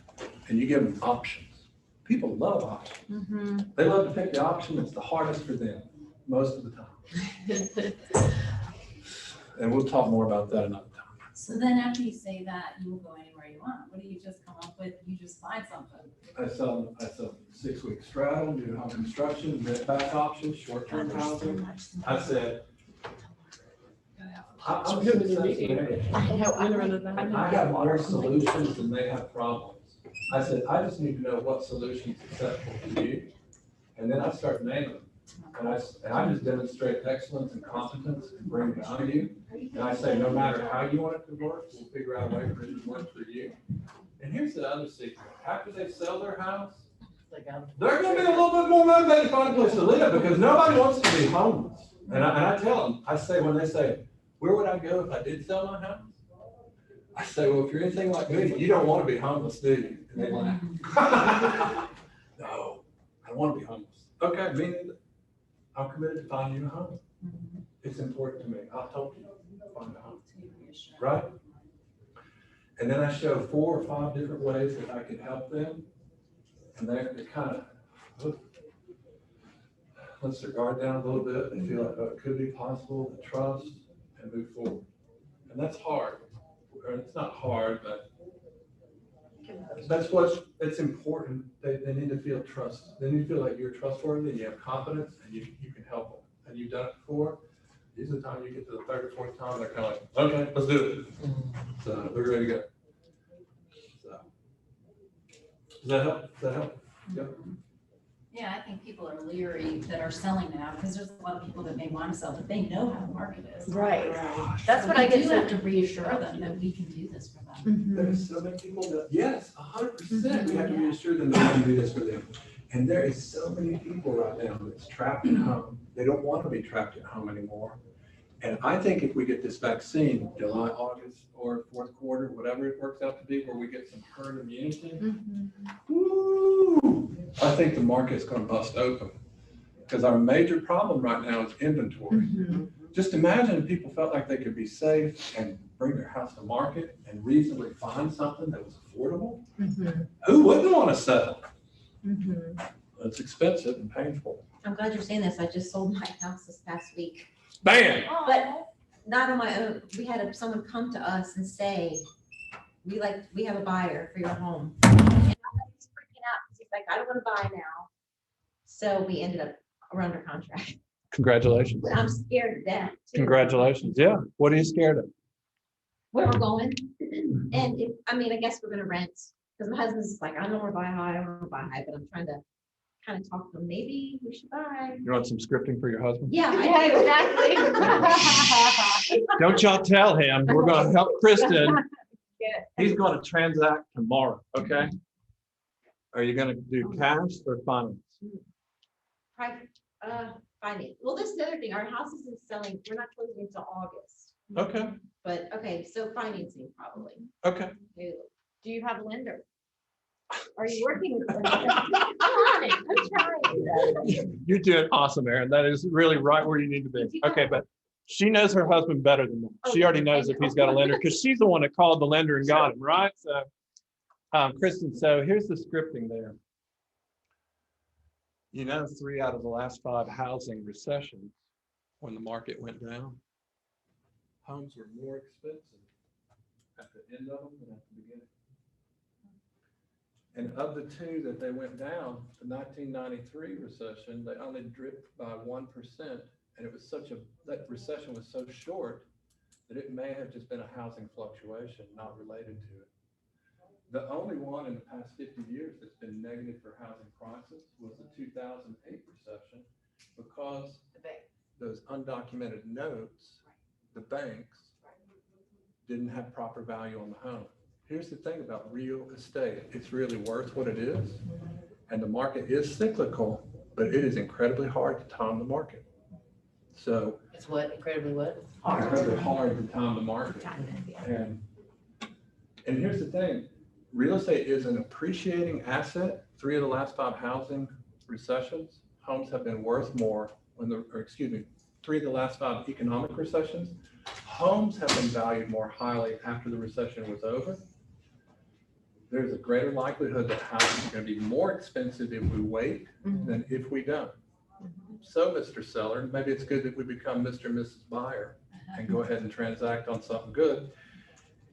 S9: and you give them options. People love options.
S3: Mm-hmm.
S9: They love to pick the option that's the hardest for them most of the time. And we'll talk more about that another time.
S12: So then after you say that, you will go anywhere you want. What do you just come up with? You just find something.
S9: I sell 6-week straddle, new home construction, rent back options, short-term housing. I said, I have more solutions than they have problems. I said, I just need to know what solution is acceptable to you. And then I start naming them. And I just demonstrate excellence and competence and bring value. And I say, no matter how you want it to work, we'll figure out a way for it to work for you. And here's the other secret. After they sell their house, they're going to be a little bit more motivated to find a place to live because nobody wants to be homeless. And I tell them, I say, when they say, where would I go if I did sell my house? I say, well, if you're anything like me, you don't want to be homeless, do you? And they laugh. No, I don't want to be homeless. Okay, me neither. I'm committed to finding you a home. It's important to me. I'll help you find a home. Right? And then I show 4 or 5 different ways that I can help them. And they kind of lets their guard down a little bit. They feel like, oh, it could be possible, they trust, and move forward. And that's hard. Or it's not hard, but that's it's important. They need to feel trust. They need to feel like you're trustworthy, you have confidence, and you can help them. And you've done it before. These are the time you get to the 3rd or 4th time, they're kind of like, okay, let's do it. So they're ready to go. So does that help? Does that help? Yep.
S12: Yeah, I think people are leery that are selling now because there's a lot of people that may want to sell, but they know how the market is.
S3: Right. That's what I
S12: do
S3: get
S12: have
S3: to
S12: to reassure them that we can do this for them.
S9: There's so many people that, yes, 100%, we have to reassure them that we can do this for them. And there is so many people right now that's trapped at home. They don't want to be trapped at home anymore. And I think if we get this vaccine, July, August, or 4th quarter, whatever it works out to be, where we get some herd immunity, woo, I think the market's going to bust open. Because our major problem right now is inventory. Just imagine if people felt like they could be safe and bring their house to market and reasonably find something that was affordable. Who wouldn't want to sell? It's expensive and painful.
S10: I'm glad you're saying this. I just sold my house this past week.
S9: Bam!
S10: But not on my own. We had someone come to us and say, we have a buyer for your home. And I was freaking out because he's like, I don't want to buy now. So we ended up, we're under contract.
S9: Congratulations.
S10: But I'm scared to death. too.
S9: Congratulations. Yeah. What are you scared of?
S10: Where we're going. And I guess we're gonna rent. Because my husband's like, I don't want to buy high, I don't want to buy high, but I'm trying to kind of talk to him. Maybe we should buy.
S9: You want some scripting for your husband?
S10: Yeah,
S3: Exactly.
S9: Don't y'all tell him. We're going to help Kristen. He's going to transact tomorrow. Okay. Are you going to do cash or finance?
S10: Finance. Well, this is the other thing. Our house isn't selling. We're not closing until August.
S9: Okay.
S10: But okay, so financing probably.
S9: Okay.
S3: Do you have a lender? Are you working with them? I'm on it. I'm trying.
S9: You're doing awesome, Erin. That is really right where you need to be. Okay, but she knows her husband better than that. She already knows if he's got a lender because she's the one that called the lender and got him, right? So, Kristen, so here's the scripting there. 3 out of the last 5 housing recessions, when the market went down, homes were more expensive at the end of them than at the beginning. And of the 2 that they went down, the 1993 recession, they only dripped by 1%. And it was that recession was so short that it may have just been a housing fluctuation, not related to it. The only one in the past 50 years that's been negative for housing prices was the 2008 recession, because those undocumented notes, the banks didn't have proper value on the home. Here's the thing about real estate. It's really worth what it is. And the market is cyclical, but it is incredibly hard to time the market. So
S11: It's what, incredibly what?
S9: incredibly hard to time the market. And here's the thing. Real estate is an appreciating asset. 3 of the last 5 housing recessions, homes have been worth more when 3 of the last 5 economic recessions, homes have been valued more highly after the recession was over. There's a greater likelihood that houses are going to be more expensive if we wait than if we don't. So, Mr. Seller, maybe it's good that we become Mr. and Mrs. Buyer and go ahead and transact on something good.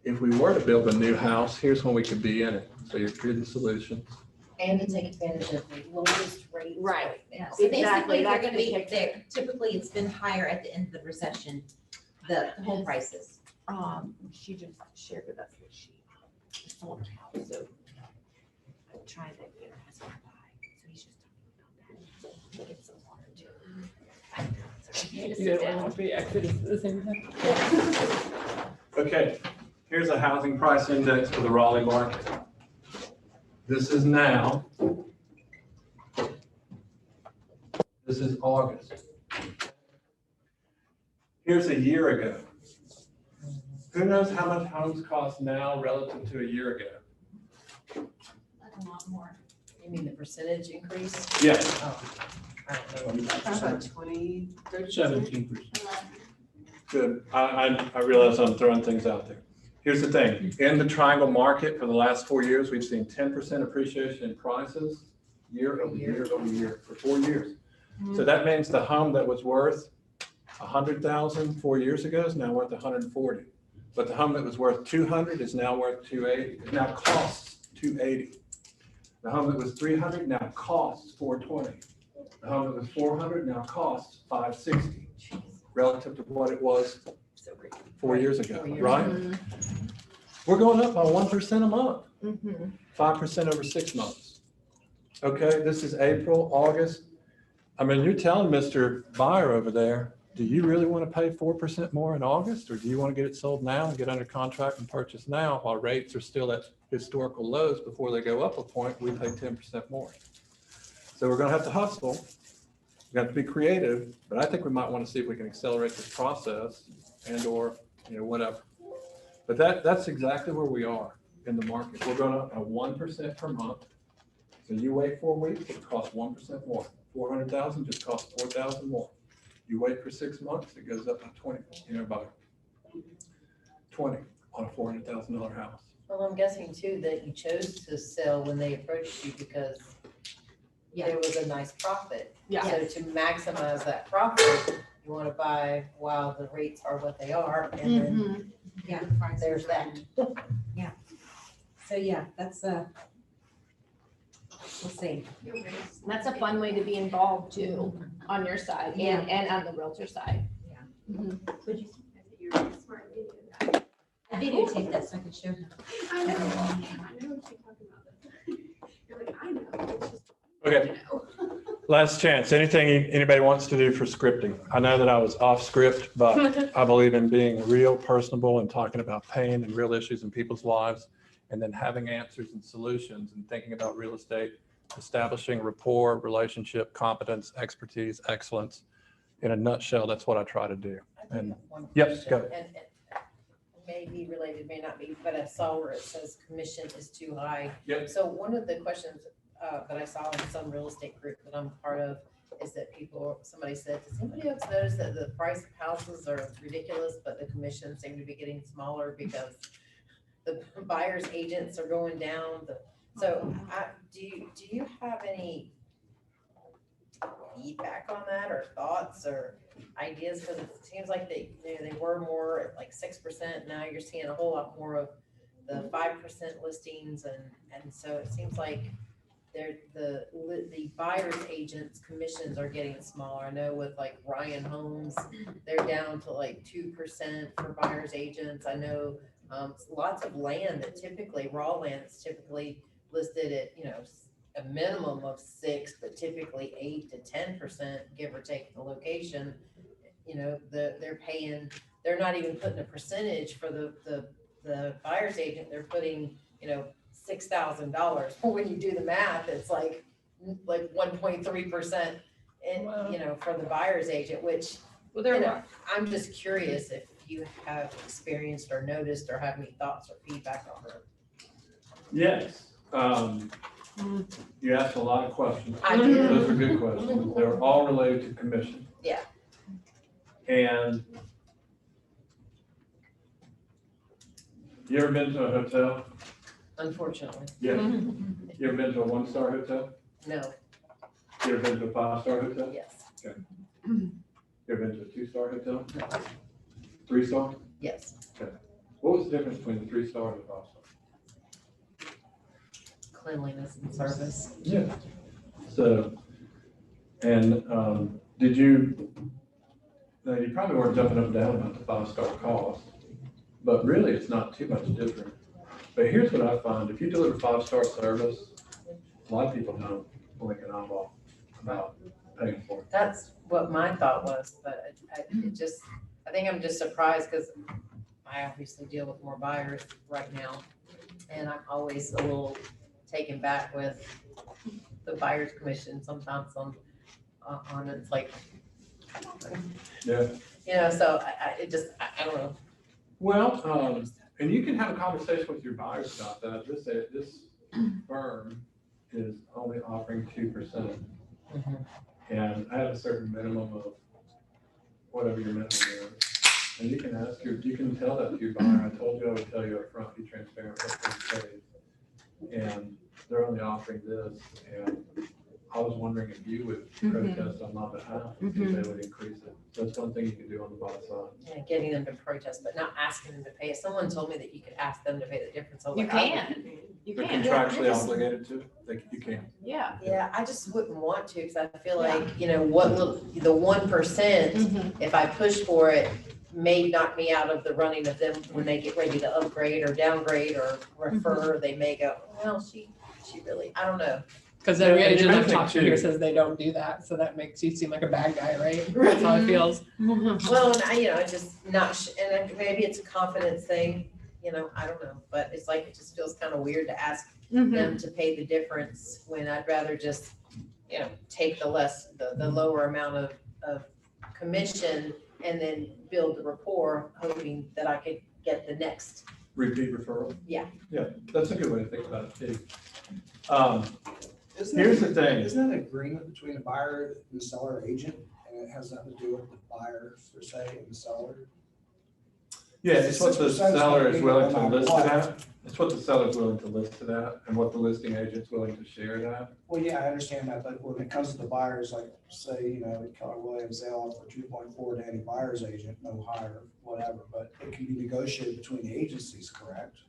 S9: If we were to build a new house, here's when we could be in it. So you're creating solutions.
S10: And to take advantage of the lowest rate.
S3: Right.
S10: Yeah. So
S3: Exactly.
S10: basically, they're
S3: That's
S10: gonna
S3: the
S10: be
S3: kicker.
S10: there. Typically, it's been higher at the end of the recession, the home prices.
S3: She just shared with us that she sold her house, so I'm trying to get her husband to buy. So he's just talking about that. It's so hard to.
S11: You don't want to be exited at the same time.
S9: Okay, here's a housing price index for the Raleigh market. This is now. This is August. Here's a year ago. Who knows how much homes cost now relative to a year ago?
S12: Like a lot more.
S11: You mean the percentage increase?
S9: Yes.
S2: About 20, 30%.
S9: 17%. Good. I realize I'm throwing things out there. Here's the thing. In the triangle market for the last 4 years, we've seen 10% appreciation in prices year over year over year for 4 years. So that means the home that was worth 100,000 4 years ago is now worth 140. But the home that was worth 200 is now worth 280. It now costs 280. The home that was 300 now costs 420. The home that was 400 now costs 560 relative to what it was 4 years ago, right? We're going up by 1% a month, 5% over 6 months. Okay, this is April, August. I mean, you're telling Mr. Buyer over there, do you really want to pay 4% more in August, or do you want to get it sold now and get under contract and purchase now while rates are still at historical lows before they go up a point? We pay 10% more. So we're going to have to hustle. We have to be creative, but I think we might want to see if we can accelerate this process and or whatever. But that's exactly where we are in the market. We're going up by 1% per month. So you wait 4 weeks, it costs 1% more. 400,000 just costs 4,000 more. You wait for 6 months, it goes up by 20, by 20 on a $400,000 house.
S13: Well, I'm guessing too that you chose to sell when they approached you because there was a nice profit.
S3: Yeah.
S13: So to maximize that profit, you want to buy while the rates are what they are, and then there's that.
S10: So yeah, that's we'll see.
S3: That's a fun way to be involved too, on your side and on the realtor side.
S1: You're a smart video guy.
S10: I videotaped that so I could show him.
S1: I know what you're talking about. You're like, I know. It's just,
S9: Okay. Last chance. Anything anybody wants to do for scripting? I know that I was off script, but I believe in being real, personable, and talking about pain and real issues in people's lives, and then having answers and solutions and thinking about real estate, establishing rapport, relationship, competence, expertise, excellence. In a nutshell, that's what I try to do. And yes, go.
S13: And may be related, may not be, but I saw where it says commission is too high.
S9: Yep.
S13: So one of the questions that I saw in some real estate group that I'm part of is that somebody said, does anybody else notice that the price of houses are ridiculous, but the commissions seem to be getting smaller because the buyer's agents are going down? So do you have any feedback on that, or thoughts or ideas? Because it seems like they were more at like 6%. Now you're seeing a whole lot more of the 5% listings, and so it seems like the buyer's agents' commissions are getting smaller. I know with like Ryan Homes, they're down to like 2% for buyer's agents. I know lots of land that typically, raw land that's typically listed at, a minimum of 6, but typically 8 to 10%, give or take the location. They're paying, they're not even putting a percentage for the buyer's agent. They're putting, $6,000. When you do the math, it's like 1.3%, and for the buyer's agent, which I'm just curious if you have experienced or noticed or have any thoughts or feedback on that.
S9: Yes. You asked a lot of questions.
S13: I did.
S9: Those are good questions. They're all related to commission.
S13: Yeah.
S9: And you ever been to a hotel?
S13: Unfortunately.
S9: Yeah. You ever been to a 1-star hotel?
S13: No.
S9: You ever been to a 5-star hotel?
S13: Yes.
S9: Okay. You ever been to a 2-star hotel? 3-star?
S13: Yes.
S9: Okay. What was the difference between the 3-star and the 5-star?
S13: Cleanliness and service.
S9: Yeah. So, and did you, now you probably weren't jumping up and down about the 5-star cost, but really it's not too much different. But here's what I find: if you deliver 5-star service, a lot of people don't blink an eyeball about paying for it.
S13: That's what my thought was, but I think I'm just surprised because I obviously deal with more buyers right now, and I'm always a little taken back with the buyer's commission sometimes on it's like,
S9: Yeah.
S13: So I don't know.
S9: Well, and you can have a conversation with your buyers about that. This firm is only offering 2%. And I have a certain minimum of whatever your minimum is. And you can ask you can tell that to your buyer. I told you I would tell you up front, be transparent, what they say. And they're only offering this, and I was wondering if you would protest on my behalf, if they would increase it. So that's one thing you can do on the buy side.
S13: Yeah, getting them to protest, but not asking them to pay it. Someone told me that you could ask them to pay the difference. I was
S3: You
S13: like, I
S3: can, you
S9: They're
S3: can,
S9: contractually obligated to, you can.
S3: yeah.
S13: Yeah, I just wouldn't want to, because I feel like, you know, what the 1%, if I push for it, may knock me out of the running of them when they get ready to upgrade or downgrade or refer. They may go, well, she really, I don't know.
S11: Because every
S9: Yeah,
S11: agent
S9: I
S11: I've
S9: think
S11: talked to
S9: too.
S11: here says they don't do that, so that makes you seem like a bad guy, right? That's how it feels.
S13: Well, and I, you know, just not, and maybe it's a confidence thing, you know, I don't know, but it's like, it just feels kind of weird to ask them to pay the difference when I'd rather just, you know, take the lower amount of commission and then build the rapport, hoping that I could get the next.
S9: Repeat referral?
S13: Yeah.
S9: Yeah, that's a good way to think about it too. Here's the thing.
S14: Isn't that an agreement between the buyer and the seller agent, and it has nothing to do with the buyer per se and the seller?
S9: Yeah, it's what the
S14: 6% is
S9: seller
S14: gonna
S9: is
S14: be
S9: willing
S14: no
S9: to
S14: matter
S9: list
S14: what.
S9: it at. It's what the seller's willing to list it at and what the listing agent's willing to share it at.
S14: Well, yeah, I understand that, but when it comes to the buyers, like say, you know, Keller Williams, they offer 2.4 to any buyer's agent, no higher, whatever, but it can be negotiated between the agencies, correct?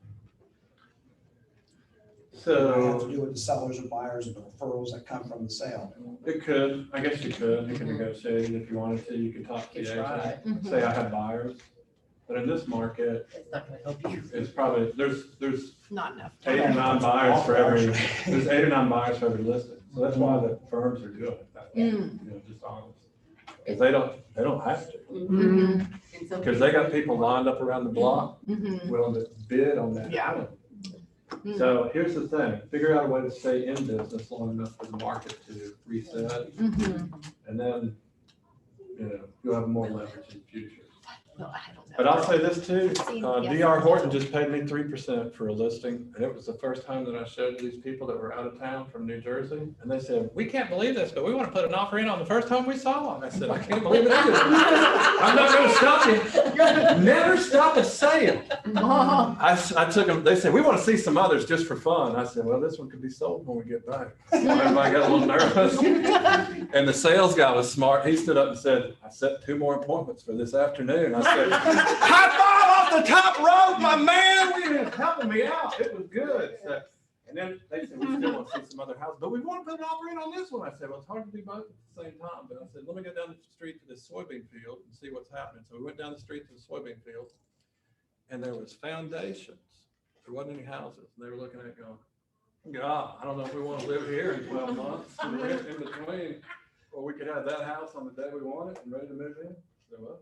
S14: It have to
S9: So
S14: do with the sellers or buyers and the referrals that come from the sale.
S9: it could, I guess you could, you can negotiate it if you wanted to, you could talk to the agent, say I have buyers. But in this market,
S13: It's not gonna help you.
S9: it's probably, there's
S3: Not enough.
S9: 8 or 9 buyers for every, there's 8 or 9 buyers for every listing. So that's why the firms are doing it that way, you know, just honest. Because they don't have to. Because they got people lined up around the block willing to bid on that.
S3: Yeah.
S9: home. So here's the thing, figure out a way to stay in business long enough for the market to reset. And then, you know, you'll have more leverage in the future.
S3: Well, I don't know.
S9: But I'll say this too,
S3: Yes.
S9: DR Horton just paid me 3% for a listing, and it was the first time that I showed these people that were out of town from New Jersey, and they said, we can't believe this, but we want to put an offer in on the first home we saw. And I said, I can't believe it either. I'm not gonna stop you. Never stop a sale. I took them, they said, we want to see some others just for fun. I said, well, this one could be sold when we get back. Everybody got a little nervous. And the sales guy was smart. He stood up and said, I set 2 more appointments for this afternoon. I said, high five off the top rope, my man. You're helping me out. It was good. So, and then they said, we still want to see some other houses, but we want to put an offer in on this one. I said, well, it's hard to do both at the same time. But I said, let me go down the street to this soybean field and see what's happening. So we went down the street to the soybean field, and there was foundations. There wasn't any houses. And they were looking at it going, God, I don't know if we want to live here in 12 months. And rent in between, or we could have that house on the day we want it and ready to move in. So, well,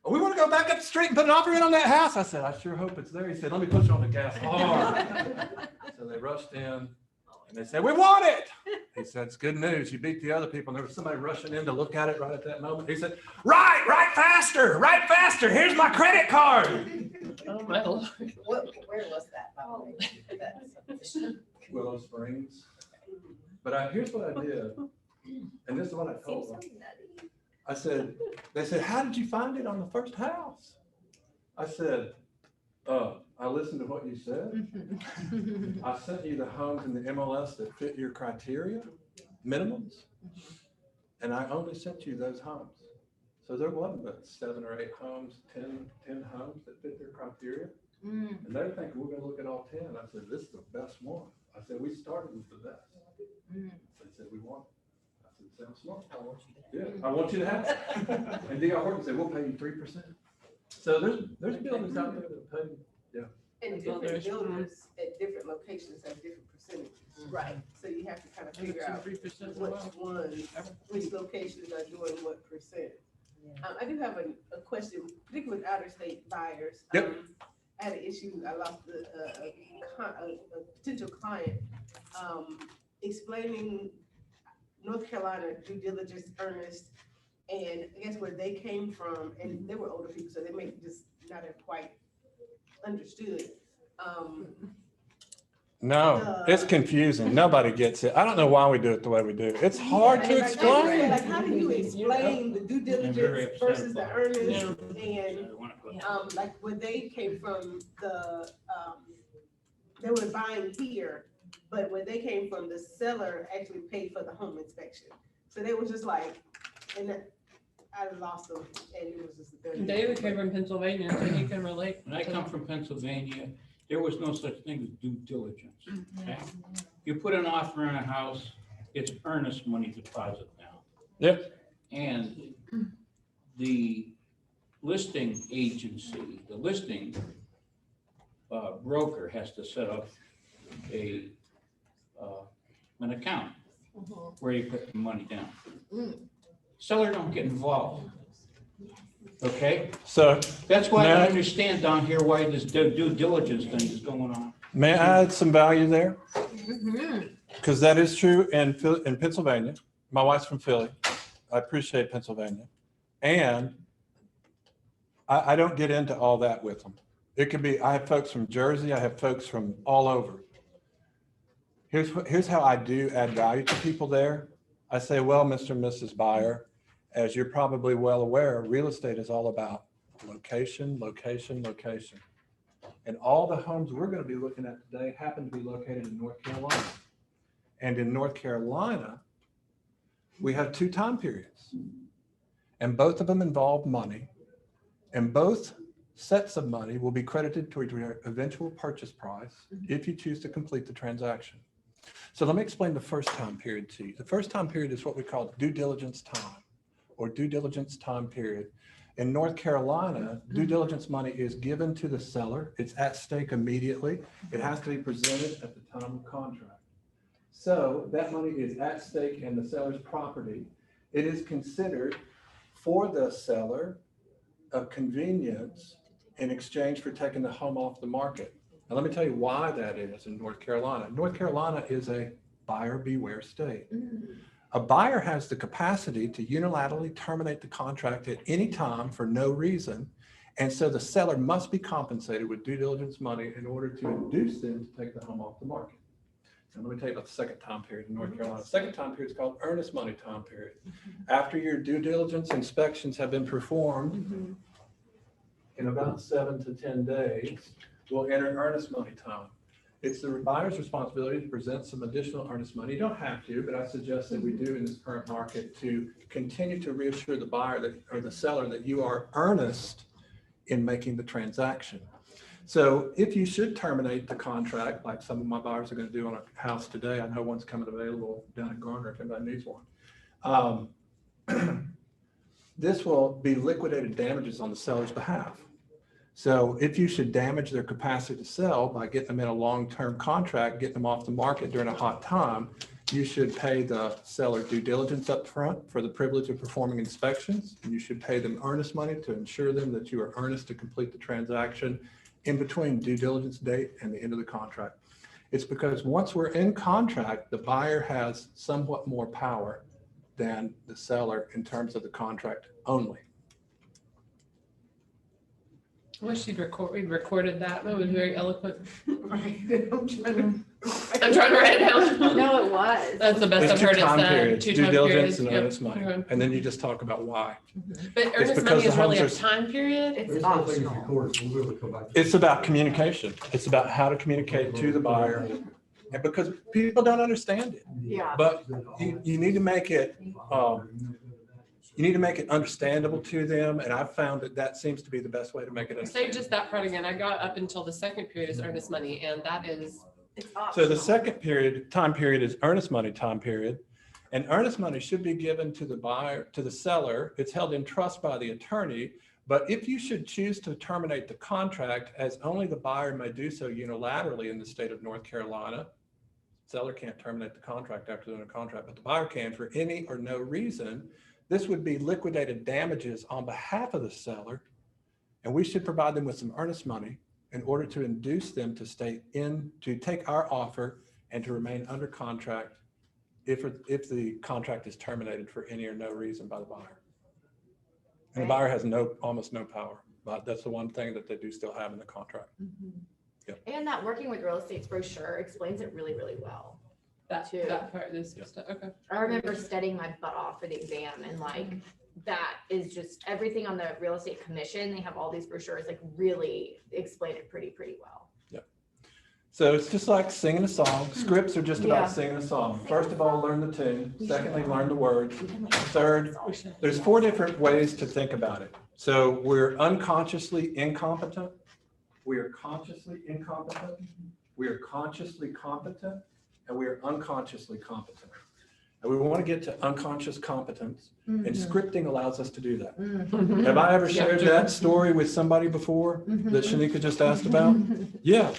S9: oh, we want to go back up the street and put an offer in on that house. I said, I sure hope it's there. He said, let me push on the gas hard. So they rushed in and they said, we want it. He said, it's good news. You beat the other people. And there was somebody rushing in to look at it right at that moment. He said, right faster. Here's my credit card.
S11: Oh, my Lord.
S13: Where was that, by the way?
S9: Willow Springs. But here's what I did. And this is what I told them. I said, they said, how did you find it on the first house? I said, I listened to what you said. I sent you the homes in the MLS that fit your criteria, minimums, and I only sent you those homes. So there wasn't but 7 or 8 homes, 10 homes that fit their criteria. And they're thinking, we're gonna look at all 10. I said, this is the best one. I said, we started with the best. They said, we want it. I said, sounds smart. I want you to have it. Yeah, I want you to have it. And DR Horton said, we'll pay you 3%. So there's builders out there that pay, yeah.
S2: And different builders at different locations have different percentages.
S13: Right.
S2: So you have to kind of figure out which locations are doing what percent. I do have a question, particularly with outer state buyers.
S9: Yep.
S2: I had an issue, I lost a potential client, explaining North Carolina due diligence earnest, and I guess where they came from, and they were older people, so they may just not have quite understood.
S9: No, it's confusing. Nobody gets it. I don't know why we do it the way we do. It's hard to explain.
S2: Like, how do you explain the due diligence versus the earnest and, like, when they came from the, they were buying here, but when they came from the seller actually paid for the home inspection. So they were just like, and then I lost them and it was just.
S11: David came from Pennsylvania, so he can relate.
S15: When I come from Pennsylvania, there was no such thing as due diligence. Okay? You put an offer on a house, it's earnest money deposit now.
S9: Yep.
S15: And the listing agency, the listing broker has to set up an account where you put the money down. Seller don't get involved. Okay?
S9: So
S15: That's why I understand down here why this due diligence thing is going on.
S9: may I add some value there? Because that is true in Pennsylvania. My wife's from Philly. I appreciate Pennsylvania. And I don't get into all that with them. It could be, I have folks from Jersey, I have folks from all over. Here's how I do add value to people there. I say, well, Mr. and Mrs. Buyer, as you're probably well aware, real estate is all about location, location, location. And all the homes we're going to be looking at today happen to be located in North Carolina. And in North Carolina, we have 2 time periods. And both of them involve money. And both sets of money will be credited toward your eventual purchase price if you choose to complete the transaction. So let me explain the first time period to you. The first time period is what we call due diligence time or due diligence time period. In North Carolina, due diligence money is given to the seller. It's at stake immediately. It has to be presented at the time of contract. So that money is at stake in the seller's property. It is considered for the seller a convenience in exchange for taking the home off the market. Now, let me tell you why that is in North Carolina. North Carolina is a buyer beware state. A buyer has the capacity to unilaterally terminate the contract at any time for no reason. And so the seller must be compensated with due diligence money in order to induce them to take the home off the market. And let me tell you about the second time period in North Carolina. The second time period is called earnest money time period. After your due diligence inspections have been performed, in about 7 to 10 days, we'll enter earnest money time. It's the buyer's responsibility to present some additional earnest money. You don't have to, but I suggest that we do in this current market to continue to reassure the buyer that, or the seller, that you are earnest in making the transaction. So if you should terminate the contract, like some of my buyers are going to do on a house today, I know one's coming available down in Garner if anybody needs one. This will be liquidated damages on the seller's behalf. So if you should damage their capacity to sell by getting them in a long-term contract, getting them off the market during a hot time, you should pay the seller due diligence up front for the privilege of performing inspections. And you should pay them earnest money to ensure them that you are earnest to complete the transaction in between due diligence date and the end of the contract. It's because once we're in contract, the buyer has somewhat more power than the seller in terms of the contract only.
S11: I wish we'd recorded that. That was very eloquent.
S2: Right. I'm trying
S11: to write it down.
S1: No, it was.
S11: That's the best I've heard it said.
S9: Due diligence and earnest money. And then you just talk about why.
S11: But earnest money is really a time period?
S1: It's optional.
S9: It's about communication. It's about how to communicate to the buyer. And because people don't understand it.
S1: Yeah.
S9: But you need to make it, you need to make it understandable to them. And I've found that that seems to be the best way to make it
S11: Say
S9: understandable.
S11: just that part again. I got up until the second period is earnest money, and that is.
S1: It's optional.
S9: So the second time period is earnest money time period. And earnest money should be given to the buyer, to the seller. It's held in trust by the attorney. But if you should choose to terminate the contract, as only the buyer may do so unilaterally in the state of North Carolina, seller can't terminate the contract after doing a contract, but the buyer can for any or no reason. This would be liquidated damages on behalf of the seller, and we should provide them with some earnest money in order to induce them to stay in, to take our offer and to remain under contract if the contract is terminated for any or no reason by the buyer. And the buyer has almost no power, but that's the one thing that they do still have in the contract.
S3: And that working with real estate's brochure explains it really, really well.
S11: That,
S3: too.
S11: that part is, okay.
S3: I remember studying my butt off for the exam and like, that is just everything on the real estate commission. They have all these brochures, like really explain it pretty well.
S9: So it's just like singing a song. Scripts are just about
S3: Yeah.
S9: singing a song. First of all, learn the tune. Secondly, learn the words. Third, there's 4 different ways to think about it. So we're unconsciously incompetent. We are consciously incompetent. We are consciously competent. And we are unconsciously competent. And we want to get to unconscious competence. And scripting allows us to do that. Have I ever shared that story with somebody before that Shanika just asked about? Yeah.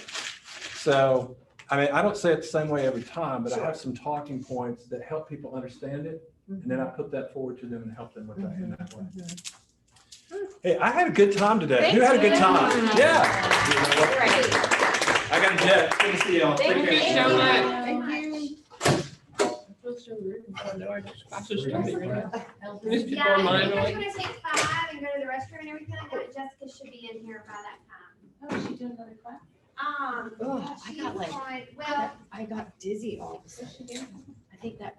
S9: So, I mean, I don't say it the same way every time, but I have some talking points that help people understand it. And then I put that forward to them and help them with that in that way. Hey, I had a good time today. Who had a good time? Yeah. I got a jet. Good to see y'all.
S11: Thank
S9: Take
S11: you
S9: care.
S11: so much.
S3: Thank you.
S11: These
S1: Yeah,
S11: people
S1: I
S11: in mine
S1: think
S11: are
S1: I'm
S11: like,
S1: gonna take 5 and go to the restroom and everything like that. Jessica should be in here by that time.
S12: Oh, she did another class?
S3: Ugh, I
S1: She's
S3: got like,
S1: on, well,
S3: I got dizzy all of a sudden. I think that.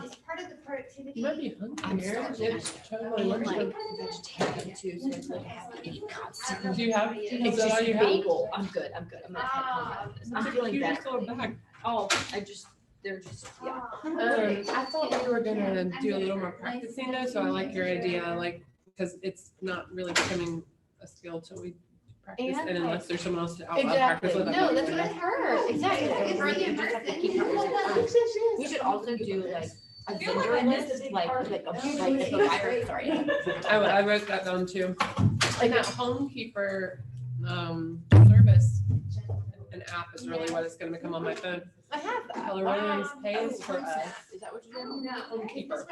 S1: it's part of the productivity.
S11: you might be hungry.
S3: I'm
S11: Eric.
S3: sorry.
S11: Just try to
S3: I'm
S11: lunch.
S3: like vegetarian too, so it's like I have to eat constantly.
S11: Do you have,
S3: It's
S11: is that
S3: just
S11: all you have?
S3: bagel. I'm good. I'm gonna head home after this. I'm feeling
S11: You
S3: better.
S11: just go back.
S3: Oh, they're just, yeah.
S11: I thought we were gonna do a little more practicing though, so I like your idea, like, because it's not really becoming a skill till we practice, and unless there's someone else to out loud practice with.
S3: No, that's what I heard. Exactly.
S1: It's really
S3: You just have to
S1: important.
S3: keep practicing. We should also do like a vendor list, like if a buyer, sorry.
S11: I wrote that down too. Like that homekeeper, service, an app is really what it's gonna become on my phone.
S3: I have that.
S11: Keller Williams pays for us.
S3: Is that what you're doing?
S11: Homekeeper.